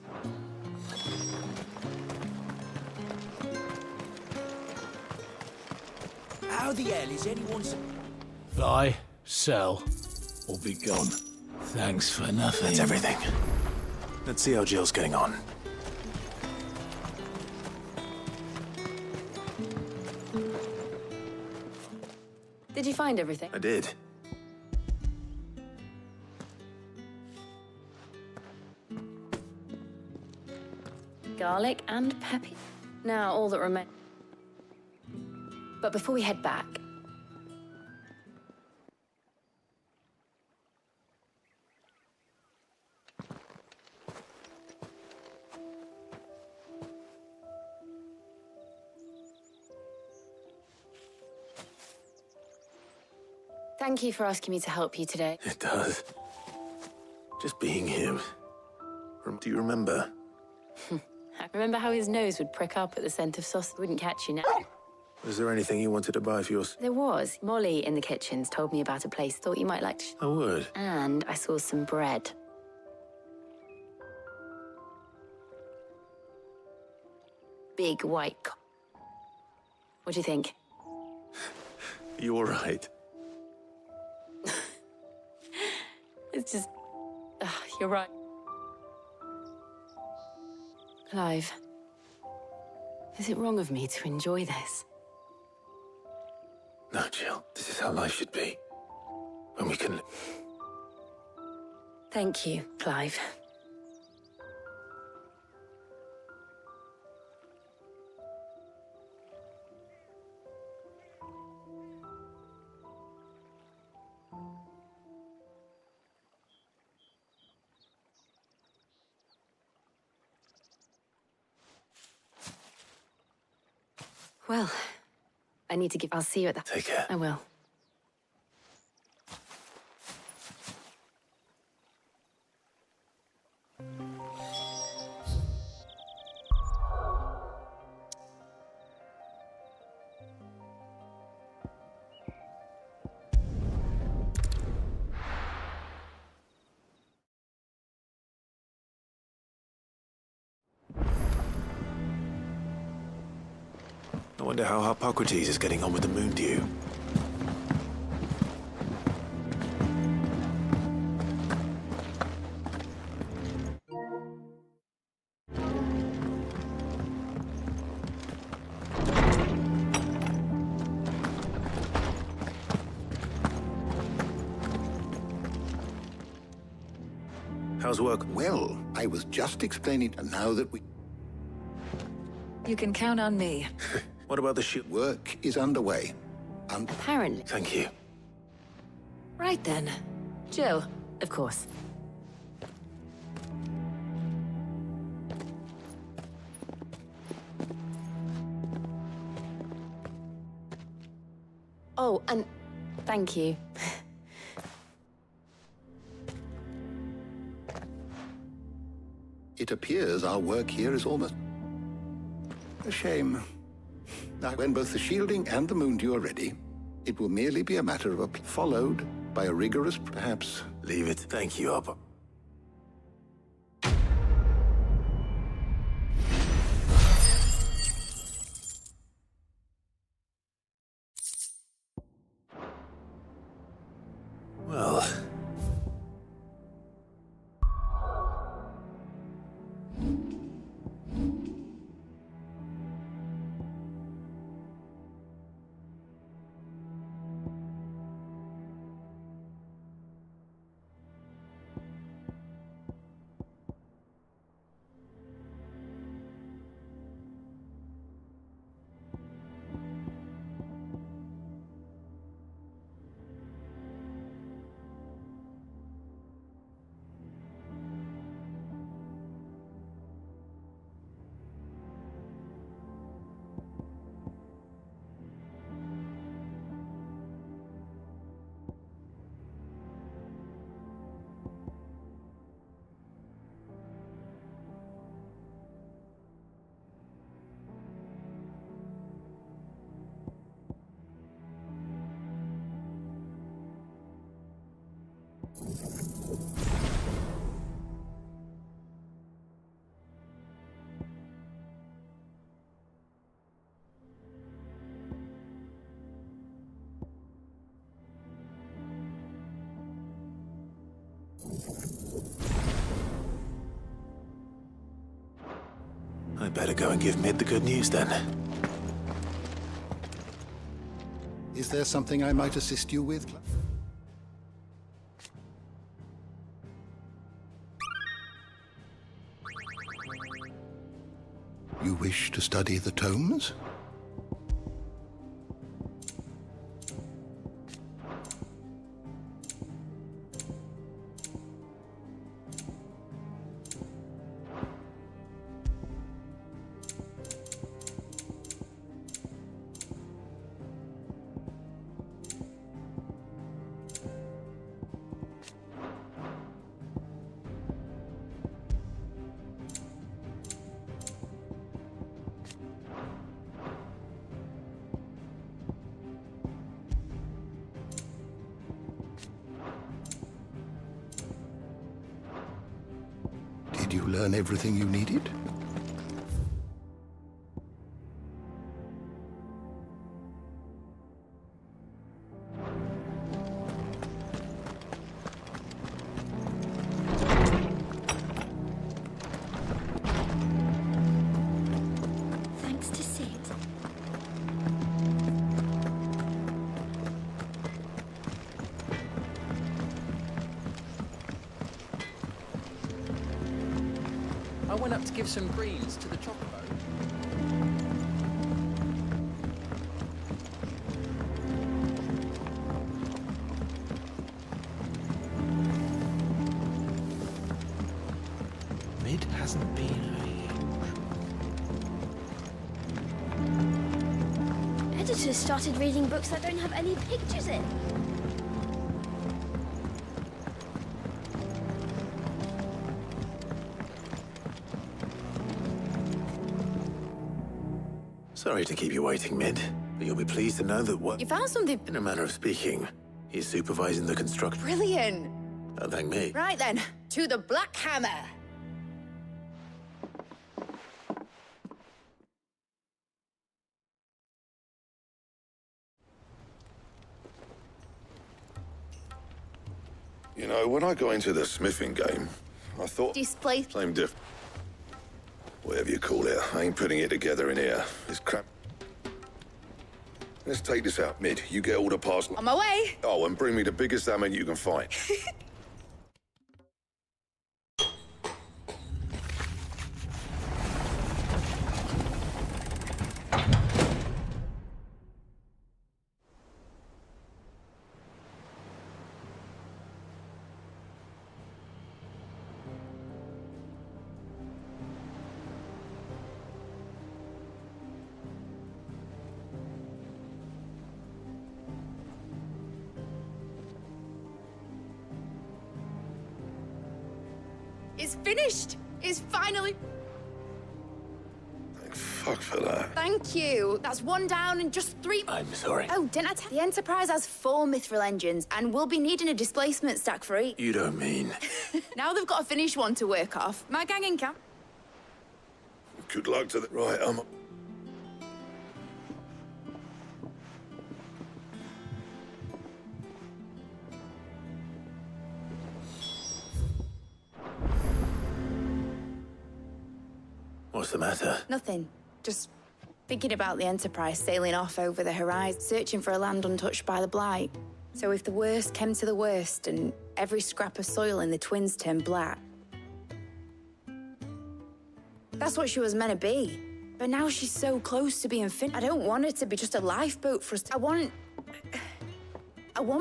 How the hell is anyone... Buy, sell, or be gone. Thanks for nothing. That's everything. Let's see how Jill's getting on. Did you find everything? I did. Garlic and Pepio. Now all that remains. But before we head back... Thank you for asking me to help you today. It does. Just being here. Do you remember? Remember how his nose would prick up at the scent of sausage? Wouldn't catch you now. Was there anything you wanted to buy for yours? There was. Molly in the kitchens told me about a place. Thought you might like to... I would. And I saw some bread. Big white What do you think? You're right. It's just... you're right. Clive, is it wrong of me to enjoy this? No, Jill. This is how life should be. When we can... Thank you, Clive. Well, I need to give... I'll see you at the... Take care. I will. I wonder how Hippocrates is getting on with the moon dew. How's work? Well, I was just explaining, and now that we... You can count on me. What about the ship? Work is underway. Apparently. Thank you. Right then. Jill, of course. Oh, and thank you. It appears our work here is almost... a shame. Now, when both the shielding and the moon dew are ready, it will merely be a matter of followed by a rigorous, perhaps... Leave it. Thank you, Hopper. Well... I'd better go and give Mid the good news then. Is there something I might assist you with? You wish to study the tomes? Did you learn everything you needed? Thanks to Sid. I went up to give some greens to the chocobo. Mid hasn't been Editors started reading books that don't have any pictures in. Sorry to keep you waiting, Mid, but you'll be pleased to know that what... You found something? In a manner of speaking, he's supervising the construction. Brilliant. Oh, thank me. Right then, to the Black Hammer. You know, when I got into the smithing game, I thought... Display. Same diff... Whatever you call it, I ain't putting it together in here. This crap... Let's take this out, Mid. You get all the parts... On my way. Oh, and bring me the biggest hammer you can find. It's finished. It's finally... Thank fuck for that. Thank you. That's one down and just 3... I'm sorry. Oh, didn't I tell you? The Enterprise has 4 mithril engines, and we'll be needing a displacement stack for 8. You don't mean... Now they've got a finished one to work off. My gang in camp. Good luck to the... Right, What's the matter? Nothing. Just thinking about the Enterprise sailing off over the horizon, searching for a land untouched by the Blight. So if the worst came to the worst and every scrap of soil in the Twins turned black, that's what she was meant to be. But now she's so close to being finished. I don't want her to be just a lifeboat for us. I want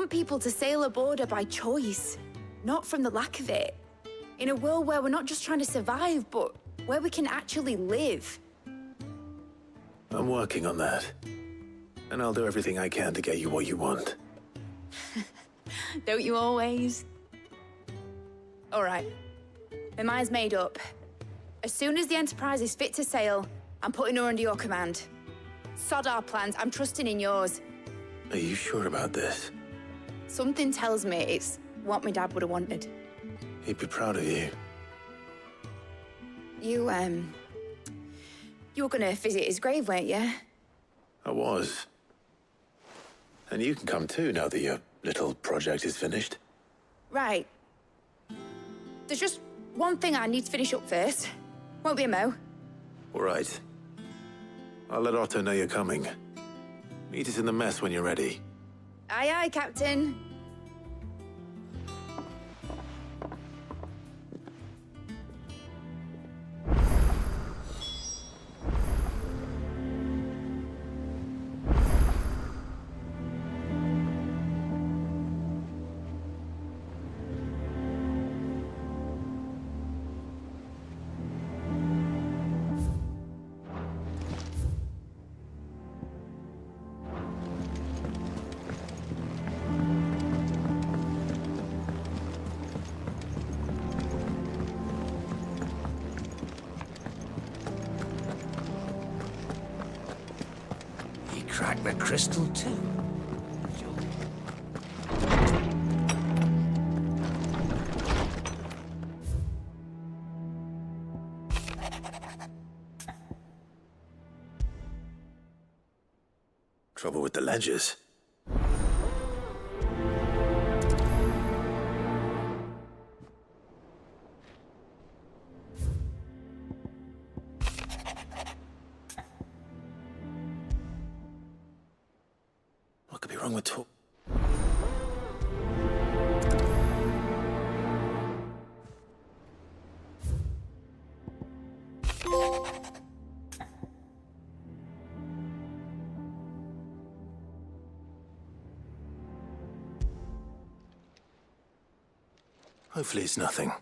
people to sail aboard her by choice, not from the lack of it. In a world where we're not just trying to survive, but where we can actually live. I'm working on that. And I'll do everything I can to get you what you want. Don't you always? All right. My mind's made up. As soon as the Enterprise is fit to sail, I'm putting her under your command. Sod our plans. I'm trusting in yours. Are you sure about this? Something tells me it's what my dad would have wanted. He'd be proud of you. You were gonna visit his grave, weren't you? I was. And you can come too now that your little project is finished. Right. There's just one thing I need to finish up first. Won't be a mo. All right. I'll let Otto know you're coming. Meet us in the mess when you're ready. Aye, aye, Captain. Crack the crystal too. Trouble with the ledgers. What could be wrong with talk? Hopefully it's nothing.